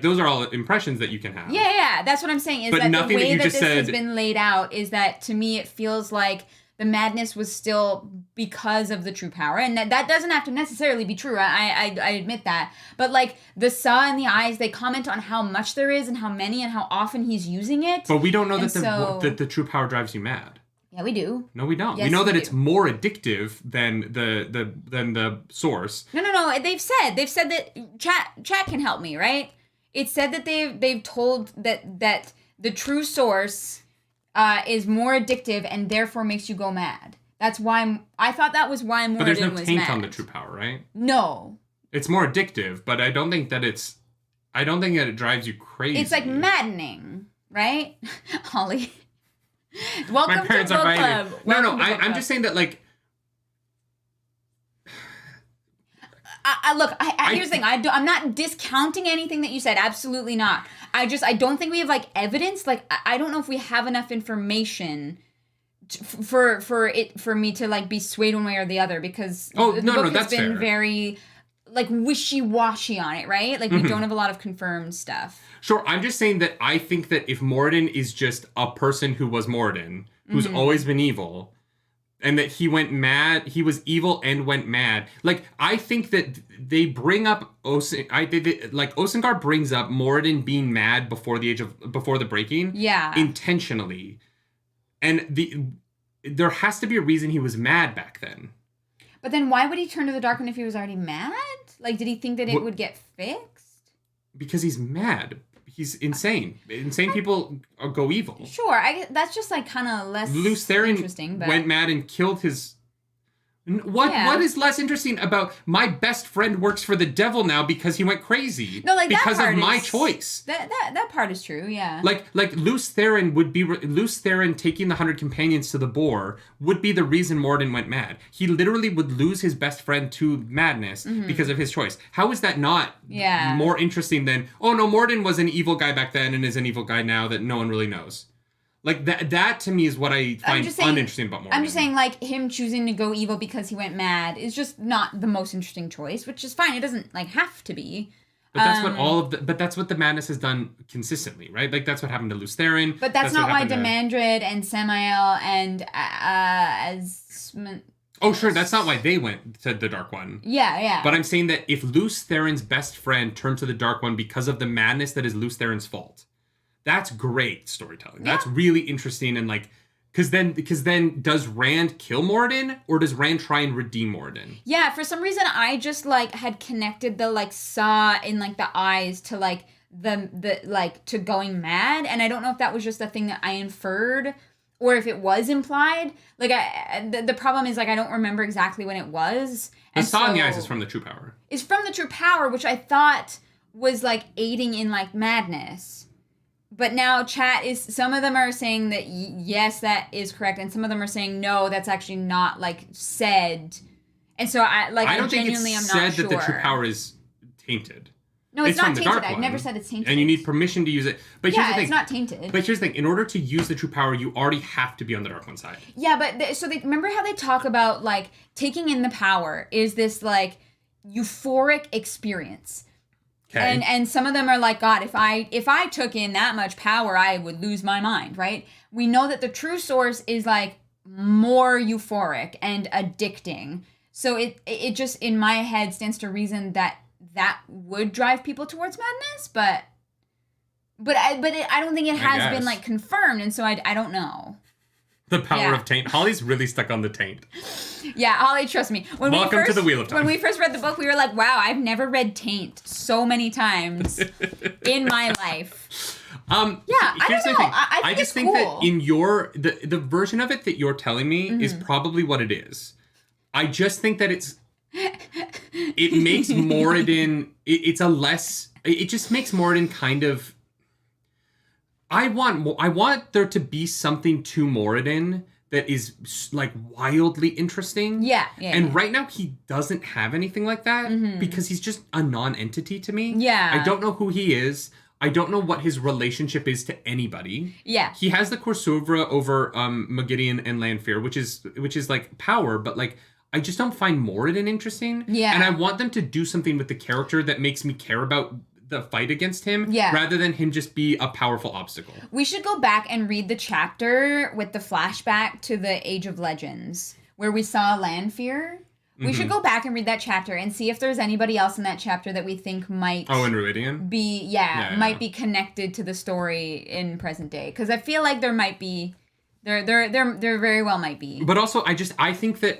Speaker 1: those are all impressions that you can have.
Speaker 2: Yeah. That's what I'm saying. Is
Speaker 1: But
Speaker 2: that
Speaker 1: nothing
Speaker 2: the way
Speaker 1: that you
Speaker 2: that
Speaker 1: just
Speaker 2: this has
Speaker 1: said-
Speaker 2: been laid out is that to me it feels like the madness was still because of the true power. And that doesn't have to necessarily be true. I admit that. But, like, the saw in the eyes, they comment on how much there is and how many and how often he's using it.
Speaker 1: But we don't know that the true power drives you mad.
Speaker 2: Yeah, we do.
Speaker 1: No, we don't.
Speaker 2: Yes,
Speaker 1: we know that
Speaker 2: we
Speaker 1: it's
Speaker 2: do.
Speaker 1: more addictive than the source.
Speaker 2: No. They've said that chat can help me, right? It said that they've told that the true source is more addictive and therefore makes you go mad. That's why I thought that was why Moradin was mad.
Speaker 1: But there's no taint on the true power, right?
Speaker 2: No.
Speaker 1: It's more addictive, but I don't think that it drives you crazy.
Speaker 2: It's like maddening, right? Holly. Welcome
Speaker 1: My parents
Speaker 2: to
Speaker 1: are
Speaker 2: book
Speaker 1: fighting.
Speaker 2: club.
Speaker 1: No,
Speaker 2: Welcome to book
Speaker 1: I'm
Speaker 2: club.
Speaker 1: just saying that, like,
Speaker 2: Look, here's the thing. I'm not discounting anything that you said. Absolutely not. I don't think we have like evidence. Like, I don't know if we have enough information for me to like be swayed one way or the other, because the book has
Speaker 1: that's
Speaker 2: been
Speaker 1: fair.
Speaker 2: very like wishy-washy on it, right? Like we don't have a lot of confirmed stuff.
Speaker 1: Sure, I'm just saying that I think that if Moradin is just a person who was Moradin, who's always been evil, and that he went mad, he was evil and went mad. Like, I think that they bring up Osengar brings up Moradin being mad before the breaking.
Speaker 2: Yeah.
Speaker 1: Intentionally. And there has to be a reason he was mad back then.
Speaker 2: But then why would he turn to the dark one if he was already mad? Like, did he think that it would get fixed?
Speaker 1: Because he's mad. He's insane. Insane people go evil.
Speaker 2: Sure, that's just like kind of less interesting. But
Speaker 1: went mad and killed his. What is less interesting about my best friend works for the devil now because he went crazy?
Speaker 2: No, like
Speaker 1: because
Speaker 2: that part
Speaker 1: of my
Speaker 2: is,
Speaker 1: choice.
Speaker 2: That part is true. Yeah.
Speaker 1: Like Luce Theron taking the 100 companions to the boar would be the reason Moradin went mad. He literally would lose his best friend to madness because of his choice. How is that not more interesting than, oh no, Moradin was an evil guy back then and is an evil guy now that no one really knows? Like, that to me is what I find uninteresting about Moradin.
Speaker 2: I'm just saying, like, him choosing to go evil because he went mad is just not the most interesting choice, which is fine. It doesn't, like, have to be.
Speaker 1: But that's what the madness has done consistently, right? Like, that's what happened to Luce Theron.
Speaker 2: But that's not why Demandred and Samael and
Speaker 1: Oh, sure, that's not why they went to the Dark One.
Speaker 2: Yeah.
Speaker 1: But I'm saying that if Luce Theron's best friend turned to the Dark One because of the madness that is Luce Theron's fault, that's great storytelling.
Speaker 2: Yeah.
Speaker 1: That's really interesting, and like, because then does Rand kill Moradin, or does Rand try and redeem Moradin?
Speaker 2: Yeah, for some reason I just like had connected the like saw in like the eyes to like the like to going mad, and I don't know if that was just a thing that I inferred or if it was implied. Like the problem is like I don't remember exactly when it was.
Speaker 1: The saw in the eyes is from the true power.
Speaker 2: It's from the true power, which I thought was like aiding in like madness. But now some of them are saying that yes, that is correct, and some of them are saying no, that's actually not like said. And so I
Speaker 1: don't think it's
Speaker 2: I'm not
Speaker 1: said
Speaker 2: sure
Speaker 1: that the true power is tainted.
Speaker 2: No, it's not
Speaker 1: from the
Speaker 2: tainted.
Speaker 1: Dark
Speaker 2: I've
Speaker 1: One,
Speaker 2: never said it's tainted.
Speaker 1: and you need permission to use it. But here's the thing.
Speaker 2: It's not tainted.
Speaker 1: But here's the thing: in order to use the true power, you already have to be on the Dark One side.
Speaker 2: Yeah, but so they remember how they talk about like taking in the power is this like euphoric experience.
Speaker 1: Okay.
Speaker 2: And some of them are like, God, if I took in that much power, I would lose my mind, right? We know that the true source is like more euphoric and addicting. So it just in my head stands to reason that would drive people towards madness, but I don't think it has been like confirmed, and so I don't know.
Speaker 1: The power of Taint. Holly's really stuck on the Taint.
Speaker 2: Yeah, Holly, trust me.
Speaker 1: Welcome to the Wheel of Time.
Speaker 2: When we first read the book, we were like, wow, I've never read Taint so many times in my life.
Speaker 1: Here's
Speaker 2: I
Speaker 1: the
Speaker 2: don't
Speaker 1: thing.
Speaker 2: know. I
Speaker 1: just
Speaker 2: think
Speaker 1: think
Speaker 2: it's cool.
Speaker 1: that in your the version of it that you're telling me is probably what it is. I just think that it makes Moradin. It's a less. It just makes Moradin kind of. I want there to be something to Moradin that is like wildly interesting.
Speaker 2: Yeah.
Speaker 1: And right now he doesn't have anything like that because he's just a non-entity to me.
Speaker 2: Yeah.
Speaker 1: I don't know who he is. I don't know what his relationship is to anybody.
Speaker 2: Yeah.
Speaker 1: He has the Corsovra over Magidian and Lanfear, which is like power, but like I just don't find Moradin interesting.
Speaker 2: Yeah.
Speaker 1: And I want them to do something with the character that makes me care about the fight against him rather than him just be a powerful obstacle.
Speaker 2: We should go back and read the chapter with the flashback to the Age of Legends where we saw Lanfear. We should go back and read that chapter and see if there's anybody else in that chapter that we think might
Speaker 1: in Ruidian?
Speaker 2: Might be connected to the story in present day, because I feel like there might be there very well might be.
Speaker 1: But also I think that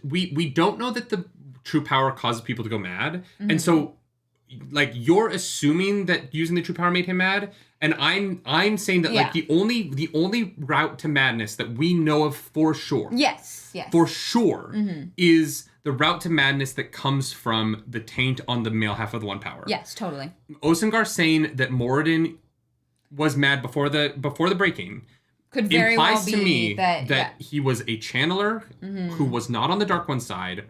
Speaker 1: we don't know that the true power causes people to go mad. And so like you're assuming that using the true power made him mad, and I'm saying that like the only route to madness that we know of for sure.
Speaker 2: Yes.
Speaker 1: For sure is the route to madness that comes from the taint on the male half of the one power.
Speaker 2: Yes, totally.
Speaker 1: Osengar saying that Moradin was mad before the breaking
Speaker 2: could very
Speaker 1: implies
Speaker 2: well be
Speaker 1: to me
Speaker 2: that
Speaker 1: he was a channeler who was not on the Dark One side,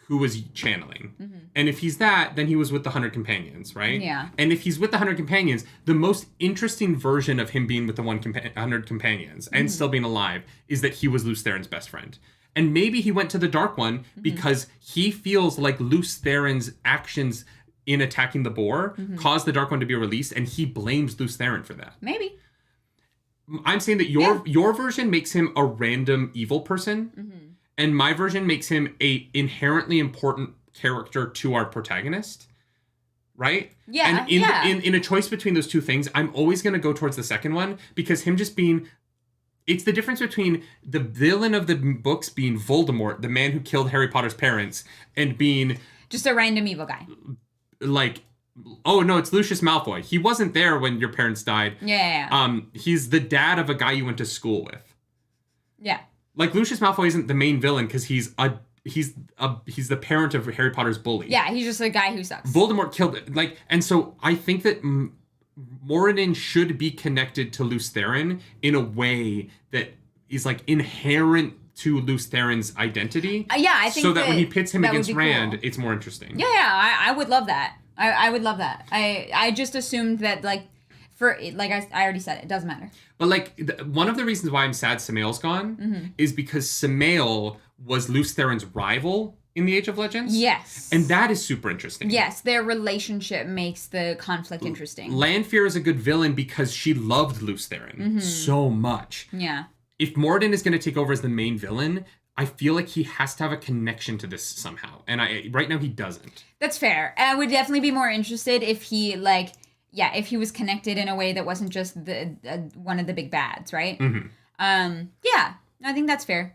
Speaker 1: who was channeling. And if he's that, then he was with the 100 Companions, right?
Speaker 2: Yeah.
Speaker 1: And if he's with the 100 Companions, the most interesting version of him being with the 100 Companions and still being alive is that he was Lews Therin's best friend. And maybe he went to the Dark One because he feels like Lews Therin's actions in attacking the boar caused the Dark One to be released, and he blames Lews Therin for that.
Speaker 2: Maybe.
Speaker 1: I'm saying that your version makes him a random evil person, and my version makes him a inherently important character to our protagonist, right?
Speaker 2: Yeah.
Speaker 1: And in a choice between those two things, I'm always going to go towards the second one, because him just being... It's the difference between the villain of the books being Voldemort, the man who killed Harry Potter's parents, and being...
Speaker 2: just a random evil guy.
Speaker 1: Like... Oh, no, it's Lucius Malfoy. He wasn't there when your parents died.
Speaker 2: Yeah.
Speaker 1: He's the dad of a guy you went to school with.
Speaker 2: Yeah.
Speaker 1: Like, Lucius Malfoy isn't the main villain because he's the parent of Harry Potter's bully.
Speaker 2: Yeah, he's just a guy who sucks.
Speaker 1: Voldemort killed it. Like, and so I think that Moradin should be connected to Lews Therin in a way that is like inherent to Lews Therin's identity.
Speaker 2: I think
Speaker 1: so that when he pits him against Rand,
Speaker 2: cool.
Speaker 1: it's more interesting.
Speaker 2: Yeah, I would love that. I would love that. I just assumed that, like, for, like I already said, it doesn't matter.
Speaker 1: But, like, one of the reasons why I'm sad Samael's gone is because Samael was Lews Therin's rival in the Age of Legends.
Speaker 2: Yes.
Speaker 1: And that is super interesting.
Speaker 2: Yes, their relationship makes the conflict interesting.
Speaker 1: Lanfear is a good villain because she loved Lews Therin so much.
Speaker 2: Yeah.
Speaker 1: If Moradin is going to take over as the main villain, I feel like he has to have a connection to this somehow. And right now he doesn't. That's
Speaker 2: fair. I would definitely be more interested if he, like... Yeah, if he was connected in a way that wasn't just one of the big bads, right? Yeah, I think that's fair.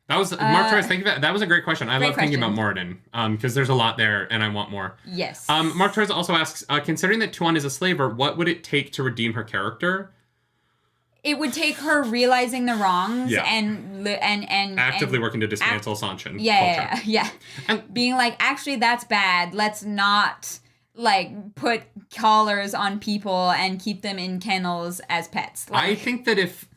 Speaker 1: That was Mark Torres. Thank you. That was a great question. I love thinking about Moradin because there's a lot there, and I want more.
Speaker 2: Yes.
Speaker 1: Mark Torres also asks, considering that Tuan is a slaver, what would it take to redeem her character?
Speaker 2: It would take her realizing the wrongs and
Speaker 1: actively working to dismantle Sanchin culture.
Speaker 2: Yeah. And being like, actually, that's bad. Let's not. Like, put collars on people and keep them in kennels as pets. Like,
Speaker 1: I think that if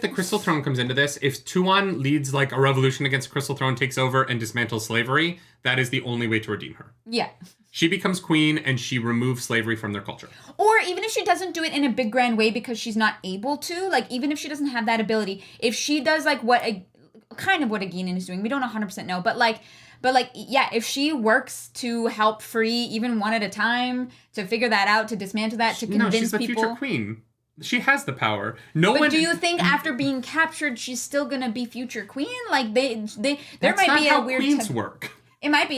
Speaker 1: the Crystal Throne comes into this, if Tuan leads like a revolution against Crystal Throne, takes over and dismantles slavery, that is the only way to redeem her.
Speaker 2: Yeah.
Speaker 1: She becomes queen and she removes slavery from their culture.
Speaker 2: Or even if she doesn't do it in a big grand way because she's not able to, like, even if she doesn't have that ability, if she does like what Aeginin is doing, we don't 100% know, but yeah, if she works to help free even one at a time, to figure that out, to dismantle that, to convince people... No, she's the future
Speaker 1: queen. She has the power.
Speaker 2: But do you think after being captured, she's still gonna be future queen? Like, there might be a weird...
Speaker 1: That's not how queens work.
Speaker 2: It might be.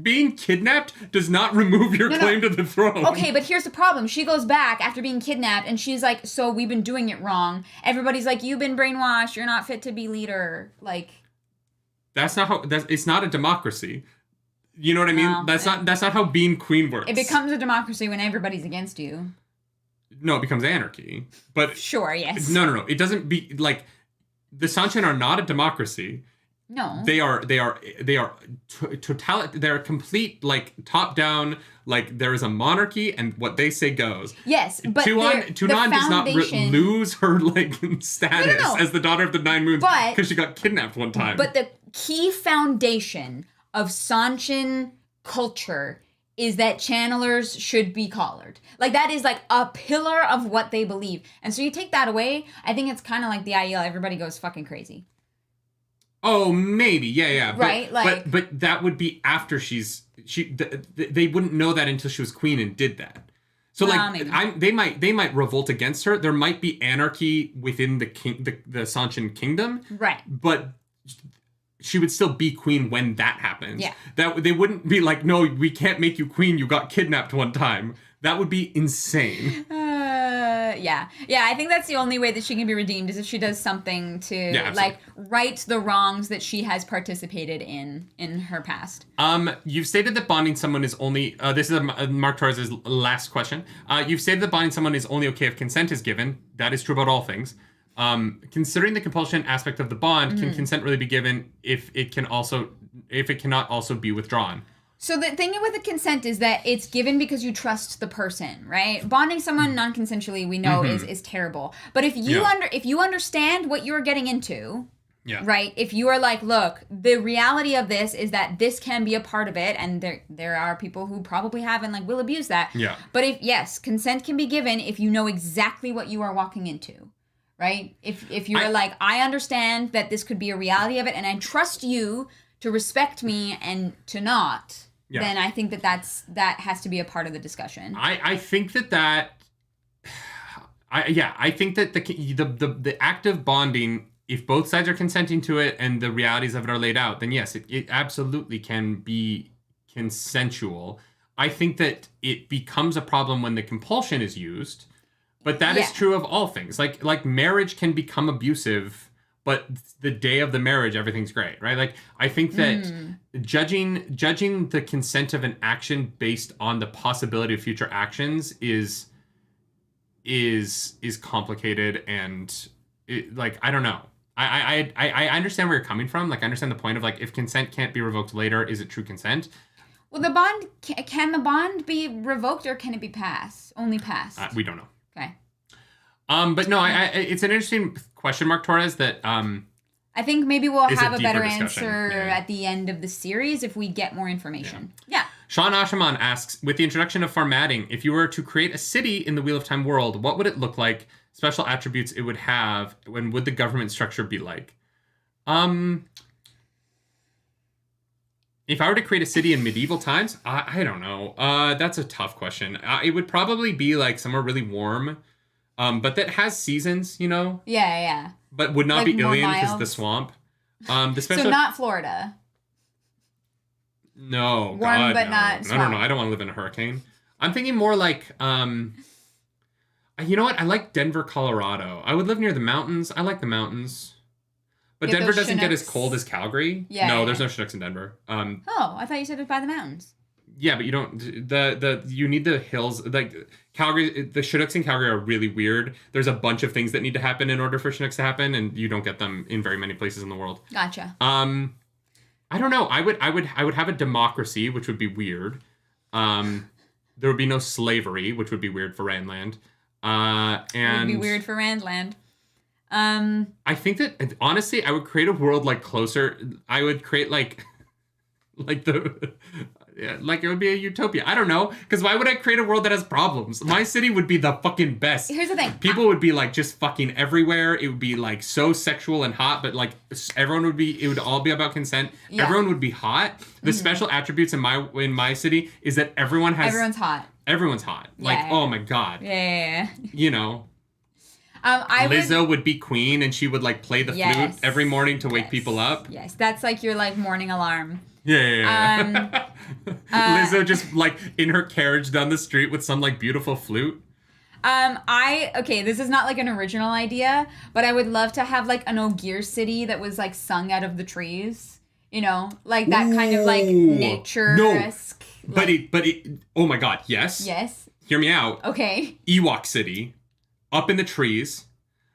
Speaker 1: Being kidnapped does not remove your claim to the throne.
Speaker 2: Okay, but here's the problem. She goes back after being kidnapped, and she's like, so we've been doing it wrong. Everybody's like, you've been brainwashed. You're not fit to be leader. Like...
Speaker 1: That's not how. It's not a democracy. You know what I mean?
Speaker 2: No,
Speaker 1: that's not how being queen works.
Speaker 2: It becomes a democracy when everybody's against you.
Speaker 1: No, it becomes anarchy. But
Speaker 2: Sure, yes.
Speaker 1: No. It doesn't be like the Sanchin are not a democracy.
Speaker 2: No.
Speaker 1: They are they're complete like top down, like there is a monarchy and what they say goes.
Speaker 2: Yes, but
Speaker 1: Tunon does not lose her like status as the daughter of the Nine Moons because she got kidnapped one time.
Speaker 2: But the key foundation of Sanchin culture is that channelers should be collared. Like, that is, like, a pillar of what they believe. And so you take that away, I think it's kind of like the IEL, everybody goes fucking crazy.
Speaker 1: Oh, maybe. Yeah.
Speaker 2: Right?
Speaker 1: But that would be after they wouldn't know that until she was queen and did that. So, they might revolt against her. There might be anarchy within the Sanchin kingdom.
Speaker 2: Right.
Speaker 1: But she would still be queen when that happens.
Speaker 2: Yeah.
Speaker 1: That they wouldn't be like, no, we can't make you queen. You got kidnapped one time. That would be insane.
Speaker 2: Yeah. I think that's the only way that she can be redeemed is if she does something to right the wrongs that she has participated in her past.
Speaker 1: You've stated that bonding someone is only. This is Mark Torres' last question. You've stated that bonding someone is only okay if consent is given. That is true about all things. Considering the compulsion aspect of the bond, can consent really be given if it cannot also be withdrawn?
Speaker 2: So the thing with the consent is that it's given because you trust the person, right? Bonding someone non-consensually, we know is terrible. But if you understand what you're getting into, right? If you are like, look, the reality of this is that this can be a part of it, and there are people who probably have and like will abuse that.
Speaker 1: Yeah.
Speaker 2: But consent can be given if you know exactly what you are walking into. Right? If you're like, I understand that this could be a reality of it, and I trust you to respect me and to not, then I think that has to be a part of the discussion.
Speaker 1: I think that I think that the act of bonding, if both sides are consenting to it and the realities of it are laid out, then yes, it absolutely can be consensual. I think that it becomes a problem when the compulsion is used. But that is true of all things. Like marriage can become abusive, but the day of the marriage, everything's great, right? Like, I think that judging the consent of an action based on the possibility of future actions is complicated, and I don't know. I understand where you're coming from. Like, I understand the point of like, if consent can't be revoked later, is it true consent?
Speaker 2: Well, the bond can the bond be revoked, or can it be only passed?
Speaker 1: We don't know.
Speaker 2: Okay.
Speaker 1: But no, it's an interesting question, Mark Torres, that
Speaker 2: I think maybe we'll have a better answer at the end of the series if we get more information. Yeah.
Speaker 1: Sean Ashaman asks, with the introduction of formatting, if you were to create a city in the Wheel of Time world, what would it look like? Special attributes it would have, and would the government structure be like? If I were to create a city in medieval times, I don't know. That's a tough question. It would probably be like somewhere really warm. But that has seasons, you know?
Speaker 2: Yeah.
Speaker 1: But would not be Ilion because the swamp.
Speaker 2: So not Florida.
Speaker 1: No,
Speaker 2: warm,
Speaker 1: God,
Speaker 2: but
Speaker 1: no.
Speaker 2: not swamp.
Speaker 1: No. I don't want to live in a hurricane. I'm thinking more like, you know what? I like Denver, Colorado. I would live near the mountains. I like the mountains. But Denver doesn't get as cold as Calgary.
Speaker 2: Yeah.
Speaker 1: No, there's no Chinooks in Denver.
Speaker 2: I thought you said it was by the mountains.
Speaker 1: Yeah, but you don't. You need the hills. Like Calgary, the Chinooks in Calgary are really weird. There's a bunch of things that need to happen in order for Chinooks to happen, and you don't get them in very many places in the world.
Speaker 2: Gotcha.
Speaker 1: I don't know. I would have a democracy, which would be weird. There would be no slavery, which would be weird for Randland. And
Speaker 2: it would be weird for Randland.
Speaker 1: I think that honestly, I would create a world like closer. I would create like it would be a utopia. I don't know, because why would I create a world that has problems? My city would be the fucking best.
Speaker 2: Here's the thing.
Speaker 1: People would be like just fucking everywhere. It would be like so sexual and hot, but like it would all be about consent. Yeah. Everyone would be hot. The special attributes in my city is that everyone's hot. Everyone's hot. Like, oh my God.
Speaker 2: Yeah.
Speaker 1: You know. Lizzo would be queen, and she would like play the flute every morning to wake people up.
Speaker 2: Yes, that's like your like morning alarm.
Speaker 1: Yeah. Lizzo just like in her carriage down the street with some like beautiful flute.
Speaker 2: This is not like an original idea, but I would love to have like an Ogier city that was like sung out of the trees. You know, like that kind of like nature-esque.
Speaker 1: No. But it oh my God, yes.
Speaker 2: Yes.
Speaker 1: Hear me out.
Speaker 2: Okay.
Speaker 1: Ewok City, up in the trees.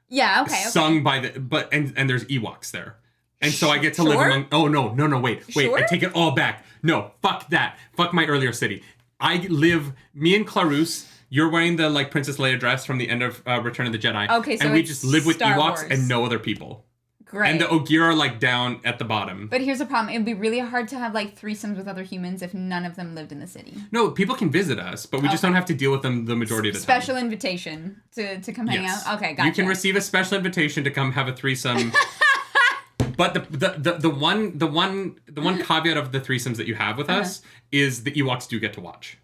Speaker 2: Yeah, okay.
Speaker 1: Sung by the and there's Ewoks there. And so I get to live
Speaker 2: Sure?
Speaker 1: among no, wait.
Speaker 2: Sure?
Speaker 1: I take it all back. No, fuck that. Fuck my earlier city. Me and Clarus, you're wearing the like Princess Leia dress from the end of Return of the Jedi.
Speaker 2: Okay, so
Speaker 1: and we
Speaker 2: it's
Speaker 1: just live with
Speaker 2: Star
Speaker 1: Ewoks
Speaker 2: Wars.
Speaker 1: and no other people.
Speaker 2: Great.
Speaker 1: And the Ogier are like down at the bottom.
Speaker 2: But here's the problem. It would be really hard to have like threesomes with other humans if none of them lived in the city.
Speaker 1: No, people can visit us, but we just don't have to deal with them the majority of the time.
Speaker 2: Special invitation to come hang out? Okay, gotcha.
Speaker 1: You can receive a special invitation to come have a threesome. But the one caveat of the threesomes that you have with us is the Ewoks do get to watch.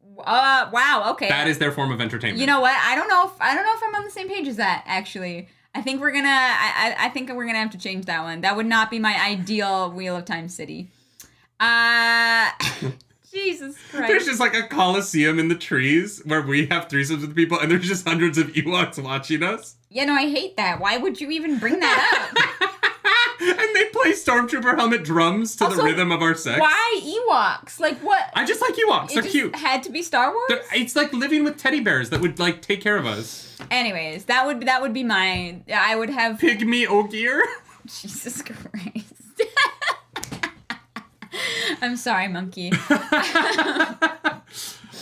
Speaker 2: Wow, okay.
Speaker 1: That is their form of entertainment.
Speaker 2: You know what? I don't know if I'm on the same page as that, actually. I think we're gonna have to change that one. That would not be my ideal Wheel of Time city. Jesus Christ.
Speaker 1: There's just like a coliseum in the trees where we have threesomes with people, and there's just hundreds of Ewoks watching us.
Speaker 2: Yeah, no, I hate that. Why would you even bring that up?
Speaker 1: And they play Stormtrooper helmet drums to the rhythm of our sex.
Speaker 2: Why Ewoks? Like what?
Speaker 1: I just like Ewoks. They're cute.
Speaker 2: Had to be Star Wars?
Speaker 1: It's like living with teddy bears that would like take care of us.
Speaker 2: Anyways, that would be mine. I would have
Speaker 1: Pygmy Ogier.
Speaker 2: Jesus Christ. I'm sorry, monkey.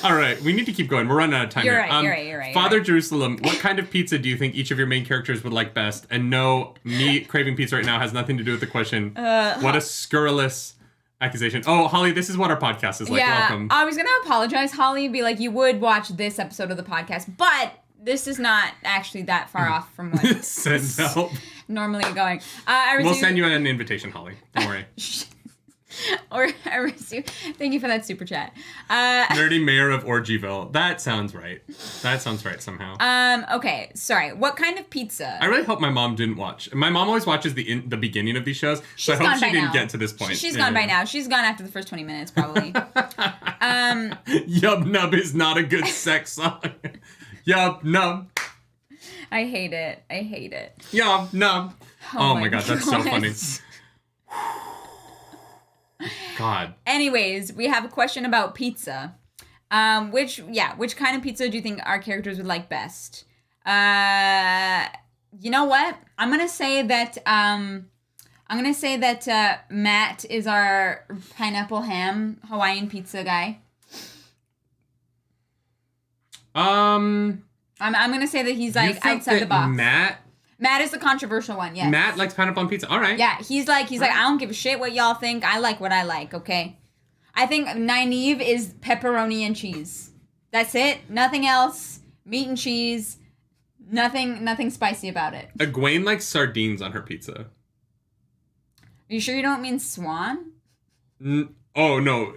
Speaker 1: All right, we need to keep going. We're running out of time.
Speaker 2: You're
Speaker 1: here.
Speaker 2: right.
Speaker 1: Father Jerusalem, what kind of pizza do you think each of your main characters would like best? And no, me craving pizza right now has nothing to do with the question. What a scurrilous accusation. Oh, Holly, this is what our podcast is like.
Speaker 2: Yeah,
Speaker 1: Welcome.
Speaker 2: I was gonna apologize, Holly, and be like, you would watch this episode of the podcast, but this is not actually that far off from what
Speaker 1: Send help.
Speaker 2: normally going.
Speaker 1: We'll send you an invitation, Holly. Don't worry.
Speaker 2: Thank you for that super chat.
Speaker 1: Nerdy mayor of Orgyville. That sounds right. That sounds right somehow.
Speaker 2: Okay, sorry. What kind of pizza?
Speaker 1: I really hope my mom didn't watch. My mom always watches the beginning of these shows, so I hope she didn't get to this point.
Speaker 2: She's gone by now. She's gone after the first 20 minutes, probably.
Speaker 1: Yub Nub is not a good sex song. Yub Nub.
Speaker 2: I hate it.
Speaker 1: Yub Nub. Oh my god, that's so funny. God.
Speaker 2: Anyways, we have a question about pizza. Which kind of pizza do you think our characters would like best? You know what? I'm gonna say that Matt is our pineapple ham Hawaiian pizza guy. I'm gonna say that he's like outside the box. Matt is the controversial one, yes.
Speaker 1: Matt likes pineapple on pizza. All right.
Speaker 2: Yeah, he's like, I don't give a shit what y'all think. I like what I like, okay? I think Nynaeve is pepperoni and cheese. That's it. Nothing else. Meat and cheese. Nothing spicy about it.
Speaker 1: Egwene likes sardines on her pizza.
Speaker 2: Are you sure you don't mean swan?
Speaker 1: Oh, no.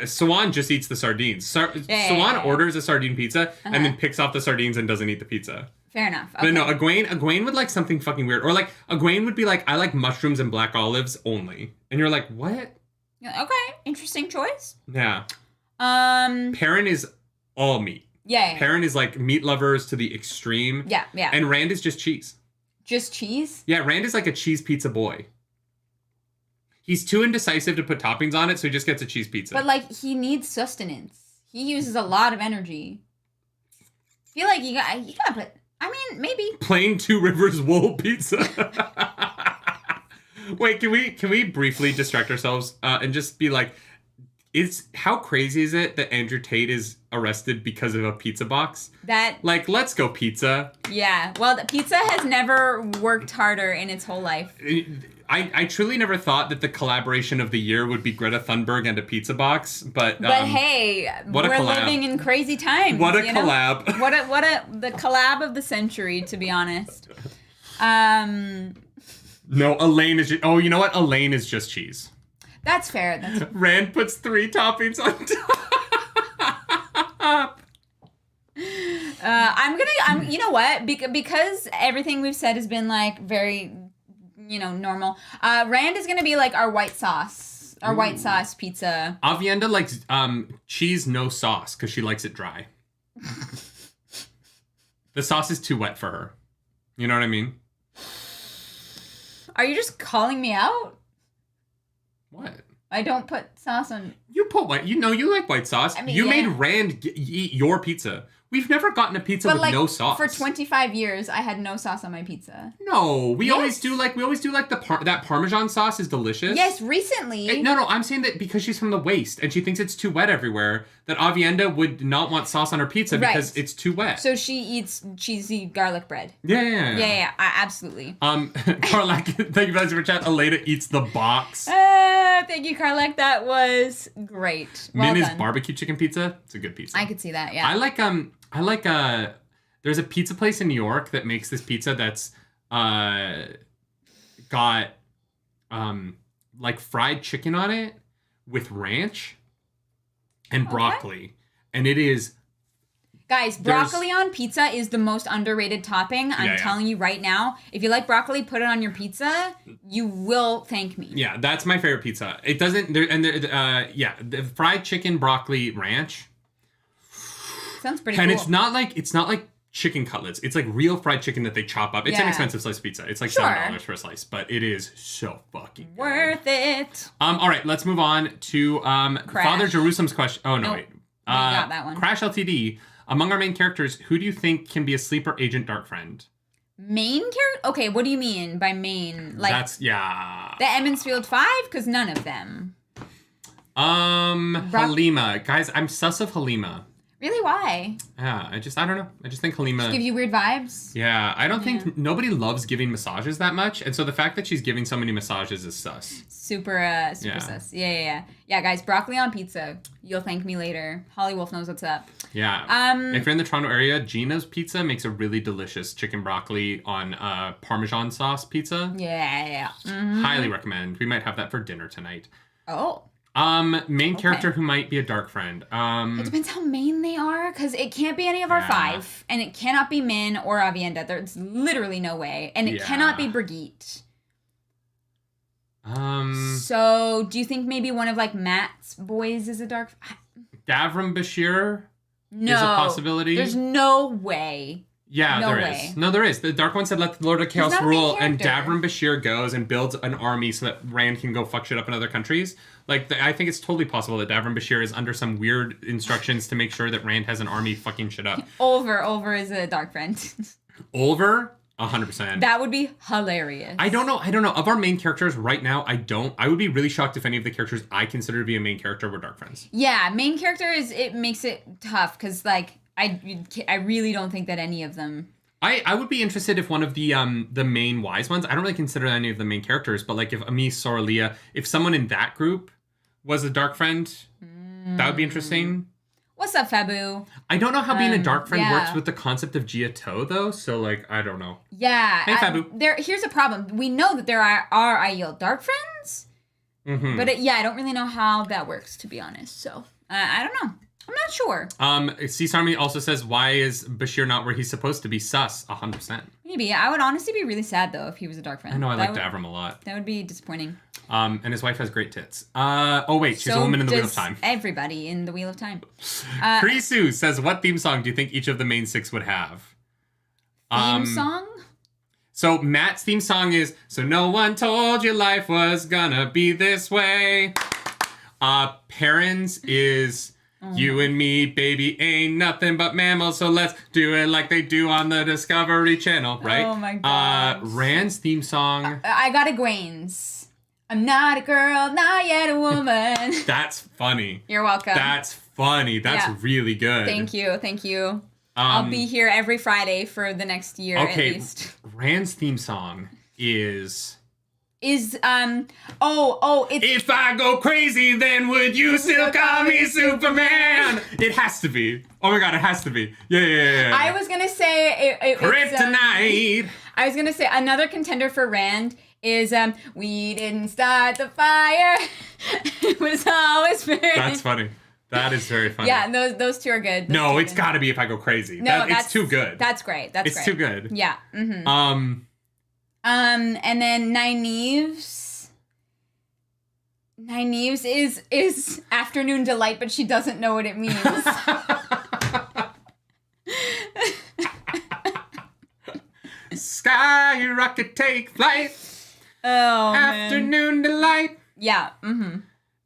Speaker 1: Swan just eats the sardines. Swan orders a sardine pizza and then picks off the sardines and doesn't eat the pizza.
Speaker 2: Fair enough. Okay.
Speaker 1: But no, Egwene would like something fucking weird. Or like, Egwene would be like, I like mushrooms and black olives only. And you're like, what?
Speaker 2: Okay, interesting choice.
Speaker 1: Yeah. Perrin is all meat.
Speaker 2: Yeah.
Speaker 1: Perrin is like meat lovers to the extreme.
Speaker 2: Yeah.
Speaker 1: And Rand is just cheese.
Speaker 2: Just cheese?
Speaker 1: Yeah, Rand is like a cheese pizza boy. He's too indecisive to put toppings on it, so he just gets a cheese pizza.
Speaker 2: But like, he needs sustenance. He uses a lot of energy. I feel like you gotta put... I mean, maybe.
Speaker 1: Plain Two Rivers wool pizza. Wait, can we briefly distract ourselves and just be like, how crazy is it that Andrew Tate is arrested because of a pizza box? Like, let's go pizza.
Speaker 2: Yeah. Well, the pizza has never worked harder in its whole life.
Speaker 1: I truly never thought that the collaboration of the year would be Greta Thunberg and a pizza box, but
Speaker 2: hey, we're living in crazy times.
Speaker 1: What a collab!
Speaker 2: The collab of the century, to be honest.
Speaker 1: No, Elaine is. You know what? Elaine is just cheese.
Speaker 2: That's fair.
Speaker 1: Rand puts 3 toppings on top.
Speaker 2: You know what? Because everything we've said has been like very, normal. Rand is gonna be like our white sauce. White sauce pizza.
Speaker 1: Avienda likes cheese, no sauce, because she likes it dry. The sauce is too wet for her. You know what I mean?
Speaker 2: Are you just calling me out?
Speaker 1: What?
Speaker 2: I don't put sauce on.
Speaker 1: You put white. You know you like white sauce.
Speaker 2: I mean,
Speaker 1: you
Speaker 2: yeah.
Speaker 1: made Rand eat your pizza. We've never gotten a pizza with no sauce.
Speaker 2: For 25 years, I had no sauce on my pizza.
Speaker 1: No, we always do like that Parmesan sauce is delicious.
Speaker 2: Yes, recently.
Speaker 1: No, I'm saying that because she's from the Waste and she thinks it's too wet everywhere, that Avienda would not want sauce on her pizza because it's too wet.
Speaker 2: So she eats cheesy garlic bread.
Speaker 1: Yeah.
Speaker 2: Absolutely.
Speaker 1: Carlac, thank you for the super chat. Aleda eats the box.
Speaker 2: Thank you, Carlac. That was great. Well
Speaker 1: Min's
Speaker 2: done.
Speaker 1: barbecue chicken pizza. It's a good pizza.
Speaker 2: I could see that. Yeah.
Speaker 1: I like there's a pizza place in New York that makes this pizza that's got like fried chicken on it with ranch and broccoli. And it is
Speaker 2: Guys, broccoli on pizza is the most underrated topping. I'm telling you right now. If you like broccoli, put it on your pizza. You will thank me.
Speaker 1: Yeah, that's my favorite pizza. It doesn't the fried chicken broccoli ranch.
Speaker 2: Sounds pretty
Speaker 1: and
Speaker 2: cool.
Speaker 1: it's not like chicken cutlets. It's like real fried chicken that they chop up. It's an expensive slice of pizza. It's like $7 for a slice, but it is so fucking good.
Speaker 2: Worth it.
Speaker 1: All right, let's move on to Father Jerusalem's question. Oh no, wait.
Speaker 2: We got that one.
Speaker 1: Crash LTD. Among our main characters, who do you think can be a sleeper agent dark friend?
Speaker 2: Main character? Okay, what do you mean by main? Like
Speaker 1: That's
Speaker 2: the Emmonsfield 5? Because none of them.
Speaker 1: Halima. Guys, I'm sus of Halima.
Speaker 2: Really? Why?
Speaker 1: Yeah, I don't know. I just think Halima...
Speaker 2: Just give you weird vibes?
Speaker 1: Yeah, I don't think... Nobody loves giving massages that much, and so the fact that she's giving so many massages is sus.
Speaker 2: Super sus. Yeah. Yeah, guys, broccoli on pizza. You'll thank me later. Holly Wolf knows what's up.
Speaker 1: Yeah. If you're in the Toronto area, Gina's Pizza makes a really delicious chicken broccoli on Parmesan sauce pizza.
Speaker 2: Yeah. Mm-hmm.
Speaker 1: Highly recommend. We might have that for dinner tonight.
Speaker 2: Oh.
Speaker 1: Main character who might be a dark friend.
Speaker 2: It depends how main they are, because it can't be any of our 5, and it cannot be Min or Avienda. There's literally no way, and it cannot be Brigitte. So, do you think maybe one of like Matt's boys is a dark?
Speaker 1: Davram Bashir
Speaker 2: no,
Speaker 1: is a possibility.
Speaker 2: There's no way.
Speaker 1: Yeah, there is. No, there is. The Dark One said, let the Lord of Chaos rule, and Davram Bashir goes and builds an army so that Rand can go fuck shit up in other countries. Like, I think it's totally possible that Davram Bashir is under some weird instructions to make sure that Rand has an army fucking shit up.
Speaker 2: Olver is a dark friend.
Speaker 1: Olver? 100%.
Speaker 2: That would be hilarious.
Speaker 1: I don't know. Of our main characters right now, I would be really shocked if any of the characters I consider to be a main character were dark friends.
Speaker 2: Yeah, main character it makes it tough, because, like, I really don't think that any of them...
Speaker 1: I would be interested if one of the main wise ones, I don't really consider any of the main characters, but like if Amis, Soralia, if someone in that group was a dark friend, that would be interesting.
Speaker 2: What's up, Fabu?
Speaker 1: I don't know how being a dark friend works with the concept of Giato, though, so like, I don't know.
Speaker 2: Yeah.
Speaker 1: Hey, Fabu.
Speaker 2: Here's a problem. We know that there are Aiel dark friends, but I don't really know how that works, to be honest, so I don't know. I'm not sure.
Speaker 1: Sarmi also says, why is Bashir not where he's supposed to be? Sus, 100%.
Speaker 2: Maybe. I would honestly be really sad, though, if he was a dark friend.
Speaker 1: I know, I like Davram a lot.
Speaker 2: That would be disappointing.
Speaker 1: And his wife has great tits. She's a woman in the Wheel of Time.
Speaker 2: Everybody in the Wheel of Time.
Speaker 1: Krisu says, what theme song do you think each of the main 6 would have?
Speaker 2: Theme song?
Speaker 1: So Matt's theme song is, so no one told you life was gonna be this way. Perrin's is... You and me, baby, ain't nothing but mammals, so let's do it like they do on the Discovery Channel, right?
Speaker 2: Oh my god.
Speaker 1: Rand's theme song.
Speaker 2: I got Egwene's. I'm not a girl, not yet a woman.
Speaker 1: That's funny.
Speaker 2: You're welcome.
Speaker 1: That's funny. That's really good.
Speaker 2: Thank you. I'll be here every Friday for the next year at least.
Speaker 1: Rand's theme song is...
Speaker 2: it's
Speaker 1: If I go crazy, then would you still call me Superman? It has to be. Oh my god, it has to be. Yeah.
Speaker 2: I was gonna say
Speaker 1: Kryptonite.
Speaker 2: I was gonna say another contender for Rand is we didn't start the fire. It was always burning.
Speaker 1: That's funny. That is very funny.
Speaker 2: Yeah, those two are good.
Speaker 1: It's got to be If I Go Crazy. It's too good.
Speaker 2: That's great.
Speaker 1: It's too good.
Speaker 2: Yeah. Mm-hmm. And then Nynaeve's is Afternoon Delight, but she doesn't know what it means.
Speaker 1: Skyrocket, take flight.
Speaker 2: Oh,
Speaker 1: Afternoon Delight.
Speaker 2: Yeah. Mm-hmm.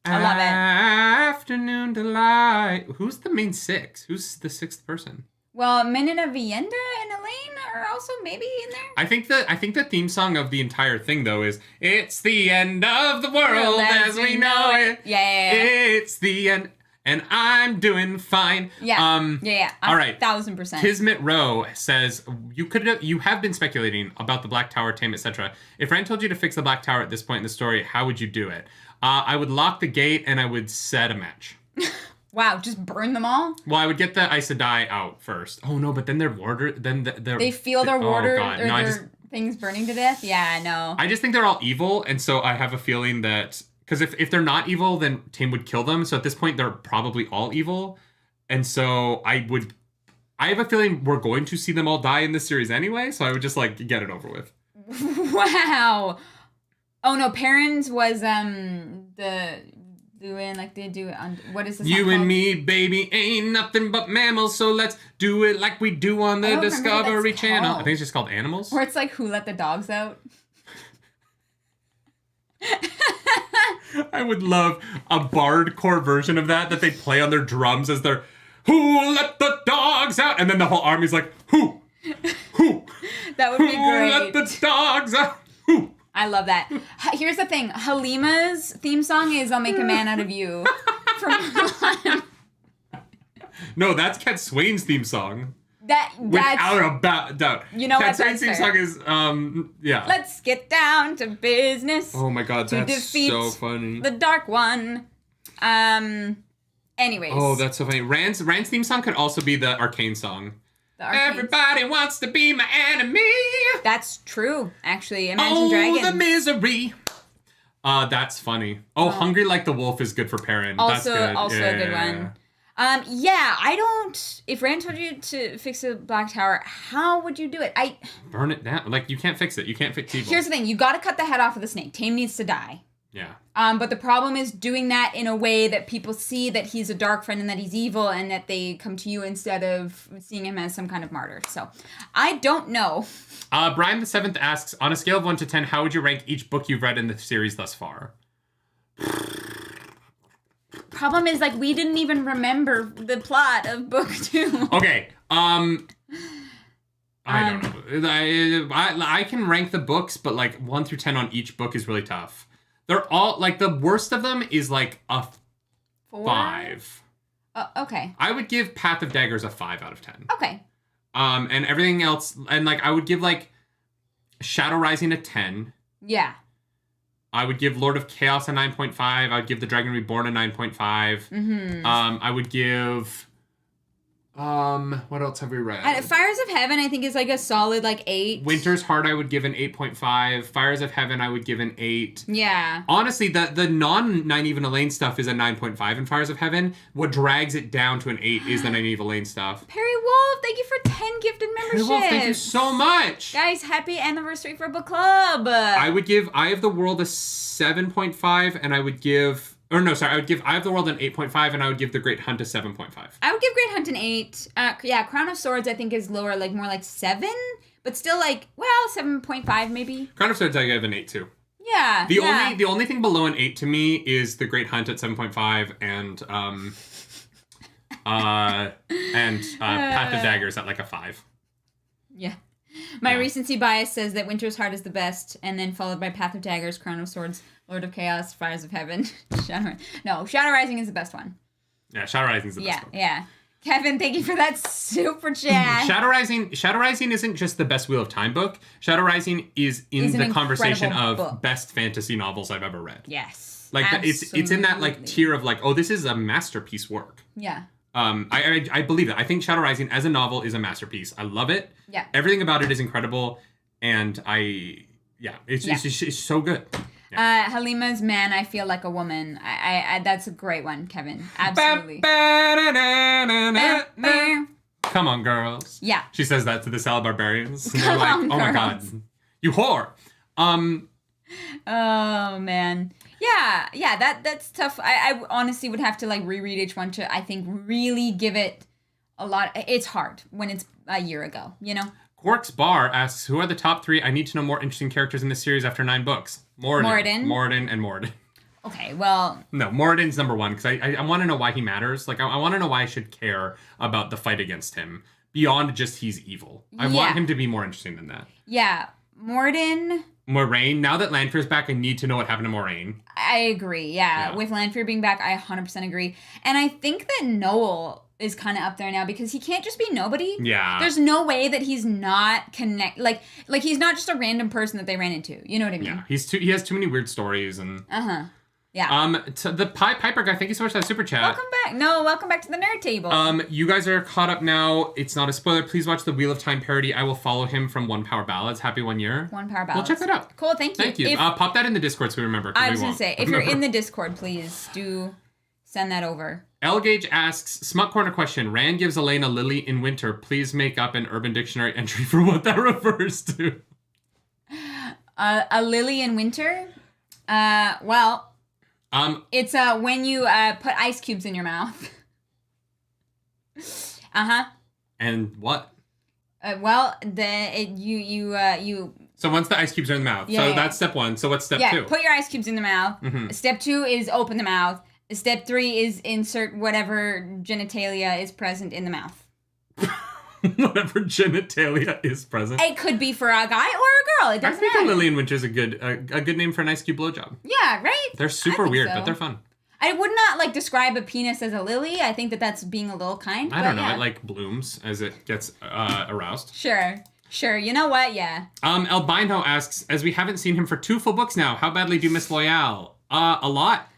Speaker 2: I love it.
Speaker 1: Afternoon delight. Who's the main six? Who's the sixth person?
Speaker 2: Well, Menina Vienda and Elaine are also maybe in there.
Speaker 1: I think the theme song of the entire thing though is "It's the end of the world as we know it."
Speaker 2: Yeah.
Speaker 1: It's the end, and I'm doing fine.
Speaker 2: Yeah.
Speaker 1: All right.
Speaker 2: 1000%.
Speaker 1: Kismet Row says you have been speculating about the Black Tower, Taint, etc. If Rand told you to fix the Black Tower at this point in the story, how would you do it? I would lock the gate and I would set a match.
Speaker 2: Wow, just burn them all?
Speaker 1: Well, I would get the Aes Sedai out first. Oh no, but then their warder,
Speaker 2: they feel their warder or their things burning to death. Yeah, no.
Speaker 1: I just think they're all evil, and so I have a feeling that because if they're not evil, then Tim would kill them. So at this point, they're probably all evil, and so I have a feeling we're going to see them all die in this series anyway. So I would just like get it over with.
Speaker 2: Wow. Oh no, Perrin's was doing like they do on what is this?
Speaker 1: You and me, baby, ain't nothing but mammals, so let's do it like we do on the Discovery Channel. I think it's just called Animals.
Speaker 2: Or it's like Who Let the Dogs Out.
Speaker 1: I would love a bardcore version of that they play on their drums as they're "Who let the dogs out?" and then the whole army's like "Who?
Speaker 2: That would be great.
Speaker 1: Who let the dogs out? Who?"
Speaker 2: I love that. Here's the thing. Halima's theme song is "I'll Make a Man Out of You."
Speaker 1: No, that's Cat Swain's theme song.
Speaker 2: That's
Speaker 1: without a doubt.
Speaker 2: You know
Speaker 1: Cat
Speaker 2: what?
Speaker 1: Swain's theme song is yeah.
Speaker 2: Let's get down to business.
Speaker 1: Oh my god, that's so funny.
Speaker 2: The Dark One. Anyways.
Speaker 1: Oh, that's so funny. Rand's theme song could also be the Arcane song. Everybody wants to be my enemy.
Speaker 2: That's true, actually. Imagine Dragons.
Speaker 1: Oh, the misery. That's funny. Oh, Hungry Like the Wolf is good for Perrin. That's good.
Speaker 2: Also a good one. I don't... If Rand told you to fix the Black Tower, how would you do it?
Speaker 1: Burn it down. Like, you can't fix it. You can't fix evil.
Speaker 2: Here's the thing. You gotta cut the head off of the snake. Tame needs to die.
Speaker 1: Yeah.
Speaker 2: But the problem is doing that in a way that people see that he's a dark friend and that he's evil and that they come to you instead of seeing him as some kind of martyr. So, I don't know.
Speaker 1: Brian the Seventh asks, on a scale of 1 to 10, how would you rank each book you've read in the series thus far?
Speaker 2: Problem is, like, we didn't even remember the plot of book 2.
Speaker 1: Okay. I don't know. I can rank the books, but like 1 through 10 on each book is really tough. They're all, like, the worst of them is, like, a 5.
Speaker 2: Okay.
Speaker 1: I would give Path of Daggers a 5 out of 10.
Speaker 2: Okay.
Speaker 1: And everything else, and, like, I would give, like, Shadow Rising a 10.
Speaker 2: Yeah.
Speaker 1: I would give Lord of Chaos a 9.5. I would give The Dragon Reborn a 9.5.
Speaker 2: Mm-hmm.
Speaker 1: I would give... what else have we read?
Speaker 2: Fires of Heaven, I think, is like a solid, like, 8.
Speaker 1: Winter's Heart, I would give an 8.5. Fires of Heaven, I would give an 8.
Speaker 2: Yeah.
Speaker 1: Honestly, the non-Nynaeve and Elaine stuff is a 9.5 in Fires of Heaven. What drags it down to an 8 is the Nynaeve Elaine stuff.
Speaker 2: Perry Wolf, thank you for 10 gifted memberships.
Speaker 1: Perry Wolf, thank you so much.
Speaker 2: Guys, happy anniversary for book club.
Speaker 1: I would give Eye of the World a 7.5, and I would give... Or no, sorry, I would give Eye of the World an 8.5, and I would give The Great Hunt a 7.5.
Speaker 2: I would give Great Hunt an 8. Yeah, Crown of Swords I think is lower, like more like 7, but still like, well, 7.5 maybe.
Speaker 1: Crown of Swords I give an 8 too.
Speaker 2: Yeah.
Speaker 1: The only thing below an 8 to me is The Great Hunt at 7.5 and Path of Daggers at like a 5.
Speaker 2: Yeah. My recency bias says that Winter's Heart is the best, and then followed by Path of Daggers, Crown of Swords, Lord of Chaos, Fires of Heaven, Shadow Rising is the best one.
Speaker 1: Yeah, Shadow Rising is the best one.
Speaker 2: Yeah. Kevin, thank you for that super chat.
Speaker 1: Shadow Rising isn't just the best Wheel of Time book. Shadow Rising is in the conversation of best fantasy novels I've ever read.
Speaker 2: Yes.
Speaker 1: Like it's in that like tier of like, oh, this is a masterpiece work.
Speaker 2: Yeah.
Speaker 1: I believe that. I think Shadow Rising as a novel is a masterpiece. I love it.
Speaker 2: Yeah.
Speaker 1: Everything about it is incredible, and it's so good. Yeah.
Speaker 2: Halima's Man, I Feel Like a Woman. I that's a great one, Kevin. Absolutely.
Speaker 1: Come on, girls.
Speaker 2: Yeah.
Speaker 1: She says that to the Salad Barbarians. And they're like, oh my god, you whore.
Speaker 2: Oh man. Yeah, that's tough. I honestly would have to like reread each one to, I think, really give it a lot. It's hard when it's a year ago, you know?
Speaker 1: Quark's Bar asks, who are the top 3? I need to know more interesting characters in this series after 9 books. Moradin.
Speaker 2: Okay, well...
Speaker 1: No, Moradin's number one, because I want to know why he matters. Like, I want to know why I should care about the fight against him, beyond just he's evil. I want him to be more interesting than that.
Speaker 2: Yeah, Moradin...
Speaker 1: Moraine, now that Lanfear's back, I need to know what happened to Moraine.
Speaker 2: I agree, yeah. With Lanfear being back, I 100% agree. And I think that Noel is kind of up there now because he can't just be nobody.
Speaker 1: Yeah.
Speaker 2: There's no way that he's not like he's not just a random person that they ran into. You know what I mean?
Speaker 1: Yeah. He has too many weird stories and...
Speaker 2: Uh-huh. Yeah.
Speaker 1: To the Piper guy, thank you so much for that super chat.
Speaker 2: Welcome back. No, welcome back to the nerd table.
Speaker 1: You guys are caught up now. It's not a spoiler. Please watch the Wheel of Time parody. I will follow him from One Power Ballads. Happy 1 year.
Speaker 2: One Power Ballads.
Speaker 1: We'll check that out.
Speaker 2: Cool, thank you.
Speaker 1: Thank you. Pop that in the Discord so we remember.
Speaker 2: I was going to say, if you're in the Discord, please do send that over.
Speaker 1: L. Gage asks, Smut Corner question. Rand gives Elena Lily in winter. Please make up an Urban Dictionary entry for what that refers to.
Speaker 2: A lily in winter? It's when you put ice cubes in your mouth. Uh-huh.
Speaker 1: And what?
Speaker 2: You.
Speaker 1: So once the ice cubes are in the mouth.
Speaker 2: Yeah,
Speaker 1: that's step one. So what's step two?
Speaker 2: Yeah, put your ice cubes in the mouth.
Speaker 1: Mm-hmm.
Speaker 2: Step 2 is open the mouth. Step 3 is insert whatever genitalia is present in the mouth.
Speaker 1: Whatever genitalia is present.
Speaker 2: It could be for a guy or a girl. It doesn't matter.
Speaker 1: I think Lillian Winter's a good name for an ice cube blowjob.
Speaker 2: Yeah, right?
Speaker 1: They're super weird, but they're fun.
Speaker 2: I would not describe a penis as a lily. I think that's being a little kind.
Speaker 1: I don't know.
Speaker 2: Yeah.
Speaker 1: It blooms as it gets aroused.
Speaker 2: Sure. You know what? Yeah.
Speaker 1: Albino asks, as we haven't seen him for 2 full books now, how badly do you miss Loyal? A lot.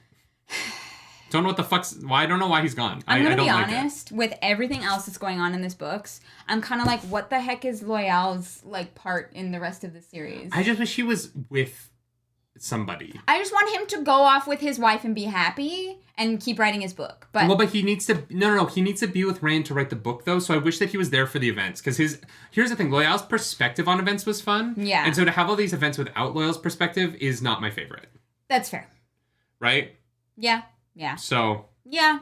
Speaker 1: Don't know what the fuck's... I don't know why he's gone.
Speaker 2: I'm going to be honest, with everything else that's going on in this books, I'm kind of like, what the heck is Loyal's, part in the rest of the series?
Speaker 1: I just wish he was with somebody.
Speaker 2: I just want him to go off with his wife and be happy and keep writing his book. But
Speaker 1: he needs to... No. He needs to be with Rand to write the book, though, so I wish that he was there for the events. Because here's the thing. Loyal's perspective on events was fun.
Speaker 2: Yeah.
Speaker 1: And so to have all these events without Loyal's perspective is not my favorite.
Speaker 2: That's fair.
Speaker 1: Right?
Speaker 2: Yeah.
Speaker 1: So...
Speaker 2: Yeah.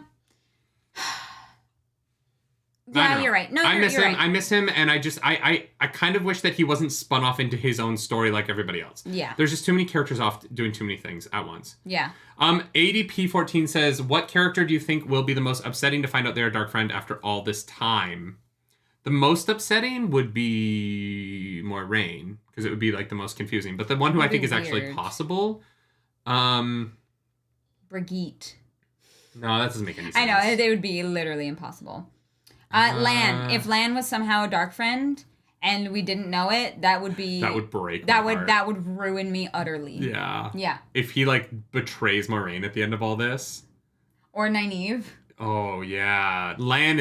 Speaker 2: Yeah, you're right. No,
Speaker 1: I miss
Speaker 2: him.
Speaker 1: Right. I miss him, and I kind of wish that he wasn't spun off into his own story like everybody else.
Speaker 2: Yeah.
Speaker 1: There's just too many characters off doing too many things at once.
Speaker 2: Yeah.
Speaker 1: ADP14 says, what character do you think will be the most upsetting to find out they're a dark friend after all this time? The most upsetting would be Moiraine, because it would be the most confusing. But the one who I think is actually possible...
Speaker 2: Brigitte.
Speaker 1: No, that doesn't make any sense.
Speaker 2: I know, it would be literally impossible. Lan. If Lan was somehow a dark friend and we didn't know it, that would be...
Speaker 1: That would break my heart.
Speaker 2: That would ruin me utterly.
Speaker 1: Yeah.
Speaker 2: Yeah.
Speaker 1: If he, betrays Moiraine at the end of all this.
Speaker 2: Or Nynaeve.
Speaker 1: Oh, yeah. Lan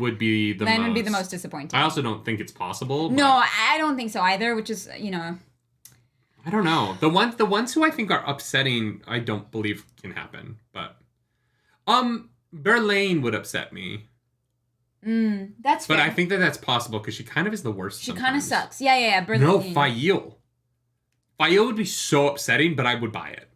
Speaker 1: would be the
Speaker 2: Lan would be the most disappointing.
Speaker 1: I also don't think it's possible.
Speaker 2: No, I don't think so either, which is,
Speaker 1: I don't know. The ones who I think are upsetting, I don't believe can happen. But, Berlaine would upset me.
Speaker 2: That's fair.
Speaker 1: But I think that's possible because she kind of is the worst.
Speaker 2: She kind of sucks. Yeah. Berlaine.
Speaker 1: No, Fael. Fael would be so upsetting, but I would buy it.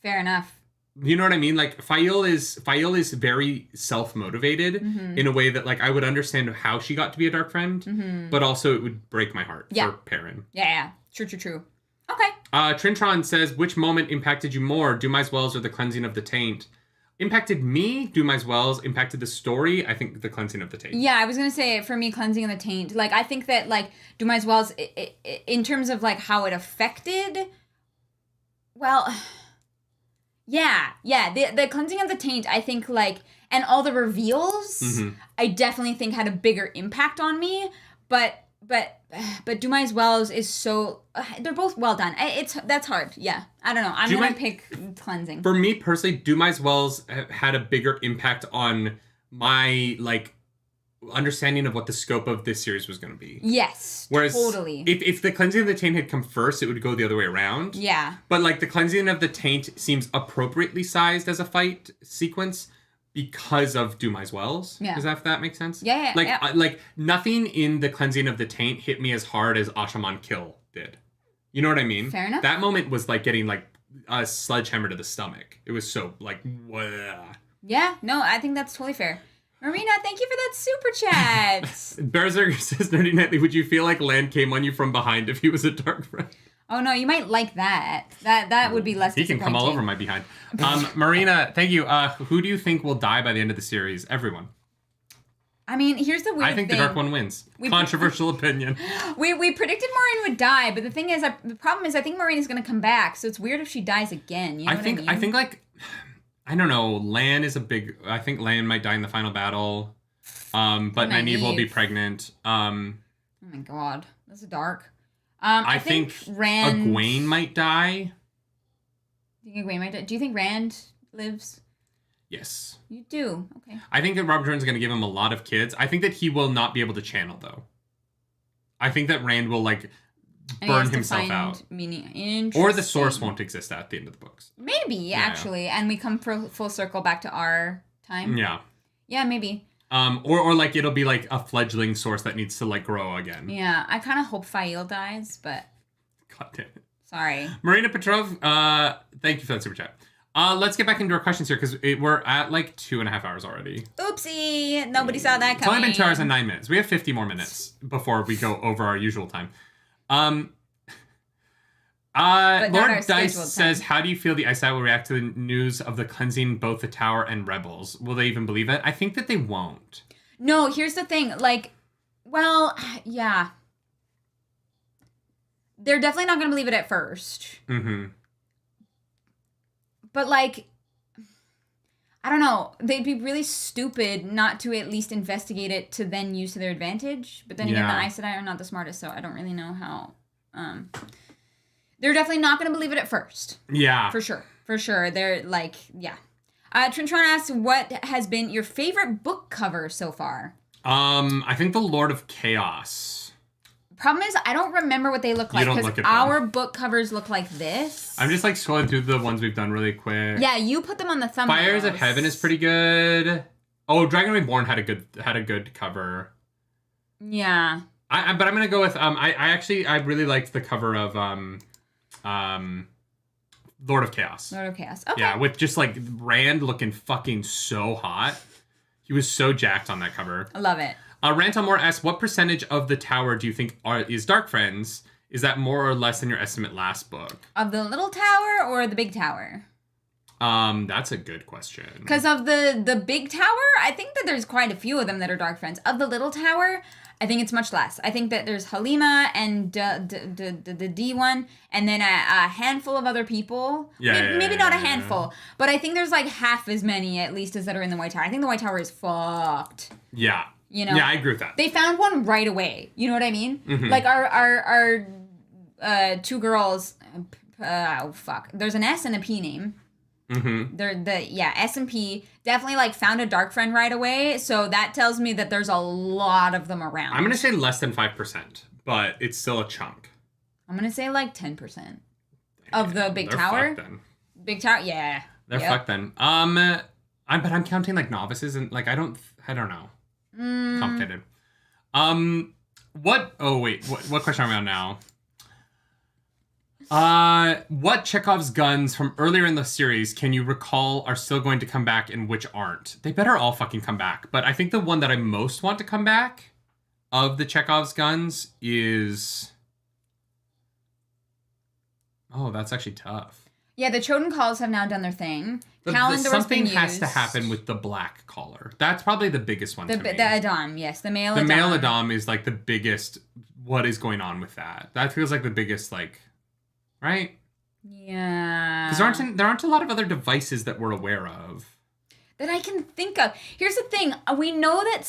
Speaker 2: Fair enough.
Speaker 1: You know what I mean? Fael is very self-motivated in a way that I would understand how she got to be a dark friend, but also it would break my heart for Perrin.
Speaker 2: Yeah. True. Okay.
Speaker 1: Trintron says, which moment impacted you more, Dumai's Wells or the cleansing of the Taint? Impacted me, Dumai's Wells. Impacted the story, I think the cleansing of the Taint.
Speaker 2: Yeah, I was going to say, for me, cleansing of the Taint. I think that, Dumai's Wells, in terms of, how it affected, well, yeah. The cleansing of the Taint, I think, and all the reveals, I definitely think had a bigger impact on me, but Dumai's Wells is so... they're both well done. That's hard. Yeah. I don't know. I'm going to pick cleansing.
Speaker 1: For me, personally, Dumai's Wells had a bigger impact on my, understanding of what the scope of this series was going to be.
Speaker 2: Yes.
Speaker 1: Whereas
Speaker 2: totally.
Speaker 1: If the cleansing of the Taint had come first, it would go the other way around.
Speaker 2: Yeah.
Speaker 1: But, the cleansing of the Taint seems appropriately sized as a fight sequence because of Dumai's Wells.
Speaker 2: Yeah.
Speaker 1: Does that make sense?
Speaker 2: Yeah.
Speaker 1: Nothing in the cleansing of the Taint hit me as hard as Ashaman Kill did. You know what I mean?
Speaker 2: Fair enough.
Speaker 1: That moment was getting a sledgehammer to the stomach. It was so wah.
Speaker 2: Yeah, no, I think that's totally fair. Marina, thank you for that super chat.
Speaker 1: Berserker says, Nerdy Nightly, would you feel like Lan came on you from behind if he was a dark friend?
Speaker 2: Oh no, you might like that. That would be less
Speaker 1: He can come all over my behind. Marina, thank you. Who do you think will die by the end of the series? Everyone.
Speaker 2: I mean, here's the weird thing.
Speaker 1: I think the Dark One wins. Controversial opinion.
Speaker 2: We predicted Maureen would die, but the thing is, the problem is I think Maureen is going to come back, so it's weird if she dies again. You know what I mean?
Speaker 1: I think, like, I don't know, Lan is a big... I think Lan might die in the final battle. But Nynaeve will be pregnant. Oh
Speaker 2: my god. That's dark.
Speaker 1: I think
Speaker 2: Rand...
Speaker 1: Egwene might die.
Speaker 2: Do you think Egwene might die? Do you think Rand lives?
Speaker 1: Yes.
Speaker 2: You do? Okay.
Speaker 1: I think that Robert Jordan's going to give him a lot of kids. I think that he will not be able to channel, though. I think that Rand will, like, burn himself out.
Speaker 2: Meaning.
Speaker 1: Or the source won't exist at the end of the books.
Speaker 2: Maybe, actually. And we come full circle back to our time.
Speaker 1: Yeah.
Speaker 2: Yeah, maybe.
Speaker 1: Or like it'll be like a fledgling source that needs to like grow again.
Speaker 2: Yeah, I kind of hope Fael dies, but...
Speaker 1: God damn it.
Speaker 2: Sorry.
Speaker 1: Marina Petrov, thank you for that super chat. Let's get back into our questions here because we're at like 2.5 hours already.
Speaker 2: Oopsie, nobody saw that coming.
Speaker 1: It's only been 2 hours and 9 minutes. We have 50 more minutes before we go over our usual time. Lord Dice says, how do you feel the Aes Sedai will react to the news of the cleansing both the Tower and Rebels? Will they even believe it? I think that they won't.
Speaker 2: No, here's the thing. Like, well, yeah. They're definitely not going to believe it at first. Mm-hmm. But, like, I don't know. They'd be really stupid not to at least investigate it to then use to their advantage. But then again, the Aes Sedai are not the smartest, so I don't really know how... They're definitely not going to believe it at first. Yeah. For sure. They're like, yeah. Trintron asks, what has been your favorite book cover so far? I think The Lord of Chaos. Problem is, I don't remember what they look like. Because our book covers look like this.
Speaker 1: I'm just like scrolling through the ones we've done really quick.
Speaker 2: Yeah, you put them on the thumbnails.
Speaker 1: Fires of Heaven is pretty good. Oh, Dragon Reborn had a good cover.
Speaker 2: Yeah.
Speaker 1: But I'm gonna go with I really liked the cover of Lord of Chaos.
Speaker 2: Lord of Chaos. Okay.
Speaker 1: Yeah, with just like Rand looking fucking so hot. He was so jacked on that cover.
Speaker 2: I love it.
Speaker 1: Ranton Moore asks, what percentage of the tower do you think is Dark Friends? Is that more or less than your estimate last book?
Speaker 2: Of the little tower or the big tower?
Speaker 1: That's a good question.
Speaker 2: Because of the big tower, I think that there's quite a few of them that are Dark Friends. Of the little tower, I think it's much less. I think that there's Halima and the D one, and then a handful of other people. Maybe not a handful, but I think there's like half as many at least as that are in the White Tower. I think the White Tower is fucked. Yeah. You know? Yeah, I agree with that. They found one right away. You know what I mean? Mm-hmm. Like our two girls. Oh fuck. There's an S and a P name. Mm-hmm. They're S and P definitely like found a dark friend right away, so that tells me that there's a lot of them around.
Speaker 1: I'm gonna say less than 5%, but it's still a chunk.
Speaker 2: I'm gonna say like 10% of the big tower. Fucked then. Big tower, yeah.
Speaker 1: They're fucked then. But I'm counting like novices and like I don't know. Complicated. What? Oh wait, what question are we on now? What Chekhov's guns from earlier in the series can you recall are still going to come back and which aren't? They better all fucking come back. But I think the one that I most want to come back of the Chekhov's guns is... Oh, that's actually tough.
Speaker 2: Yeah, the Choden Calls have now done their thing.
Speaker 1: Something has to happen with the black collar. That's probably the biggest one to me.
Speaker 2: The Adam, yes. The male Adam.
Speaker 1: The male Adam is like the biggest... What is going on with that? That feels like the biggest, like... Right?
Speaker 2: Yeah.
Speaker 1: Because there aren't a lot of other devices that we're aware of.
Speaker 2: That I can think of. Here's the thing. We know that,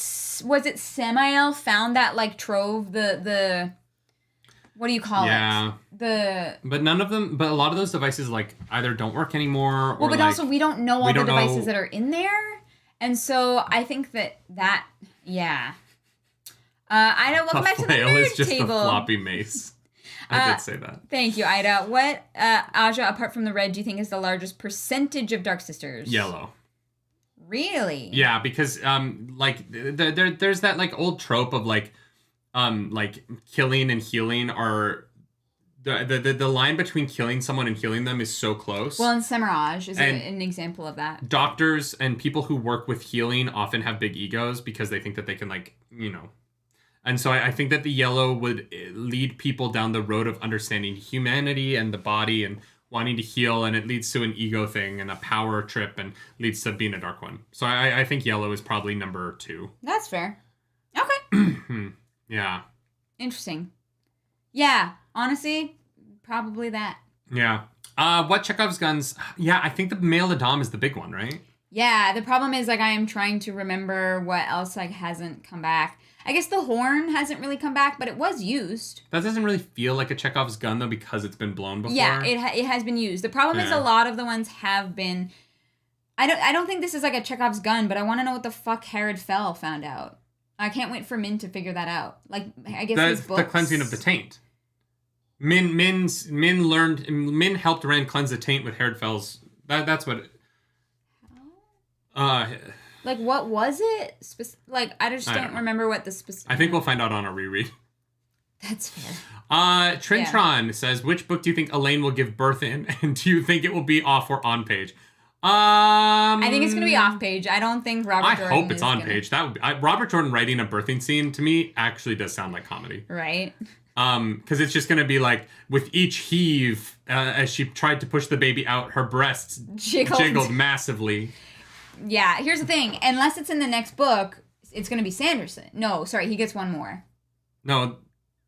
Speaker 2: was it Samael found that, like, trove, the what do you call it? Yeah. But
Speaker 1: none of them, but a lot of those devices, like, either don't work anymore, or
Speaker 2: well, but like, also we don't know all the devices that are in there. And so I think that, yeah. Ida, welcome back to the nerd
Speaker 1: is just
Speaker 2: table.
Speaker 1: A floppy mace. I did say that.
Speaker 2: Thank you, Ida. What, Aja, apart from the red, do you think is the largest percentage of Dark Sisters?
Speaker 1: Yellow.
Speaker 2: Really?
Speaker 1: Yeah, because, like, there's that, like, old trope of, like killing and healing are... The line between killing someone and healing them is so close.
Speaker 2: Well, and Semiraj is an example of that.
Speaker 1: Doctors and people who work with healing often have big egos because they think that they can, like, you know... And so I think that the yellow would lead people down the road of understanding humanity and the body and wanting to heal, and it leads to an ego thing and a power trip and leads to being a dark one. So I think yellow is probably number 2.
Speaker 2: That's fair. Okay.
Speaker 1: Yeah.
Speaker 2: Interesting. Yeah, honestly, probably that.
Speaker 1: Yeah. What Chekhov's guns? Yeah, I think the male Adam is the big one, right?
Speaker 2: Yeah, the problem is, like, I am trying to remember what else, like, hasn't come back. I guess the horn hasn't really come back, but it was used.
Speaker 1: That doesn't really feel like a Chekhov's gun, though, because it's been blown before.
Speaker 2: Yeah, it has been used. The problem is a lot of the ones have been... I don't think this is, like, a Chekhov's gun, but I want to know what the fuck Herod Fell found out. I can't wait for Min to figure that out. Like, I guess these books...
Speaker 1: The cleansing of the taint. Min helped Rand cleanse the taint with Herod Fell's... That's what...
Speaker 2: Like, what was it? I just don't remember what the specific...
Speaker 1: I think we'll find out on a reread.
Speaker 2: That's fair.
Speaker 1: Trintron says, which book do you think Elaine will give birth in? And do you think it will be off or on page? I
Speaker 2: think it's going to be off page. I don't think Robert Jordan
Speaker 1: I hope it's on page. That would be... Robert Jordan writing a birthing scene, to me, actually does sound like comedy.
Speaker 2: Right.
Speaker 1: Because it's just going to be like, with each heave, as she tried to push the baby out, her breasts jiggled massively.
Speaker 2: Yeah, here's the thing. Unless it's in the next book, it's going to be Sanderson. No, sorry, he gets one more.
Speaker 1: No,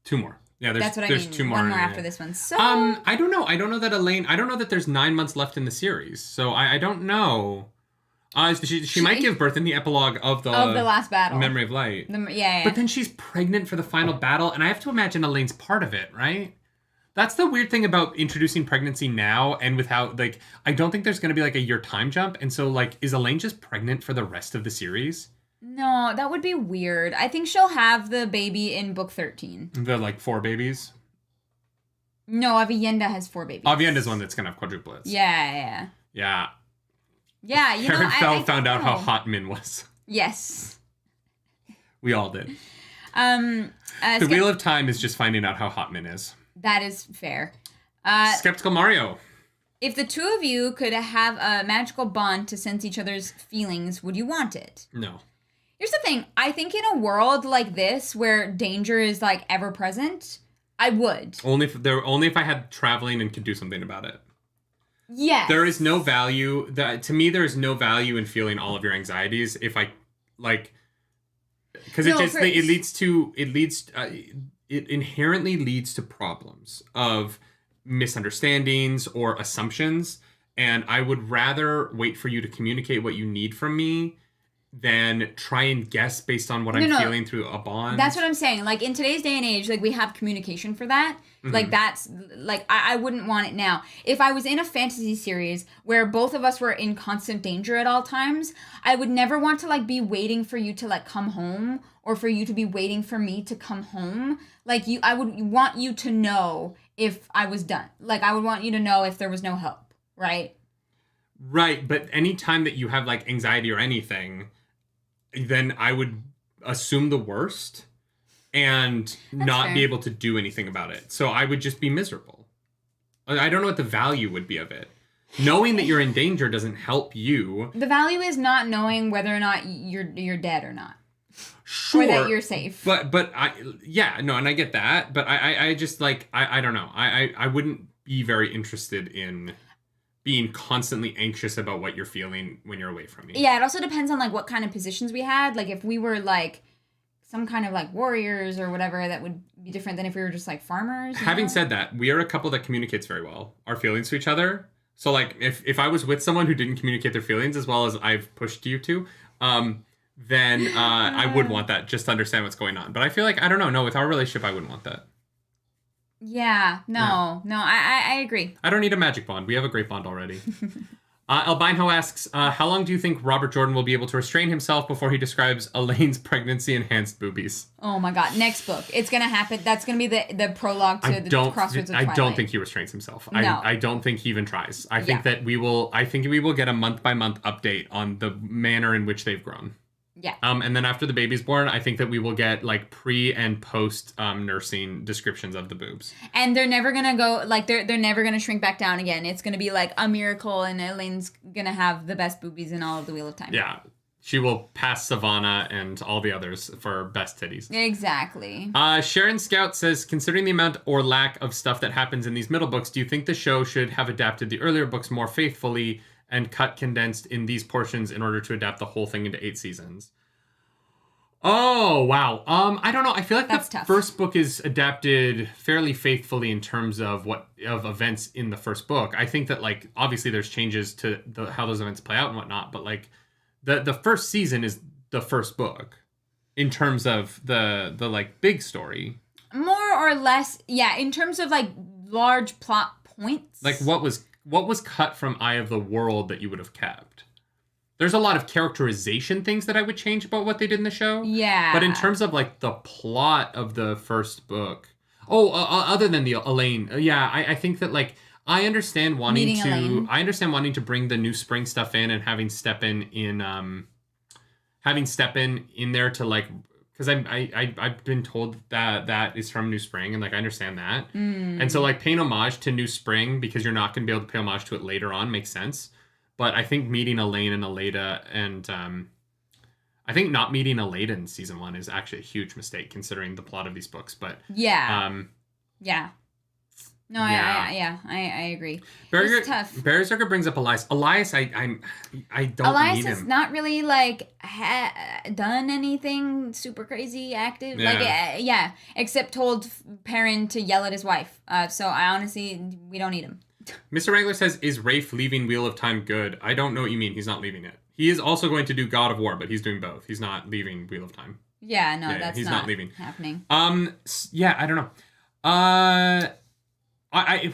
Speaker 1: 2 more. Yeah,
Speaker 2: that's what I mean.
Speaker 1: 2 more.
Speaker 2: One more after this one. So
Speaker 1: I don't know. I don't know that Elaine... I don't know that there's 9 months left in the series. So I don't know. She might give birth in the epilogue of the
Speaker 2: last battle.
Speaker 1: Memory of Light.
Speaker 2: Yeah.
Speaker 1: But then she's pregnant for the final battle, and I have to imagine Elaine's part of it, right? That's the weird thing about introducing pregnancy now, and without, like, I don't think there's going to be, like, a year time jump. And so, like, is Elaine just pregnant for the rest of the series?
Speaker 2: No, that would be weird. I think she'll have the baby in book 13.
Speaker 1: The, like, 4 babies?
Speaker 2: No, Avienda has 4 babies.
Speaker 1: Avienda's one that's going to have quadruplets.
Speaker 2: Yeah.
Speaker 1: Yeah.
Speaker 2: Yeah, you know,
Speaker 1: Herod found out how hot Min was.
Speaker 2: Yes.
Speaker 1: We all did. The Wheel of Time is just finding out how hot Min is.
Speaker 2: That is fair.
Speaker 1: Skeptical Mario.
Speaker 2: If the 2 of you could have a magical bond to sense each other's feelings, would you want it?
Speaker 1: No.
Speaker 2: Here's the thing. I think in a world like this where danger is, like, ever present, I would.
Speaker 1: Only if I had traveling and could do something about it.
Speaker 2: Yes.
Speaker 1: There is no value... To me, there is no value in feeling all of your anxieties if I... Like... Because it inherently leads to problems of misunderstandings or assumptions, and I would rather wait for you to communicate what you need from me than try and guess based on what I'm feeling through a bond.
Speaker 2: That's what I'm saying. Like, in today's day and age, like, we have communication for that. Mm-hmm. Like, that's, like, I wouldn't want it now. If I was in a fantasy series where both of us were in constant danger at all times, I would never want to, like, be waiting for you to, like, come home, or for you to be waiting for me to come home. Like, I would want you to know if I was done. Like, I would want you to know if there was no help, right?
Speaker 1: Right, but any time that you have, like, anxiety or anything, then I would assume the worst and not be able to do anything about it. So I would just be miserable. I don't know what the value would be of it. Knowing that you're in danger doesn't help you.
Speaker 2: The value is not knowing whether or not you're dead or not.
Speaker 1: Sure.
Speaker 2: Or that you're safe.
Speaker 1: And I get that. But I just, like, I don't know. I wouldn't be very interested in being constantly anxious about what you're feeling when you're away from me.
Speaker 2: Yeah, it also depends on, like, what kind of positions we had. Like, if we were, like, some kind of, like, warriors or whatever, that would be different than if we were just, like, farmers.
Speaker 1: Having said that, we are a couple that communicates very well. Our feelings to each other. So, like, if I was with someone who didn't communicate their feelings as well as I've pushed you to, then I would want that, just to understand what's going on. But I feel like, I don't know. No, with our relationship, I wouldn't want that.
Speaker 2: Yeah, no, I agree.
Speaker 1: I don't need a magic bond. We have a great bond already. Albino asks, how long do you think Robert Jordan will be able to restrain himself before he describes Elaine's pregnancy-enhanced boobies?
Speaker 2: Oh my god, next book. It's going to happen. That's going to be the prologue to the Crossroads of Twilight.
Speaker 1: I don't think he restrains himself.
Speaker 2: No.
Speaker 1: I don't think he even tries. I think we will get a month-by-month update on the manner in which they've grown.
Speaker 2: Yeah.
Speaker 1: And then after the baby's born, I think that we will get, like, pre and post nursing descriptions of the boobs.
Speaker 2: And they're never gonna go, like, they're never gonna shrink back down again. It's gonna be like a miracle, and Elaine's gonna have the best boobies in all of the Wheel of Time.
Speaker 1: Yeah. She will pass Savannah and all the others for best titties.
Speaker 2: Exactly.
Speaker 1: Sharon Scout says, considering the amount or lack of stuff that happens in these middle books, do you think the show should have adapted the earlier books more faithfully and cut condensed in these portions in order to adapt the whole thing into 8 seasons? Oh, wow. I don't know. I feel like
Speaker 2: That's
Speaker 1: the
Speaker 2: tough.
Speaker 1: first book is adapted fairly faithfully in terms of events in the first book. I think that, like, obviously there's changes to how those events play out and whatnot, but, like, the first season is the first book in terms of the like, big story.
Speaker 2: More or less, yeah, in terms of, like, large plot points.
Speaker 1: Like, what was cut from Eye of the World that you would have kept? There's a lot of characterization things that I would change about what they did in the show.
Speaker 2: Yeah.
Speaker 1: But in terms of, like, the plot of the first book... other than the Elaine... I think that, like, I understand wanting to bring the new spring stuff in and having Steppen in there to, like... Because I've been told that is from New Spring, and, like, I understand that. And so, like, paying homage to New Spring, because you're not going to be able to pay homage to it later on, makes sense. But I think meeting Elaine and Aleda, and I think not meeting Aleda in season 1 is actually a huge mistake considering the plot of these books. But
Speaker 2: yeah. No,
Speaker 1: yeah.
Speaker 2: I agree.
Speaker 1: It's
Speaker 2: tough.
Speaker 1: Berserker brings up Elias. Elias, I don't need him.
Speaker 2: Elias has not really, like, done anything super crazy active.
Speaker 1: Yeah.
Speaker 2: Like, except told Perrin to yell at his wife. So I honestly, we don't need him.
Speaker 1: Mr. Wrangler says, is Rafe leaving Wheel of Time good? I don't know what you mean. He's not leaving it. He is also going to do God of War, but he's doing both. He's not leaving Wheel of Time.
Speaker 2: Yeah, no, that's
Speaker 1: he's not leaving.
Speaker 2: Happening.
Speaker 1: I don't know.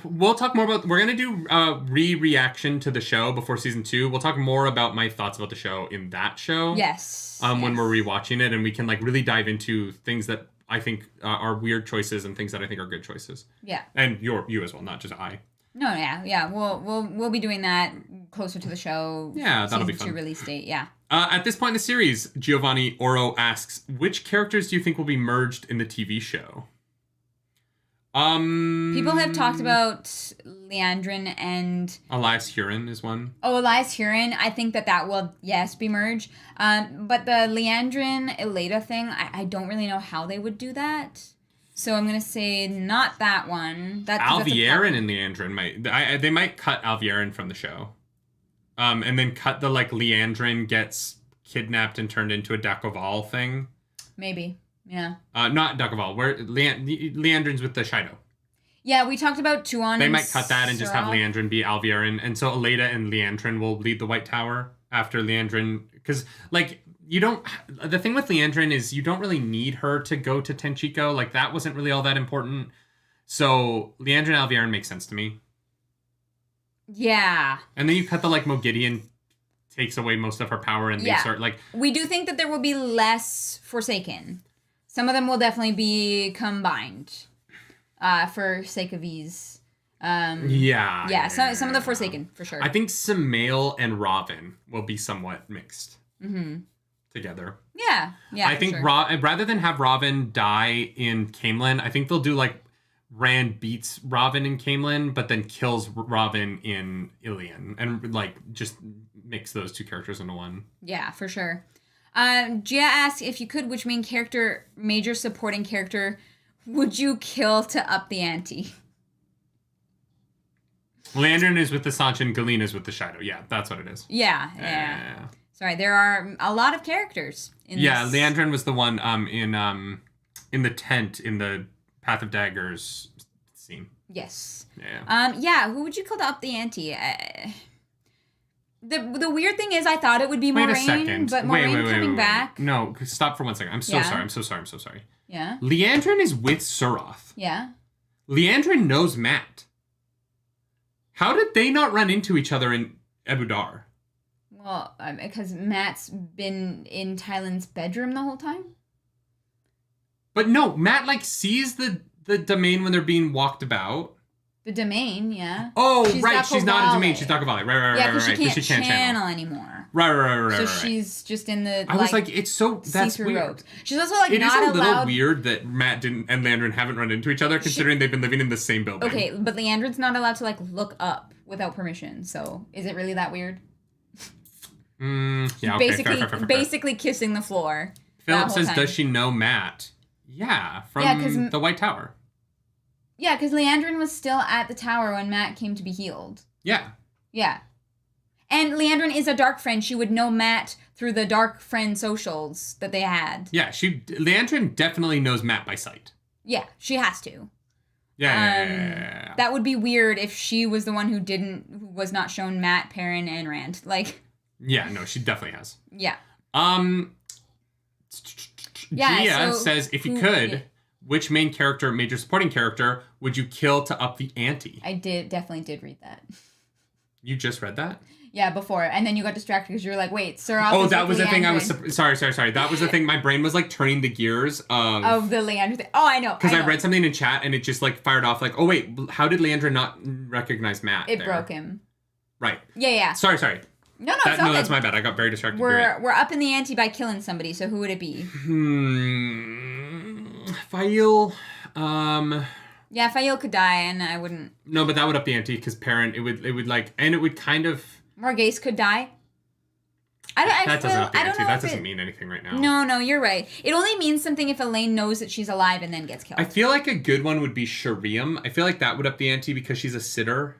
Speaker 1: We'll talk more about... We're going to do re-reaction to the show before season 2. We'll talk more about my thoughts about the show in that show.
Speaker 2: Yes.
Speaker 1: When we're rewatching it, and we can, like, really dive into things that I think are weird choices and things that I think are good choices.
Speaker 2: Yeah.
Speaker 1: And you as well, not just I.
Speaker 2: No, yeah. We'll be doing that closer to the show.
Speaker 1: Yeah, that'll be fun.
Speaker 2: Season 2 release date, yeah.
Speaker 1: At this point in the series, Giovanni Oro asks, which characters do you think will be merged in the TV show?
Speaker 2: People have talked about Leandrin and...
Speaker 1: Elias Huron is one.
Speaker 2: Oh, Elias Huron. I think that will, yes, be merged. But the Leandrin Eleda thing, I don't really know how they would do that. So I'm going to say not that one.
Speaker 1: Alviarin and Leandrin might... they might cut Alviarin from the show. And then cut the, like, Leandrin gets kidnapped and turned into a Dakoval thing.
Speaker 2: Maybe, yeah.
Speaker 1: Not Dakoval. Where Leandrin's with the Shido.
Speaker 2: Yeah, we talked about Tuon.
Speaker 1: They might cut that and just have Leandrin be Alviarin. And so Aleda and Leandrin will lead the White Tower after Leandrin... Because, like... The thing with Leandrin is you don't really need her to go to Tenchico. Like, that wasn't really all that important. So, Leandrin Alviarin makes sense to me.
Speaker 2: Yeah.
Speaker 1: And then you cut the, like, Mogideon takes away most of her power and they start, like...
Speaker 2: We do think that there will be less Forsaken. Some of them will definitely be combined for sake of ease. Some of the Forsaken, for sure.
Speaker 1: I think Samael and Ravin will be somewhat mixed.
Speaker 2: Mm-hmm.
Speaker 1: Together.
Speaker 2: Yeah.
Speaker 1: I think
Speaker 2: sure.
Speaker 1: Rather than have Ravin die in Camelin, I think they'll do, like, Rand beats Ravin in Camelin, but then kills Ravin in Ilion, and, like, just mix those two characters into one. Yeah,
Speaker 2: for sure. Gia asks, if you could, which major supporting character would you kill to up the ante?
Speaker 1: Leandrin is with the Sanchin, Galina's with the Shido. Yeah, that's what it is.
Speaker 2: Yeah. Sorry, there are a lot of characters in this.
Speaker 1: Yeah, Leandrin was the one in the tent in the Path of Daggers scene.
Speaker 2: Yes.
Speaker 1: Yeah.
Speaker 2: Who would you call to up the ante? The weird thing is I thought it would be Moraine, but Moraine coming back.
Speaker 1: No, stop for 1 second. I'm so sorry.
Speaker 2: Yeah.
Speaker 1: Leandrin is with Suroth.
Speaker 2: Yeah.
Speaker 1: Leandrin knows Matt. How did they not run into each other in Ebudar?
Speaker 2: Well, because Matt's been in Tylan's bedroom the whole time.
Speaker 1: But no, Matt, like, sees the domain when they're being walked about.
Speaker 2: The domain, yeah.
Speaker 1: Oh, right. She's not a domain. She's Dakavale. Right.
Speaker 2: Yeah, because she can't channel anymore.
Speaker 1: Right.
Speaker 2: So she's just in the,
Speaker 1: I was like, it's so... That's weird.
Speaker 2: Robes. She's also, like,
Speaker 1: not allowed... It is a little weird that Matt and Leandrin haven't run into each other, considering they've been living in the same building.
Speaker 2: Okay, but Leandrin's not allowed to, like, look up without permission. So is it really that weird?
Speaker 1: Yeah, okay, fair.
Speaker 2: Basically kissing the floor.
Speaker 1: Philip says, does she know Matt? Yeah, from the White Tower.
Speaker 2: Yeah, because Leandrin was still at the tower when Matt came to be healed.
Speaker 1: Yeah.
Speaker 2: Yeah. And Leandrin is a dark friend. She would know Matt through the dark friend socials that they had.
Speaker 1: Yeah, Leandrin definitely knows Matt by sight.
Speaker 2: Yeah, she has to.
Speaker 1: Yeah.
Speaker 2: That would be weird if she was the one who was not shown Matt, Perrin, and Rand. Like.
Speaker 1: Yeah, no, she definitely has.
Speaker 2: Yeah.
Speaker 1: Gia says, if you could, which main character, major supporting character, would you kill to up the ante?
Speaker 2: I definitely did read that.
Speaker 1: You just read that?
Speaker 2: Yeah, before. And then you got distracted because you were like, wait, Sir.
Speaker 1: Oh, that was the thing I was... Sorry. That was the thing. My brain was, like, turning the gears
Speaker 2: of the Leandra thing. Oh, I know.
Speaker 1: Because I read something in chat and it just, like, fired off, like, oh, wait, how did Leandra not recognize Matt
Speaker 2: It broke him.
Speaker 1: Right.
Speaker 2: Yeah.
Speaker 1: Sorry.
Speaker 2: No, it's not
Speaker 1: that's my bad. I got very distracted.
Speaker 2: We're up in the ante by killing somebody, so who would it be?
Speaker 1: Fail.
Speaker 2: Yeah, Fail could die, and I wouldn't...
Speaker 1: No, but that would up the ante, because Perrin, it would, like... And it would kind of...
Speaker 2: Morghese could die.
Speaker 1: That doesn't mean anything right now.
Speaker 2: No, you're right. It only means something if Elaine knows that she's alive and then gets killed.
Speaker 1: I feel like a good one would be Shariam. I feel like that would up the ante because she's a sitter.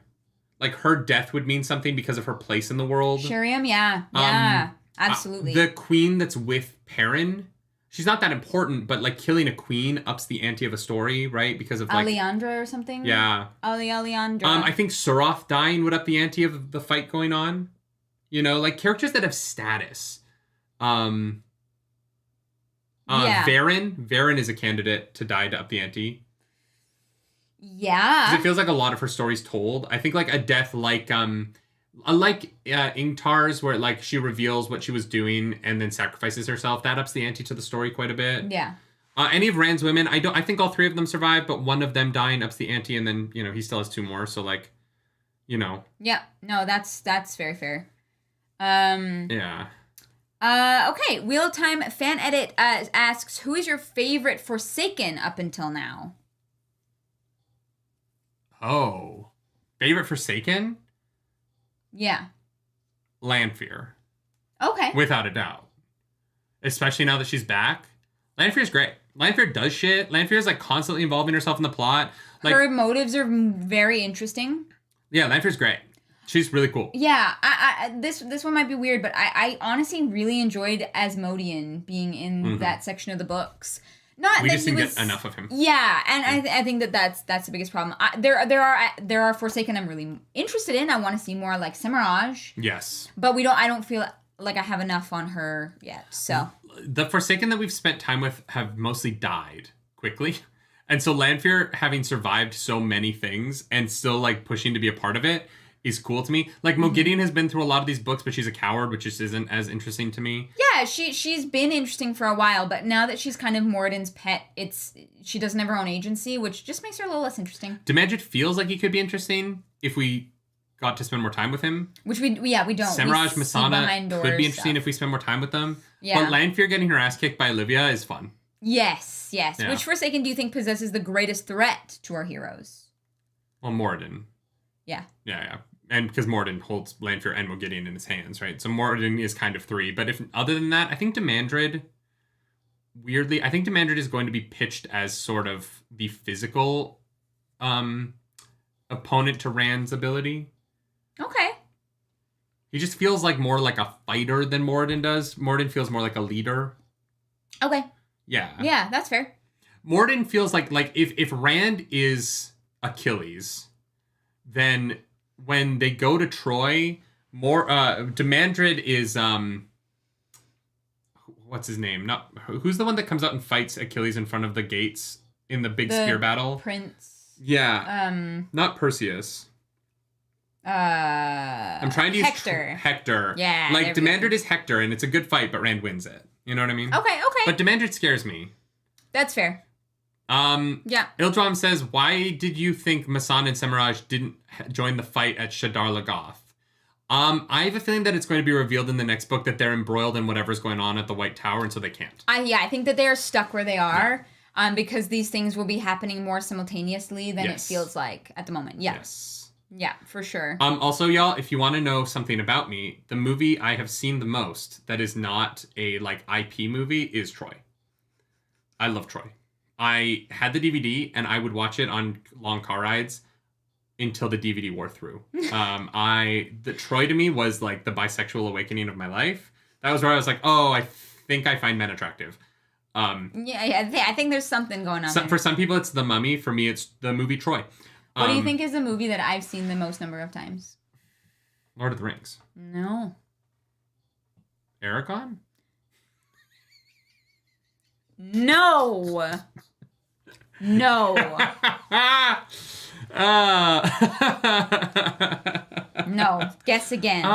Speaker 1: Like, her death would mean something because of her place in the world.
Speaker 2: Shariam, yeah, absolutely.
Speaker 1: The queen that's with Perrin, she's not that important, but, like, killing a queen ups the ante of a story, right? Because of, like...
Speaker 2: Alejandra or something?
Speaker 1: Yeah.
Speaker 2: Alejandra.
Speaker 1: I think Suroth dying would up the ante of the fight going on. You know, like, characters that have status.
Speaker 2: Yeah.
Speaker 1: Varen is a candidate to die to up the ante.
Speaker 2: Yeah.
Speaker 1: 'Cause it feels like a lot of her stories told. I think, like, a death like Ingtar's, where, like, she reveals what she was doing and then sacrifices herself. That ups the ante to the story quite a bit.
Speaker 2: Yeah.
Speaker 1: Any of Rand's women, I think all three of them survive, but one of them dying ups the ante, and then, you know, he still has two more, so, like, you know.
Speaker 2: Yeah. No, that's very fair.
Speaker 1: Yeah.
Speaker 2: Okay. Wheel of Time fan edit asks, who is your favorite Forsaken up until now?
Speaker 1: Oh. Favorite Forsaken?
Speaker 2: Yeah.
Speaker 1: Lanfear.
Speaker 2: Okay.
Speaker 1: Without a doubt. Especially now that she's back. Lanfear's great. Lanfear does shit. Lanfear's, like, constantly involving herself in the plot. Like,
Speaker 2: her motives are very interesting.
Speaker 1: Yeah, Lanfear's great. She's really cool.
Speaker 2: Yeah, this one might be weird, but I honestly really enjoyed Asmodean being in that section of the books.
Speaker 1: We just didn't get enough of him.
Speaker 2: Yeah, and I think that's the biggest problem. There are Forsaken I'm really interested in. I want to see more like Semiraj.
Speaker 1: Yes.
Speaker 2: But I don't feel like I have enough on her yet. So
Speaker 1: the Forsaken that we've spent time with have mostly died quickly. And so Lanfear, having survived so many things and still, like, pushing to be a part of it is cool to me. Like, Moghedien has been through a lot of these books, but she's a coward, which just isn't as interesting to me.
Speaker 2: Yeah, she's been interesting for a while, but now that she's kind of Moradin's pet, she doesn't have her own agency, which just makes her a little less interesting.
Speaker 1: Demandred feels like he could be interesting if we got to spend more time with him.
Speaker 2: Which we don't.
Speaker 1: Semiraj, Masana could be interesting if we spend more time with them.
Speaker 2: Yeah.
Speaker 1: But Lanfear getting her ass kicked by Olivia is fun.
Speaker 2: Yes.
Speaker 1: Yeah.
Speaker 2: Which Forsaken do you think possesses the greatest threat to our heroes?
Speaker 1: Well, Moradin.
Speaker 2: Yeah.
Speaker 1: Yeah. And because Moradin holds Lanfear and Moghedien in his hands, right? So Moradin is kind of three. But if other than that, I think Demandred, weirdly, is going to be pitched as sort of the physical opponent to Rand's ability.
Speaker 2: Okay.
Speaker 1: He just feels like more like a fighter than Moradin does. Moradin feels more like a leader.
Speaker 2: Okay.
Speaker 1: Yeah.
Speaker 2: Yeah, that's fair.
Speaker 1: Moradin feels like if Rand is Achilles, then when they go to Troy, Demandred is what's his name? Who's the one that comes out and fights Achilles in front of the gates in the big spear battle?
Speaker 2: Prince.
Speaker 1: Yeah. Not Perseus. I'm trying to use
Speaker 2: Hector.
Speaker 1: Hector.
Speaker 2: Yeah.
Speaker 1: Like Demandred is Hector, and it's a good fight, but Rand wins it. You know what I mean?
Speaker 2: Okay.
Speaker 1: But Demandred scares me.
Speaker 2: That's fair. Yeah.
Speaker 1: Ildram says, why did you think Masana and Semiraj didn't join the fight at Shadar Lagoth? I have a feeling that it's going to be revealed in the next book that they're embroiled in whatever's going on at the White Tower, and so they can't.
Speaker 2: I think that they are stuck where they are, because these things will be happening more simultaneously than it feels like at the moment. Yeah.
Speaker 1: Yes.
Speaker 2: Yeah, for sure.
Speaker 1: Also, y'all, if you want to know something about me, the movie I have seen the most that is not a like IP movie is Troy. I love Troy. I had the DVD and I would watch it on long car rides until the DVD wore through. The Troy to me was like the bisexual awakening of my life. That was where I was like, oh, I think I find men attractive.
Speaker 2: I think there's something going on.
Speaker 1: For some people, it's The Mummy. For me, it's the movie Troy.
Speaker 2: What do you think is the movie that I've seen the most number of times?
Speaker 1: Lord of the Rings.
Speaker 2: No.
Speaker 1: Aragorn?
Speaker 2: No. No. No. Guess again.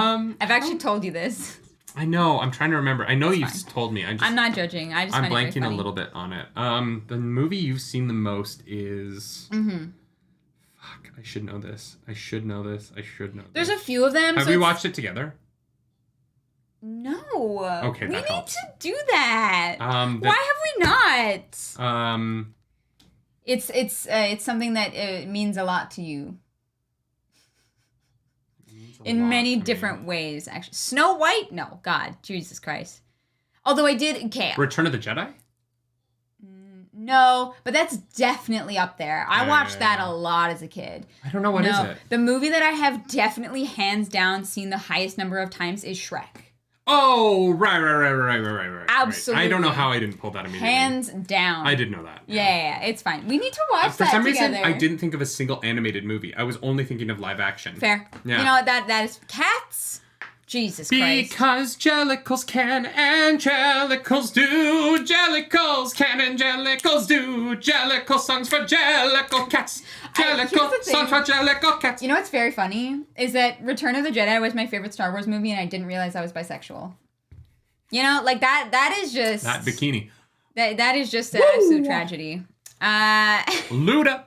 Speaker 2: I've actually told you this.
Speaker 1: I know. I'm trying to remember. I know you've told me.
Speaker 2: I'm not judging. I'm
Speaker 1: blanking a little bit on it. The movie you've seen the most is...
Speaker 2: Mm-hmm.
Speaker 1: Fuck. I should know this.
Speaker 2: There's a few of them.
Speaker 1: Have we watched it together?
Speaker 2: No.
Speaker 1: Okay,
Speaker 2: we
Speaker 1: that helps.
Speaker 2: need to do that. Why have we not? It's something that means a lot to you. In many different ways, actually. Snow White? No, God, Jesus Christ. Although I did, okay.
Speaker 1: Return of the Jedi?
Speaker 2: No, but that's definitely up there. I watched that a lot as a kid.
Speaker 1: I don't know what is it.
Speaker 2: The movie that I have definitely hands down seen the highest number of times is Shrek.
Speaker 1: Oh, right.
Speaker 2: Absolutely.
Speaker 1: I don't know how I didn't pull that immediately.
Speaker 2: Hands down.
Speaker 1: I did know that.
Speaker 2: Yeah, it's fine. We need to watch that
Speaker 1: For some reason,
Speaker 2: together.
Speaker 1: I didn't think of a single animated movie. I was only thinking of live action.
Speaker 2: Fair.
Speaker 1: Yeah.
Speaker 2: You know, that is Cats. Jesus Christ.
Speaker 1: Because jellicles can, angelicals do. Jellicles can, angelicals do. Jellicle songs for jellicle cats. Jellicle songs for jellicle cats.
Speaker 2: You know what's very funny? Is that Return of the Jedi was my favorite Star Wars movie and I didn't realize I was bisexual. You know, like that is just...
Speaker 1: That bikini.
Speaker 2: That is just an absolute tragedy.
Speaker 1: Luda.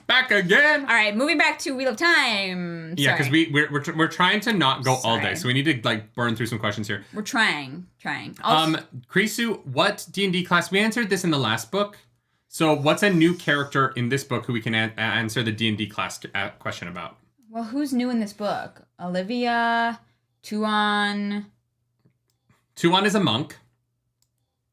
Speaker 1: Back again.
Speaker 2: All right, moving back to Wheel of Time.
Speaker 1: Yeah, because we're trying to not go all day, so we need to like burn through some questions here.
Speaker 2: We're trying.
Speaker 1: Krisu, what D&D class? We answered this in the last book. So what's a new character in this book who we can answer the D&D class question about?
Speaker 2: Well, who's new in this book? Olivia, Tuon.
Speaker 1: Tuon is a monk.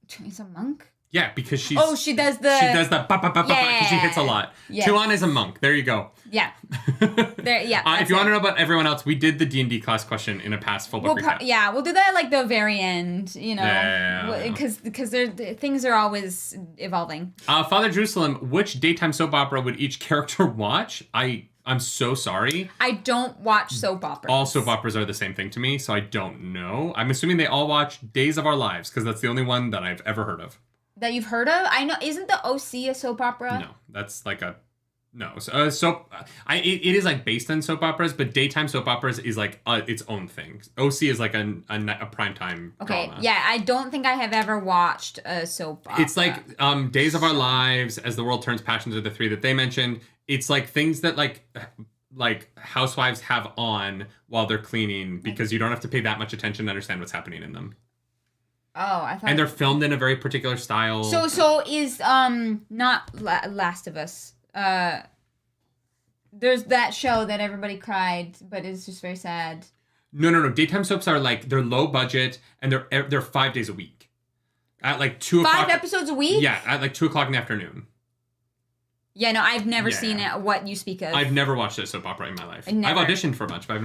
Speaker 2: He's a monk?
Speaker 1: Yeah, because she does the because she hits a lot. Yes. Tuon is a monk. There you go.
Speaker 2: Yeah.
Speaker 1: If you want to know about everyone else, we did the D&D class question in a past full book recap.
Speaker 2: We'll do that at like the very end, you know, because things are always evolving.
Speaker 1: Father Jerusalem, which daytime soap opera would each character watch? I'm so sorry.
Speaker 2: I don't watch soap operas.
Speaker 1: All soap operas are the same thing to me, so I don't know. I'm assuming they all watch Days of Our Lives, because that's the only one that I've ever heard of.
Speaker 2: That you've heard of? I know. Isn't the OC a soap opera?
Speaker 1: No, that's like a... No. It is like based on soap operas, but daytime soap operas is like its own thing. OC is like a primetime drama.
Speaker 2: Yeah, I don't think I have ever watched a soap opera.
Speaker 1: It's like Days of Our Lives, As the World Turns, Passions are the three that they mentioned. It's like things that like housewives have on while they're cleaning because you don't have to pay that much attention to understand what's happening in them.
Speaker 2: Oh, I thought.
Speaker 1: And they're filmed in a very particular style.
Speaker 2: So is not Last of Us. There's that show that everybody cried, but it's just very sad.
Speaker 1: No. Daytime soaps are like they're low budget and they're 5 days a week, at like 2 o'clock.
Speaker 2: 5 episodes a week?
Speaker 1: Yeah, at like 2 o'clock in the afternoon.
Speaker 2: Yeah, no, I've never seen it. What you speak of?
Speaker 1: I've never watched a soap opera in my life. I've auditioned for a bunch, but I've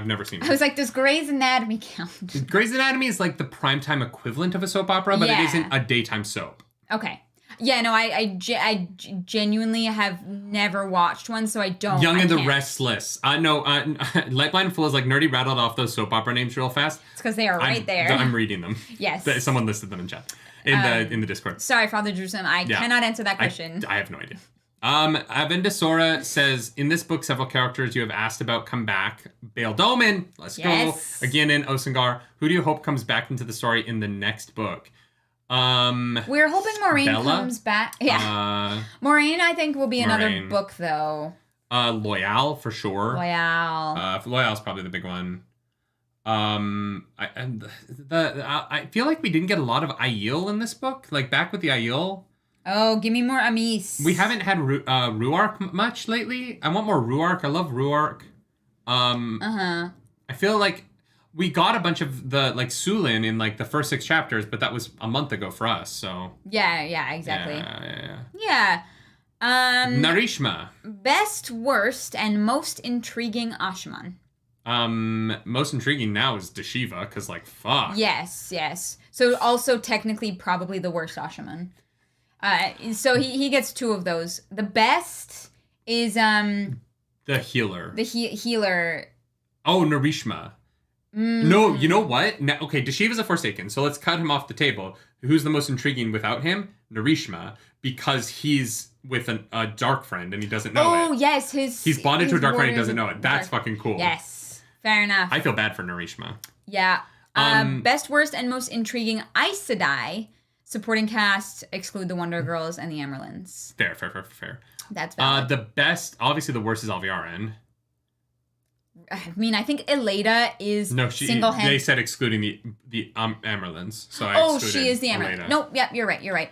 Speaker 1: never seen it.
Speaker 2: I was like, does Grey's Anatomy count?
Speaker 1: Grey's Anatomy is like the primetime equivalent of a soap opera, but it isn't a daytime soap.
Speaker 2: Okay. Yeah, no, I genuinely have never watched one, so I don't.
Speaker 1: Young and the Restless. No, Light, Blind, and Fool is like nerdy rattled off those soap opera names real fast.
Speaker 2: It's because they are right there.
Speaker 1: I'm reading them.
Speaker 2: Yes.
Speaker 1: Someone listed them in chat. In the Discord.
Speaker 2: Sorry, Father Jerusalem. I cannot answer that question.
Speaker 1: I have no idea. Avendasora says, in this book, several characters you have asked about come back. Bail Doman, let's go. Again in Osengar. Who do you hope comes back into the story in the next book?
Speaker 2: We're hoping Maureen comes back. Yeah. Maureen, I think, will be another book, though.
Speaker 1: Loyal, for sure. Loyal's probably the big one. I feel like we didn't get a lot of Aiel in this book. Like, back with the Aiel.
Speaker 2: Oh, give me more Amis.
Speaker 1: We haven't had Ruark much lately. I want more Ruark. I love Ruark. I feel like we got a bunch of the like Sulin in like the first 6 chapters, but that was a month ago for us. So
Speaker 2: yeah, exactly. Yeah.
Speaker 1: Narishma.
Speaker 2: Best, worst, and most intriguing Ashman.
Speaker 1: Most intriguing now is Deshiva, because like fuck.
Speaker 2: Yes. So also technically probably the worst Ashman. So he gets 2 of those. The best is the
Speaker 1: healer.
Speaker 2: The healer.
Speaker 1: Oh, Narishma. No, you know what? Now, okay, Deshiva's a Forsaken, so let's cut him off the table. Who's the most intriguing without him? Narishma, because he's with a dark friend and he doesn't know it.
Speaker 2: Oh, yes, he's
Speaker 1: bonded to a dark friend and he doesn't know it. That's fucking cool.
Speaker 2: Yes, fair enough.
Speaker 1: I feel bad for Narishma.
Speaker 2: Yeah. Best, worst, and most intriguing Aes Sedai. Supporting cast, exclude the Wonder Girls and the Emerlins.
Speaker 1: Fair.
Speaker 2: That's valid.
Speaker 1: The best, obviously the worst is Alviarin.
Speaker 2: I mean, I think Eleda is single-handed.
Speaker 1: They said excluding the Emerlins, so I excluded
Speaker 2: she is the Emerlin.
Speaker 1: Eleda.
Speaker 2: No, yep, you're right.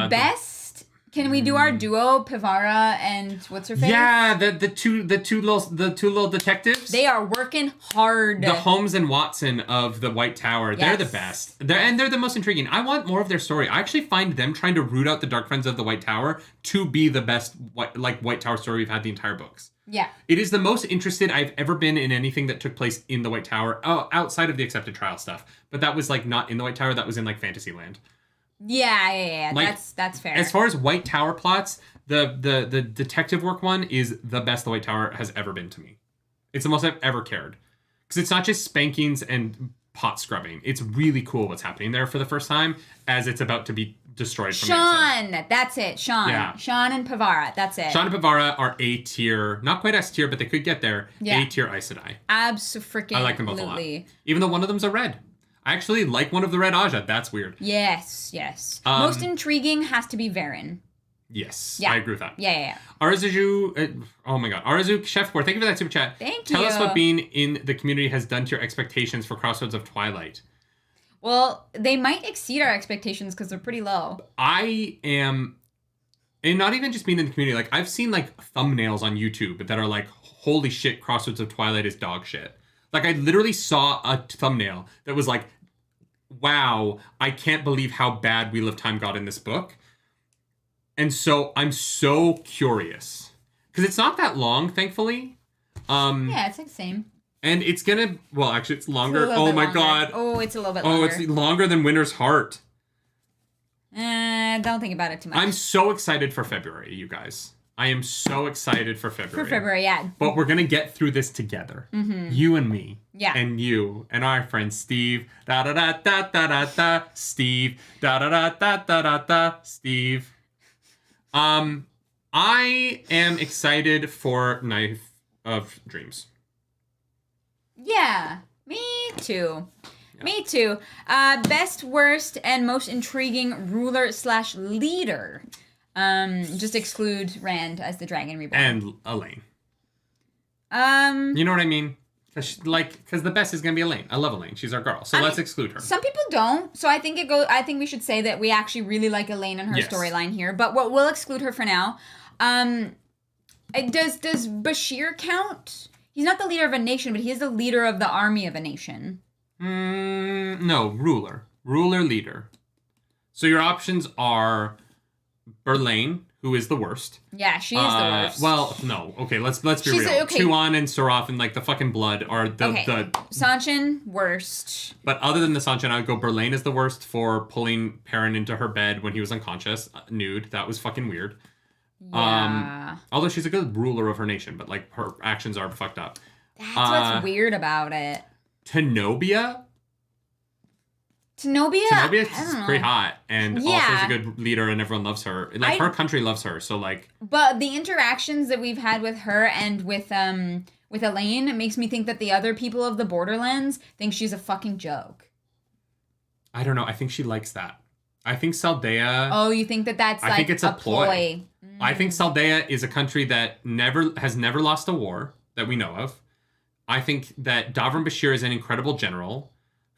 Speaker 2: Best, can we do our duo, Pivara and what's her face? Yeah,
Speaker 1: the two little detectives.
Speaker 2: They are working hard.
Speaker 1: The Holmes and Watson of the White Tower. Yes. They're the best. They're the most intriguing. I want more of their story. I actually find them trying to root out the Dark Friends of the White Tower to be the best White Tower story we've had the entire books.
Speaker 2: Yeah.
Speaker 1: It is the most interested I've ever been in anything that took place in the White Tower, outside of the Accepted Trial stuff. But that was like not in the White Tower, that was in like Fantasyland.
Speaker 2: Yeah.
Speaker 1: Like,
Speaker 2: that's fair.
Speaker 1: As far as White Tower plots, the detective work one is the best the White Tower has ever been to me. It's the most I've ever cared. Because it's not just spankings and pot scrubbing. It's really cool what's happening there for the first time as it's about to be destroyed from
Speaker 2: Sean, that's it. Sean. Yeah. Sean and Pivara, that's it.
Speaker 1: Sean and Pivara are A tier, not quite S tier, but they could get there. Yeah. A tier Aes Sedai.
Speaker 2: Absolutely.
Speaker 1: I like them both a lot. Even though one of them's a red. I actually like one of the red Aja. That's weird.
Speaker 2: Yes. Most intriguing has to be Varen.
Speaker 1: Yes. Yeah. I agree with that.
Speaker 2: Yeah.
Speaker 1: Arazu, oh my god. Arazu Chefpor, thank you for that super chat.
Speaker 2: Thank you.
Speaker 1: Tell us what being in the community has done to your expectations for Crossroads of Twilight.
Speaker 2: Well, they might exceed our expectations because they're pretty low.
Speaker 1: I am, and not even just being in the community, like I've seen like thumbnails on YouTube that are like, holy shit, Crossroads of Twilight is dog shit. Like I literally saw a thumbnail that was like, wow, I can't believe how bad Wheel of Time got in this book. And so I'm so curious. Because it's not that long, thankfully.
Speaker 2: Yeah, it's like the same.
Speaker 1: And it's gonna, well, actually, it's longer. Oh my god.
Speaker 2: Oh, it's a little bit longer.
Speaker 1: Oh, it's longer than Winter's Heart.
Speaker 2: Don't think about it too much.
Speaker 1: I'm so excited for February, you guys. I am so excited for February.
Speaker 2: For February, yeah.
Speaker 1: But we're gonna get through this together. Mm-hmm. You and me.
Speaker 2: Yeah.
Speaker 1: And you and our friend Steve. Da da da da da da da. Steve. Da da da da da da da. Steve. I am excited for Knife of Dreams.
Speaker 2: Yeah, me too. Yeah. Me too. Best, worst, and most intriguing ruler/leader. Just exclude Rand as the Dragon Reborn.
Speaker 1: And Elaine. You know what I mean? Because the best is gonna be Elaine. I love Elaine. She's our girl. So let's exclude her.
Speaker 2: Some people don't. So I think we should say that we actually really like Elaine and her storyline here. But we'll exclude her for now. Does Bashir count? He's not the leader of a nation, but he is the leader of the army of a nation.
Speaker 1: No, ruler, leader. So your options are Berlain, who is the worst.
Speaker 2: Yeah, she is the worst.
Speaker 1: Well, no. Okay, let's be real. Tuon and Seraph and like the fucking blood are the
Speaker 2: Sanchin, worst.
Speaker 1: But other than the Sanchin, I would go Berlain is the worst for pulling Perrin into her bed when he was unconscious, nude. That was fucking weird.
Speaker 2: Yeah.
Speaker 1: Although she's a good ruler of her nation, but like her actions are fucked up.
Speaker 2: That's what's weird about it.
Speaker 1: Tenobia is pretty hot and also is a good leader and everyone loves her. Like her country loves her, so like.
Speaker 2: But the interactions that we've had with her and with Elaine makes me think that the other people of the Borderlands think she's a fucking joke.
Speaker 1: I don't know. I think she likes that. I think Saldea.
Speaker 2: Oh, you think that's like I think it's a ploy.
Speaker 1: I think Saldea is a country that has never lost a war that we know of. I think that Davram Bashir is an incredible general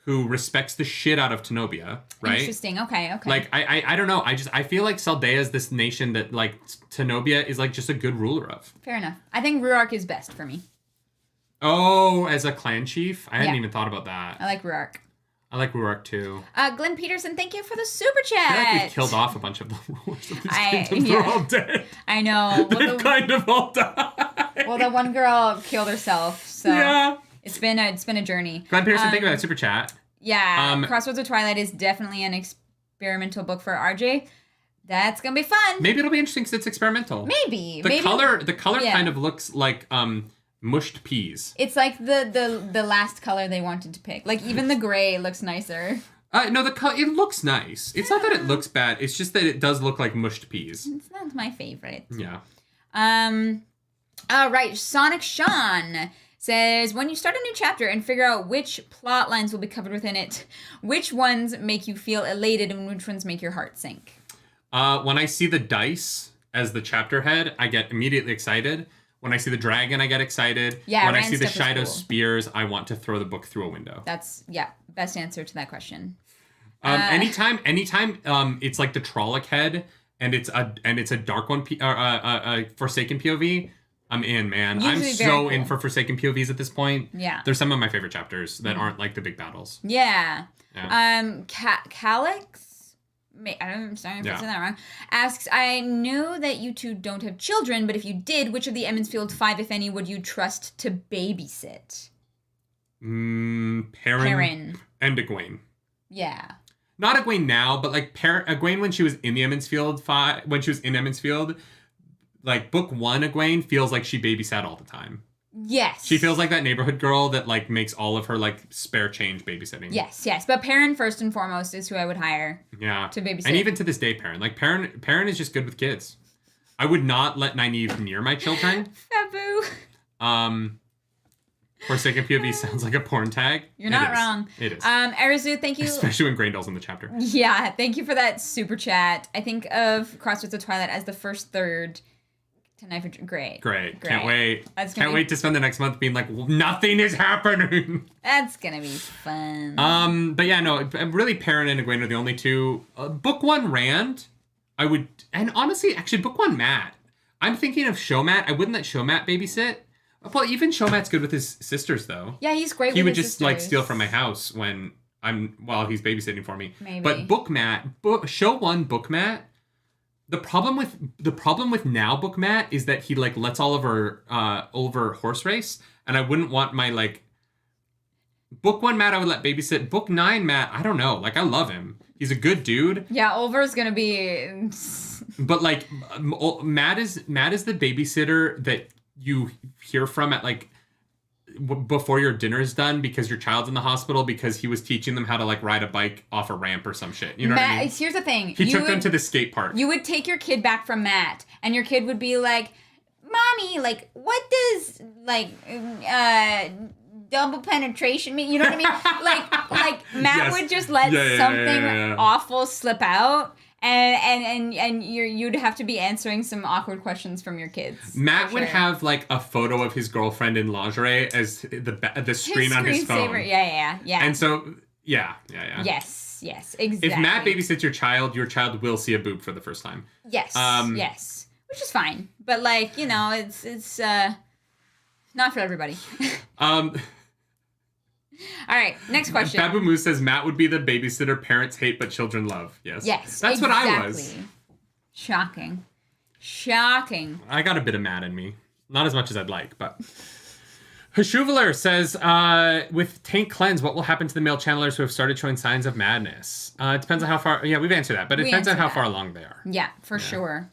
Speaker 1: who respects the shit out of Tenobia, right?
Speaker 2: Interesting. Okay.
Speaker 1: Like, I don't know. I feel like Saldea is this nation that, like, Tenobia is, like, just a good ruler of.
Speaker 2: Fair enough. I think Ruark is best for me.
Speaker 1: Oh, as a clan chief? I hadn't even thought about that.
Speaker 2: I like Ruark.
Speaker 1: I like Ruark too.
Speaker 2: Glenn Peterson, thank you for the super chat.
Speaker 1: I feel like we've killed off a bunch of the rulers of this kingdom. They're all dead.
Speaker 2: I know.
Speaker 1: They've kind of all died.
Speaker 2: Well, the one girl killed herself, so
Speaker 1: yeah.
Speaker 2: It's been a journey.
Speaker 1: Glenn Peterson, thank you for that super chat.
Speaker 2: Yeah, Crossroads of Twilight is definitely an experimental book for RJ. That's gonna be fun.
Speaker 1: Maybe it'll be interesting because it's experimental.
Speaker 2: Maybe
Speaker 1: the color kind of looks like mushed peas.
Speaker 2: It's like the last color they wanted to pick. Like even the gray looks nicer.
Speaker 1: No, it looks nice. It's not that it looks bad. It's just that it does look like mushed peas.
Speaker 2: It's not my favorite.
Speaker 1: Yeah.
Speaker 2: All right. Sonic Sean says, when you start a new chapter and figure out which plot lines will be covered within it, which ones make you feel elated and which ones make your heart sink?
Speaker 1: When I see the dice as the chapter head, I get immediately excited. When I see the dragon, I get excited.
Speaker 2: Yeah,
Speaker 1: when I see the Shido
Speaker 2: cool.
Speaker 1: Spears, I want to throw the book through a window.
Speaker 2: That's, best answer to that question.
Speaker 1: Anytime, it's like the Trolloc head, and it's a dark one, a Forsaken POV. I'm in, man. I'm so in for Forsaken POVs at this point.
Speaker 2: Yeah.
Speaker 1: They're some of my favorite chapters that aren't like the big battles.
Speaker 2: Yeah. Calix, I'm sorry if I said that wrong, asks, I know that you two don't have children, but if you did, which of the Emmonsfield 5, if any, would you trust to babysit?
Speaker 1: Perrin and Egwene.
Speaker 2: Yeah.
Speaker 1: Not Egwene now, but like Egwene when she was in the Emmonsfield 5, when she was in Emmonsfield, like book 1 Egwene feels like she babysat all the time.
Speaker 2: Yes.
Speaker 1: She feels like that neighborhood girl that like makes all of her like spare change babysitting.
Speaker 2: Yes. But Perrin first and foremost is who I would hire.
Speaker 1: Yeah.
Speaker 2: To babysit.
Speaker 1: And even to this day, Perrin. Like Perrin is just good with kids. I would not let Nynaeve near my children.
Speaker 2: Fabu.
Speaker 1: Forsaken POV sounds like a porn tag.
Speaker 2: You're not wrong.
Speaker 1: It is.
Speaker 2: Arizu, thank you.
Speaker 1: Especially when Graendal's in the chapter.
Speaker 2: Yeah, thank you for that super chat. I think of Crossroads of Twilight as the first third to Knife of Great.
Speaker 1: Can't wait.
Speaker 2: Can't
Speaker 1: wait to spend the next month being like, nothing is happening.
Speaker 2: That's gonna be fun.
Speaker 1: But yeah, no, really Perrin and Egwene are the only two. Book 1 Rand, I would, and honestly, actually, book 1 Matt. I'm thinking of Showmat. I wouldn't let Showmat babysit. Well, even Showmat's good with his sisters, though.
Speaker 2: Yeah, he's great with his sisters.
Speaker 1: He would just, like, steal from my house while he's babysitting for me.
Speaker 2: Maybe.
Speaker 1: But Book Matt, Show 1 Book Matt, the problem with now Book Matt is that he, like, lets Oliver horse race, and I wouldn't want my, like... Book 1 Matt I would let babysit. Book 9 Matt, I don't know. Like, I love him. He's a good dude.
Speaker 2: Yeah, Oliver's gonna be...
Speaker 1: But, like, Matt is the babysitter that you hear from at like before your dinner's done because your child's in the hospital because he was teaching them how to like ride a bike off a ramp or some shit. You know what I mean?
Speaker 2: Here's the thing.
Speaker 1: He took them to the skate park.
Speaker 2: You would take your kid back from Matt and your kid would be like, Mommy, like, what does like double penetration mean? You know what I mean? like Matt would just let something awful slip out. And you'd have to be answering some awkward questions from your kids.
Speaker 1: Matt would have like a photo of his girlfriend in lingerie as the screen on his phone.
Speaker 2: Yeah.
Speaker 1: And so yeah.
Speaker 2: Yes, exactly.
Speaker 1: If Matt babysits your child will see a boob for the first time.
Speaker 2: Yes. Yes, which is fine, but like it's not for everybody. All right, next question.
Speaker 1: Babu Moose says Matt would be the babysitter parents hate but children love. Yes. That's exactly what I was.
Speaker 2: Shocking.
Speaker 1: I got a bit of Matt in me. Not as much as I'd like, but... Hashuveler says, with Taint Cleanse, what will happen to the male channelers who have started showing signs of madness? It depends on how far... Yeah, we've answered that, but it depends on how far along they are.
Speaker 2: Yeah, for sure.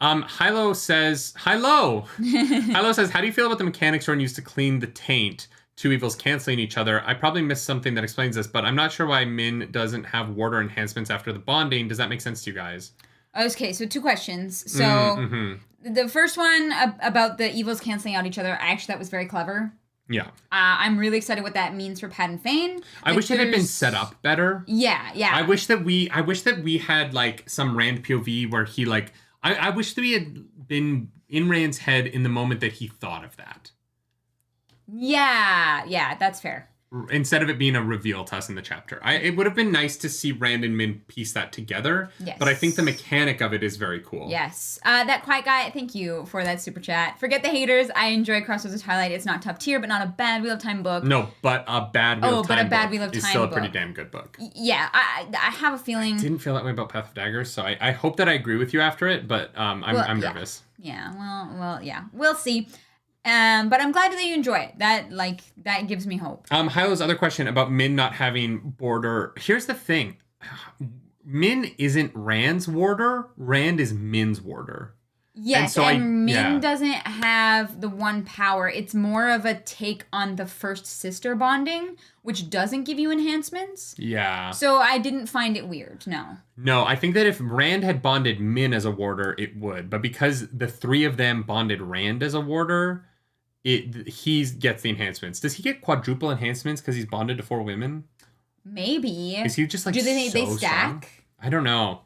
Speaker 1: Hilo says... Hilo says, how do you feel about the mechanics Ron used to clean the taint? Two evils canceling each other. I probably missed something that explains this, but I'm not sure why Min doesn't have water enhancements after the bonding. Does that make sense to you guys?
Speaker 2: Okay, so 2 questions. So the first one about the evils canceling out each other, I actually thought was very clever.
Speaker 1: Yeah.
Speaker 2: I'm really excited what that means for Pat and Fane.
Speaker 1: I wish it had been set up better.
Speaker 2: Yeah.
Speaker 1: I wish that we had like some Rand POV where he like I wish that we had been in Rand's head in the moment that he thought of that.
Speaker 2: Yeah, that's fair.
Speaker 1: instead of it being a reveal to us in the chapter. It would have been nice to see Rand and Min piece that together.
Speaker 2: Yes.
Speaker 1: But I think the mechanic of it is very cool.
Speaker 2: Yes. That Quiet Guy, thank you for that super chat. Forget the haters. I enjoy Crossroads of Twilight. It's not top tier, but not a bad Wheel of Time book.
Speaker 1: No, but a bad Wheel of Time
Speaker 2: but a bad
Speaker 1: book
Speaker 2: Wheel of Time
Speaker 1: is still a
Speaker 2: book.
Speaker 1: pretty damn good book.
Speaker 2: Yeah, I have a feeling.
Speaker 1: I didn't feel that way about Path of Daggers, so I hope that I agree with you after it, but I'm nervous.
Speaker 2: Yeah, well, yeah. We'll see. But I'm glad that you enjoy it. That gives me hope.
Speaker 1: Hilo's other question about Min not having border. Here's the thing. Min isn't Rand's warder. Rand is Min's warder.
Speaker 2: Yes, and Min doesn't have the one power. It's more of a take on the first sister bonding, which doesn't give you enhancements.
Speaker 1: Yeah.
Speaker 2: So I didn't find it weird, no.
Speaker 1: No, I think that if Rand had bonded Min as a warder, it would. But because the three of them bonded Rand as a warder, he gets the enhancements. Does he get quadruple enhancements because he's bonded to 4 women?
Speaker 2: Maybe.
Speaker 1: Is he just like
Speaker 2: Do they stack?
Speaker 1: Strong? I don't know.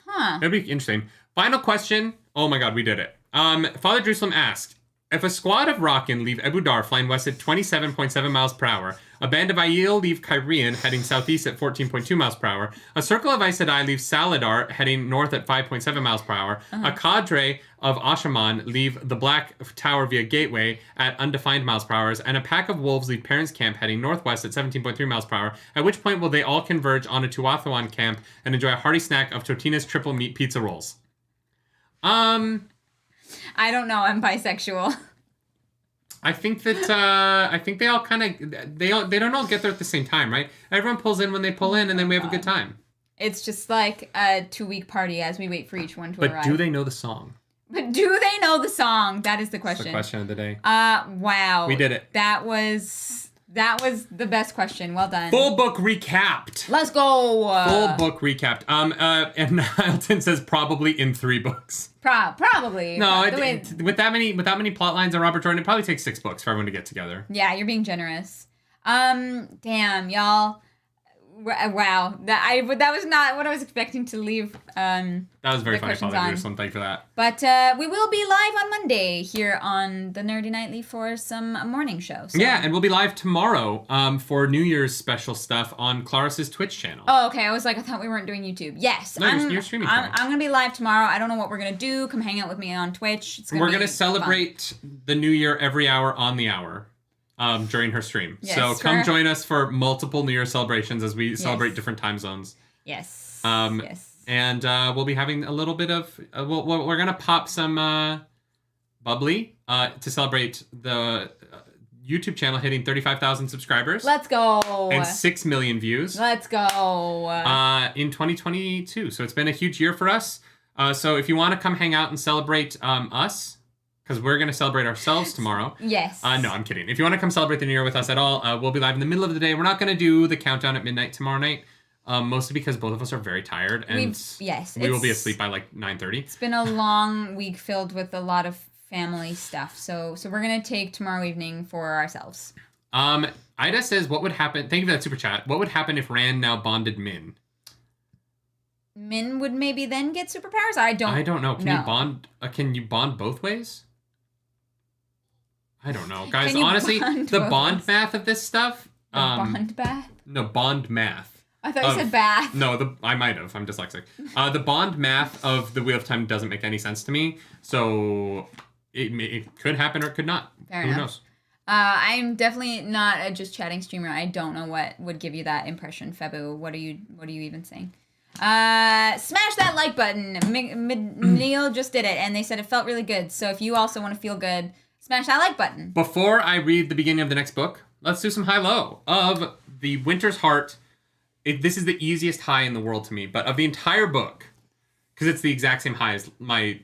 Speaker 2: Huh.
Speaker 1: That'd be interesting. Final question. Oh my god, we did it. Father Jerusalem asked, if a squad of Rockin leave Ebu Dar flying west at 27.7 miles per hour, a band of Aiel leave Kyrian heading southeast at 14.2 miles per hour, a circle of Aes Sedai leave Saladar heading north at 5.7 miles per hour, a cadre of Ashaman leave the Black Tower via Gateway at undefined miles per hour, and a pack of wolves leave Parents' Camp heading northwest at 17.3 miles per hour, at which point will they all converge on a Tuathawan camp and enjoy a hearty snack of Totina's triple meat pizza rolls?
Speaker 2: I don't know. I'm bisexual.
Speaker 1: I think that I think they all kind of they don't all get there at the same time, right? Everyone pulls in when they pull in, and then we have a good time.
Speaker 2: It's just like a 2-week party as we wait for each one to arrive.
Speaker 1: But do they know the song?
Speaker 2: But do they know the song? That is the question.
Speaker 1: That's the question of the day.
Speaker 2: Wow.
Speaker 1: We did it.
Speaker 2: That was the best question. Well done.
Speaker 1: Full book recapped.
Speaker 2: Let's go.
Speaker 1: Full book recapped. And Nileton says probably in 3 books.
Speaker 2: Probably.
Speaker 1: No, with that many plot lines on Robert Jordan, it probably takes 6 books for everyone to get together.
Speaker 2: Yeah, you're being generous. Damn, y'all. Wow, that was not what I was expecting to leave.
Speaker 1: That was very funny, Father Jerusalem. Thank you for that.
Speaker 2: But we will be live on Monday here on the Nerdy Nightly for some morning show. So.
Speaker 1: Yeah, and we'll be live tomorrow for New Year's special stuff on Claris's Twitch channel.
Speaker 2: Oh, okay. I thought we weren't doing YouTube. Yes,
Speaker 1: no, you're streaming tomorrow.
Speaker 2: I'm gonna be live tomorrow. I don't know what we're gonna do. Come hang out with me on Twitch.
Speaker 1: We're gonna celebrate the New Year every hour on the hour. During her stream.
Speaker 2: Yes,
Speaker 1: so come join us for multiple New Year celebrations as we celebrate different time zones.
Speaker 2: Yes.
Speaker 1: Yes. And we'll be having a little bit of... we're going to pop some bubbly to celebrate the YouTube channel hitting 35,000 subscribers.
Speaker 2: Let's go.
Speaker 1: And 6 million views.
Speaker 2: Let's go.
Speaker 1: In 2022. So it's been a huge year for us. So if you want to come hang out and celebrate us... because we're going to celebrate ourselves tomorrow.
Speaker 2: Yes.
Speaker 1: No, I'm kidding. If you want to come celebrate the New Year with us at all, we'll be live in the middle of the day. We're not going to do the countdown at midnight tomorrow night, mostly because both of us are very tired. And we will be asleep by like 9:30.
Speaker 2: It's been a long week filled with a lot of family stuff. So we're going to take tomorrow evening for ourselves.
Speaker 1: Ida says, what would happen... Thank you for that super chat. What would happen if Rand now bonded Min?
Speaker 2: Min would maybe then get superpowers? I don't know.
Speaker 1: Can you bond both ways? I don't know. Guys, honestly, the bond math of this stuff...
Speaker 2: bond bath?
Speaker 1: No, bond math.
Speaker 2: I thought you said bath.
Speaker 1: No, I might have. I'm dyslexic. The bond math of the Wheel of Time doesn't make any sense to me. So it could happen or it could not.
Speaker 2: Fair
Speaker 1: Who
Speaker 2: enough.
Speaker 1: knows?
Speaker 2: I'm definitely not a just chatting streamer. I don't know what would give you that impression, Febu. What are you even saying? Smash that like button. Neil just did it, and they said it felt really good. So if you also want to feel good... smash that like button.
Speaker 1: Before I read the beginning of the next book, let's do some high-low of the Winter's Heart. This is the easiest high in the world to me, but of the entire book, because it's the exact same high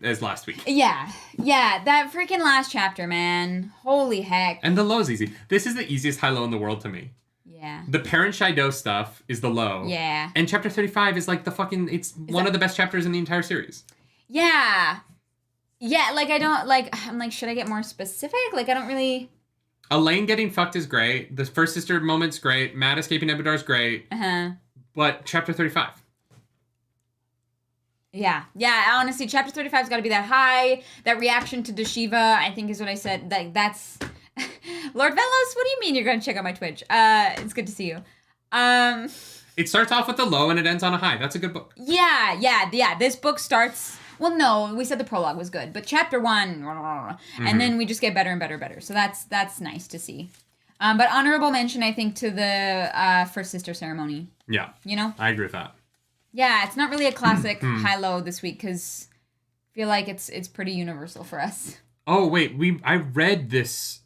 Speaker 1: as last week.
Speaker 2: Yeah, that freaking last chapter, man. Holy heck.
Speaker 1: And the low is easy. This is the easiest high-low in the world to me.
Speaker 2: Yeah.
Speaker 1: The Parent Shido stuff is the low.
Speaker 2: Yeah.
Speaker 1: And chapter 35 is like it's one of the best chapters in the entire series.
Speaker 2: Yeah. Yeah, I'm like, should I get more specific? Like, I don't really...
Speaker 1: Elaine getting fucked is great. The first sister moment's great. Matt escaping Ebu Dar is great.
Speaker 2: Uh-huh.
Speaker 1: But chapter 35.
Speaker 2: Yeah, honestly, chapter 35's got to be that high. That reaction to Deshiva, I think is what I said. That's... Lord Velos, what do you mean you're going to check out my Twitch? It's good to see you.
Speaker 1: It starts off with a low and it ends on a high. That's a good book.
Speaker 2: Yeah. This book starts... Well, no, we said the prologue was good, but chapter 1, and then we just get better and better and better. So that's nice to see. But honorable mention, I think, to the First Sister ceremony.
Speaker 1: Yeah.
Speaker 2: You know?
Speaker 1: I agree with that.
Speaker 2: Yeah, it's not really a classic high-low this week because I feel like it's pretty universal for us.
Speaker 1: Oh, wait. I read this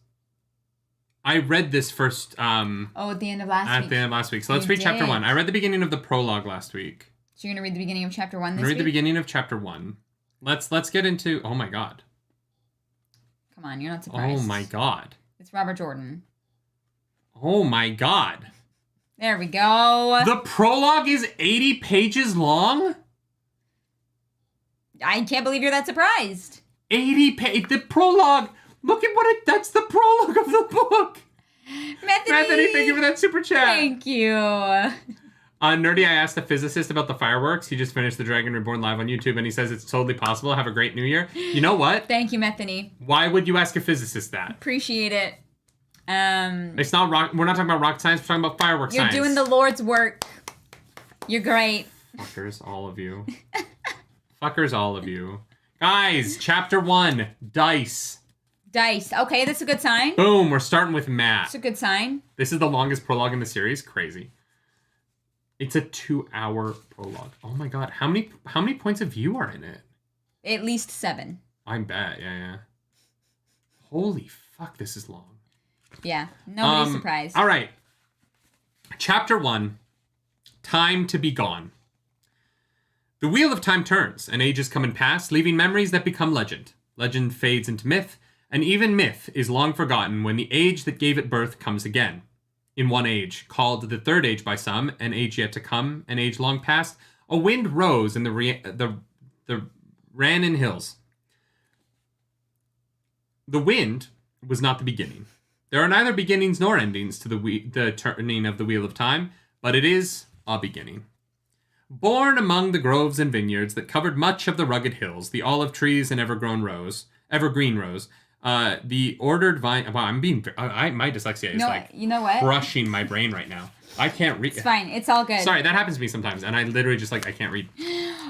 Speaker 1: first...
Speaker 2: at the end of last week.
Speaker 1: At the end of last week. So let's read chapter 1. I read the beginning of the prologue last week.
Speaker 2: So you're going to read the beginning of chapter 1 this week?
Speaker 1: Read the beginning of chapter 1. Let's get into... Oh, my God.
Speaker 2: Come on, you're not surprised.
Speaker 1: Oh, my God.
Speaker 2: It's Robert Jordan.
Speaker 1: Oh, my God.
Speaker 2: There we go.
Speaker 1: The prologue is 80 pages long?
Speaker 2: I can't believe you're that surprised.
Speaker 1: 80 pages. The prologue. Look at that's the prologue of the book. Methany, thank you for that super chat.
Speaker 2: Thank you.
Speaker 1: Nerdy, I asked a physicist about the fireworks. He just finished The Dragon Reborn live on YouTube, and he says it's totally possible. Have a great new year. You know what?
Speaker 2: Thank you, Methany.
Speaker 1: Why would you ask a physicist that?
Speaker 2: Appreciate it.
Speaker 1: It's not rock. We're not talking about rocket science. We're talking about fireworks science.
Speaker 2: You're doing the Lord's work. You're great.
Speaker 1: Fuckers, all of you. Fuckers, all of you. Guys, chapter 1, dice.
Speaker 2: Dice. Okay, that's a good sign.
Speaker 1: Boom, we're starting with Matt.
Speaker 2: That's a good sign.
Speaker 1: This is the longest prologue in the series. Crazy. It's a 2-hour prologue. Oh my God, how many points of view are in it?
Speaker 2: At least 7.
Speaker 1: I bet, yeah. Holy fuck, this is long.
Speaker 2: Yeah, nobody's surprised.
Speaker 1: All right. Chapter 1, Time to be Gone. The wheel of time turns, and ages come and pass, leaving memories that become legend. Legend fades into myth, and even myth is long forgotten when the age that gave it birth comes again. In one age, called the Third Age by some, an age yet to come, an age long past, a wind rose in the Rannon Hills. The wind was not the beginning. There are neither beginnings nor endings to the turning of the wheel of time, but it is a beginning. Born among the groves and vineyards that covered much of the rugged hills, the olive trees and evergreen rose, the ordered vine. Wow, my dyslexia is
Speaker 2: you know what?
Speaker 1: crushing my brain right now. I can't read.
Speaker 2: It's fine. It's all good.
Speaker 1: Sorry, that happens to me sometimes, and I literally just I can't read.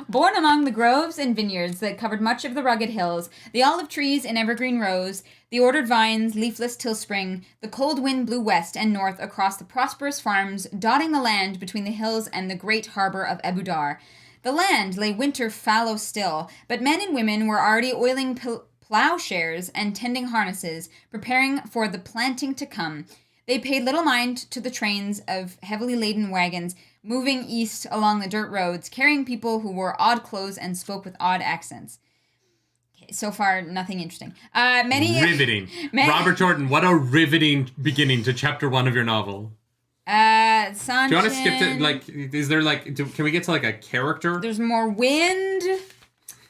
Speaker 2: Born among the groves and vineyards that covered much of the rugged hills, the olive trees and evergreen rose, the ordered vines, leafless till spring, the cold wind blew west and north across the prosperous farms, dotting the land between the hills and the great harbor of Ebudar. The land lay winter fallow still, but men and women were already oiling plowshares and tending harnesses, preparing for the planting to come. They paid little mind to the trains of heavily laden wagons moving east along the dirt roads, carrying people who wore odd clothes and spoke with odd accents. Okay, so far, nothing interesting.
Speaker 1: Riveting. Robert Jordan, what a riveting beginning to chapter 1 of your novel.
Speaker 2: Sanchin,
Speaker 1: do you want to skip to, is there can we get to a character?
Speaker 2: There's more wind.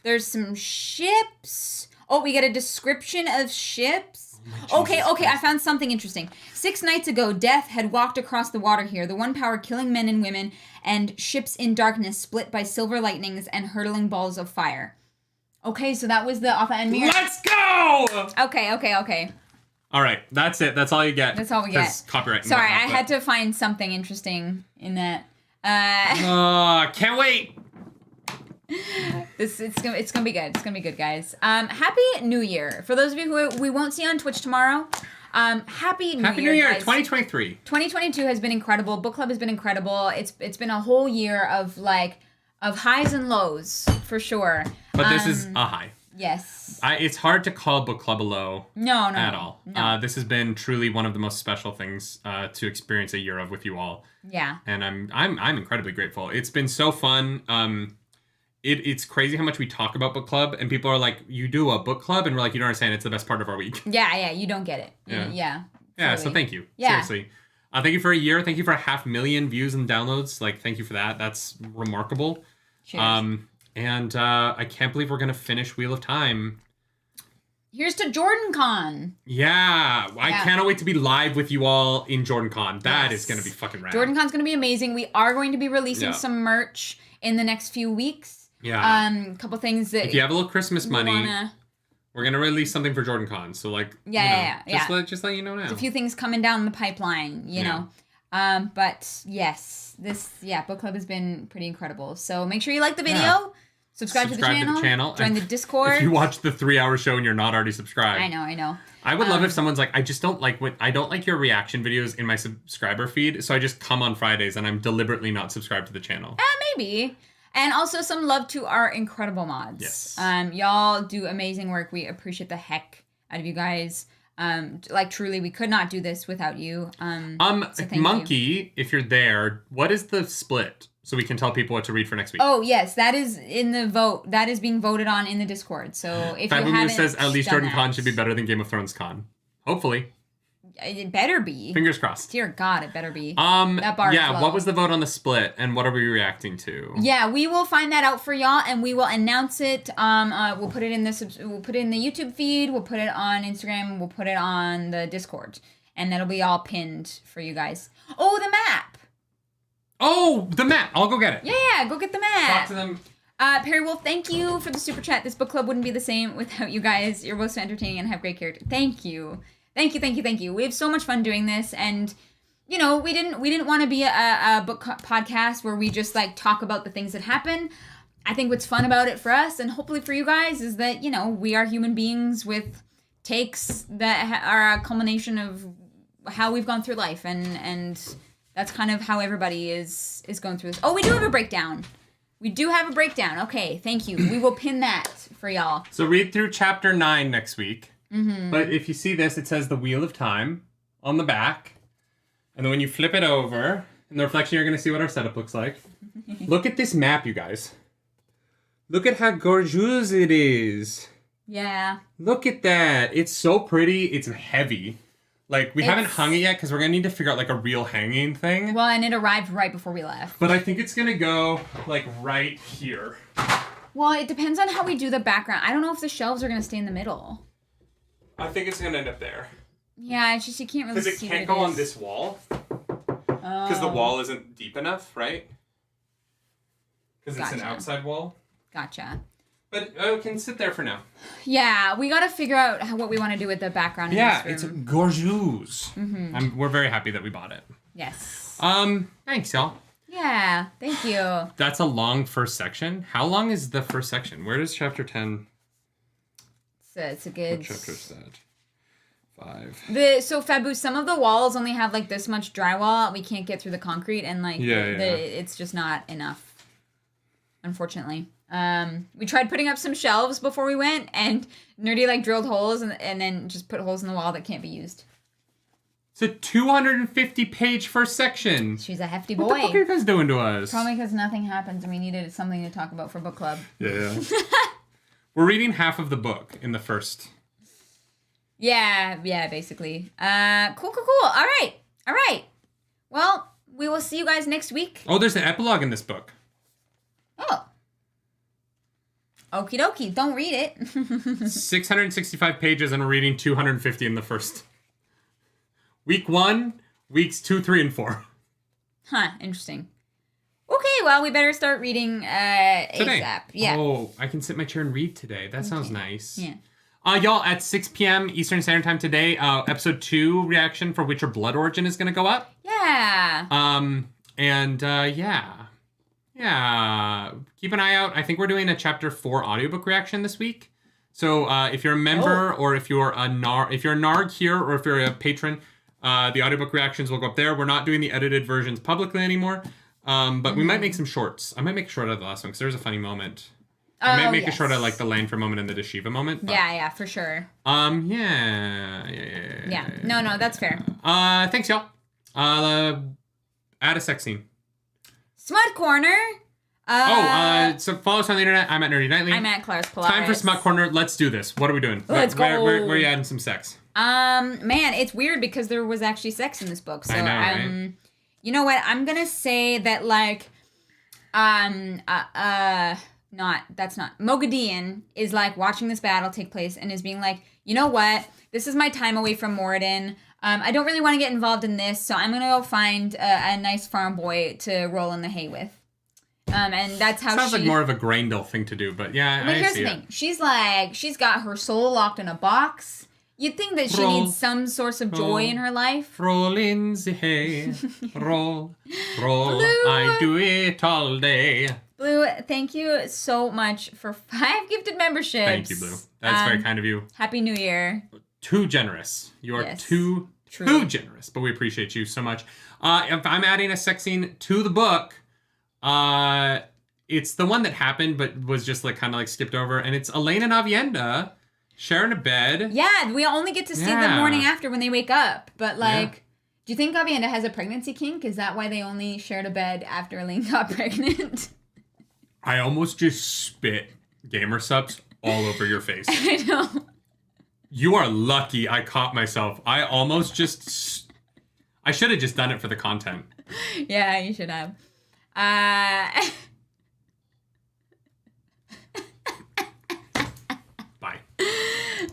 Speaker 2: There's some ships. Oh, we get a description of ships. Okay, I found something interesting. 6 nights ago, death had walked across the water here, the one power killing men and women, and ships in darkness split by silver lightnings and hurtling balls of fire. Okay, so that was the Alpha and Mirror.
Speaker 1: Let's go!
Speaker 2: Okay.
Speaker 1: All right, that's it. That's all you get.
Speaker 2: That's all we get.
Speaker 1: Copyright.
Speaker 2: Sorry, I had to find something interesting in that.
Speaker 1: Can't wait.
Speaker 2: It's gonna be good. It's gonna be good, guys. Happy New Year for those of you who we won't see on Twitch tomorrow. Happy New Year,
Speaker 1: guys. 2023.
Speaker 2: 2022 has been incredible. Book club has been incredible. It's been a whole year of highs and lows for sure.
Speaker 1: But this is a high.
Speaker 2: Yes.
Speaker 1: It's hard to call book club a low.
Speaker 2: No.
Speaker 1: At all. No. This has been truly one of the most special things to experience a year of with you all.
Speaker 2: Yeah.
Speaker 1: And I'm incredibly grateful. It's been so fun. It's crazy how much we talk about book club, and people are like, "You do a book club," and we're like, "You don't understand. It's the best part of our week."
Speaker 2: Yeah, you don't get it.
Speaker 1: Yeah.
Speaker 2: Totally.
Speaker 1: So thank you.
Speaker 2: Yeah.
Speaker 1: Seriously. Thank you for a year. Thank you for 500,000 views and downloads. Thank you for that. That's remarkable.
Speaker 2: Cheers.
Speaker 1: And I can't believe we're gonna finish Wheel of Time.
Speaker 2: Here's to Jordan Con.
Speaker 1: Yeah. I cannot wait to be live with you all in Jordan Con. That is gonna be fucking rad.
Speaker 2: Jordan Con's gonna be amazing. We are going to be releasing some merch in the next few weeks.
Speaker 1: Yeah.
Speaker 2: A couple things that
Speaker 1: if you have a little Christmas money, We're gonna release something for Jordan Con. So like,
Speaker 2: yeah.
Speaker 1: Just let you know now.
Speaker 2: There's a few things coming down the pipeline, you know. But yes, this book club has been pretty incredible. So make sure you like the video. Yeah. Subscribe to the channel. Join the Discord.
Speaker 1: If you watch the 3-hour show and you're not already subscribed.
Speaker 2: I know.
Speaker 1: I would love if someone's like, I just don't like your reaction videos in my subscriber feed, so I just come on Fridays and I'm deliberately not subscribed to the channel.
Speaker 2: Maybe. And also some love to our incredible mods.
Speaker 1: Yes.
Speaker 2: Y'all do amazing work. We appreciate the heck out of you guys. Like truly, we could not do this without you. So
Speaker 1: Monkey, if you're there, what is the split? So we can tell people what to read for next week.
Speaker 2: Oh, yes. That is in the vote. That is being voted on in the Discord. So if you haven't
Speaker 1: says at least Jordan Con should be better than Game of Thrones Con. Hopefully.
Speaker 2: It better be.
Speaker 1: Fingers crossed.
Speaker 2: Dear God, it better be. That bar
Speaker 1: yeah, what was the vote on the split and what are we reacting to?
Speaker 2: Yeah, we will find that out for y'all and we will announce it. We'll put it in the YouTube feed, we'll put it on Instagram, we'll put it on the Discord. And that'll be all pinned for you guys. Oh, the map.
Speaker 1: Oh, the map. I'll go get it.
Speaker 2: Yeah, go get the map.
Speaker 1: Talk to them.
Speaker 2: Perry Wolf, thank you for the super chat. This book club wouldn't be the same without you guys. You're both so entertaining and have great character. Thank you. Thank you. We have so much fun doing this, and you know, we didn't want to be a book podcast where we just like talk about the things that happen. I think what's fun about it for us, and hopefully for you guys, is that, you know, we are human beings with takes that are a culmination of how we've gone through life, and that's kind of how everybody is going through this. Oh, we do have a breakdown. Okay, thank you. We will pin that for y'all.
Speaker 1: So read through chapter 9 next week. Mm-hmm. But if you see this, it says the Wheel of Time on the back. And then when you flip it over, in the reflection, you're going to see what our setup looks like. Look at this map, you guys. Look at how gorgeous it is.
Speaker 2: Yeah.
Speaker 1: Look at that. It's so pretty. It's heavy. Like, we haven't hung it yet because we're going to need to figure out, like, a real hanging thing.
Speaker 2: Well, and it arrived right before we left.
Speaker 1: But I think it's going to go, like, right here.
Speaker 2: Well, it depends on how we do the background. I don't know if the shelves are going to stay in the middle.
Speaker 1: I think it's going to end up there.
Speaker 2: Yeah, it's just you can't really see.
Speaker 1: Because it can't go on this wall. Because the wall isn't deep enough, right? Because it's an outside wall.
Speaker 2: Gotcha.
Speaker 1: But it can sit there for now.
Speaker 2: Yeah, we got to figure out what we want to do with the background in this room.
Speaker 1: It's gorgeous. Mm-hmm. We're very happy that we bought it.
Speaker 2: Yes.
Speaker 1: Thanks, y'all.
Speaker 2: Yeah, thank you.
Speaker 1: That's a long first section. How long is the first section? Where does chapter 10...
Speaker 2: It's a good...
Speaker 1: What chapter is that? 5.
Speaker 2: So, Fabu, some of the walls only have, like, this much drywall. We can't get through the concrete, and, like, it's just not enough, unfortunately. We tried putting up some shelves before we went, and Nerdy, like, drilled holes and then just put holes in the wall that can't be used.
Speaker 1: It's a 250-page first section.
Speaker 2: She's a hefty boy.
Speaker 1: What the fuck are you guys doing to us?
Speaker 2: Probably because nothing happens and we needed something to talk about for book club.
Speaker 1: Yeah. We're reading half of the book in the first.
Speaker 2: Yeah, basically. Cool. All right. Well, we will see you guys next week.
Speaker 1: Oh, there's an epilogue in this book.
Speaker 2: Oh. Okie dokie. Don't read it.
Speaker 1: 665 pages and we're reading 250 in the first. Week 1, weeks 2, 3, and 4.
Speaker 2: Huh, interesting. Okay, well, we better start reading
Speaker 1: today.
Speaker 2: ASAP. Yeah.
Speaker 1: Oh, I can sit in my chair and read today. That sounds nice.
Speaker 2: Yeah.
Speaker 1: Y'all, at 6 p.m. Eastern Standard Time today, episode 2 reaction for Witcher Blood Origin is going to go up.
Speaker 2: Yeah.
Speaker 1: Yeah. Keep an eye out. I think we're doing a chapter 4 audiobook reaction this week. So if you're a member or if you're a Narg here or if you're a patron, the audiobook reactions will go up there. We're not doing the edited versions publicly anymore. But we might make some shorts. I might make a short out of the last one because there was a funny moment. I might make a short out of like the Lanford moment and the Deshiva moment. But,
Speaker 2: yeah, for sure.
Speaker 1: Yeah.
Speaker 2: No, that's fair.
Speaker 1: Thanks, y'all. Add a sex scene.
Speaker 2: Smut Corner.
Speaker 1: So follow us on the internet. I'm at nerdynightly.
Speaker 2: I'm at Claris Polaris.
Speaker 1: Time for Smut Corner. Let's do this. What are we doing?
Speaker 2: Let's go.
Speaker 1: Where are you adding some sex?
Speaker 2: Man, it's weird because there was actually sex in this book. So,
Speaker 1: I know, right?
Speaker 2: You know what? I'm gonna say that like, Mogadeen is like watching this battle take place and is being like, you know what? This is my time away from Moradin. I don't really want to get involved in this, so I'm gonna go find a nice farm boy to roll in the hay with. And that's how
Speaker 1: Sounds like more of a Grendel thing to do, but yeah,
Speaker 2: But
Speaker 1: I
Speaker 2: here's
Speaker 1: see
Speaker 2: the thing. She's got her soul locked in a box. You'd think that she needs some source of joy in her life.
Speaker 1: Roll in the hay. Roll. Blue. I do it all day.
Speaker 2: Blue, thank you so much for 5 gifted memberships.
Speaker 1: Thank you, Blue. That's very kind of you.
Speaker 2: Happy New Year.
Speaker 1: Too generous. You are too generous, but we appreciate you so much. If I'm adding a sex scene to the book, it's the one that happened but was just like kind of like skipped over, and it's Elaine and Avienda sharing a bed.
Speaker 2: Yeah, we only get to see the morning after when they wake up, but like, do you think Avienda has a pregnancy kink? Is that why they only shared a bed after Elaine got pregnant?
Speaker 1: I almost just spit gamer subs all over your face.
Speaker 2: I know.
Speaker 1: You are lucky I caught myself. I almost just... I should have just done it for the content.
Speaker 2: Yeah, you should have.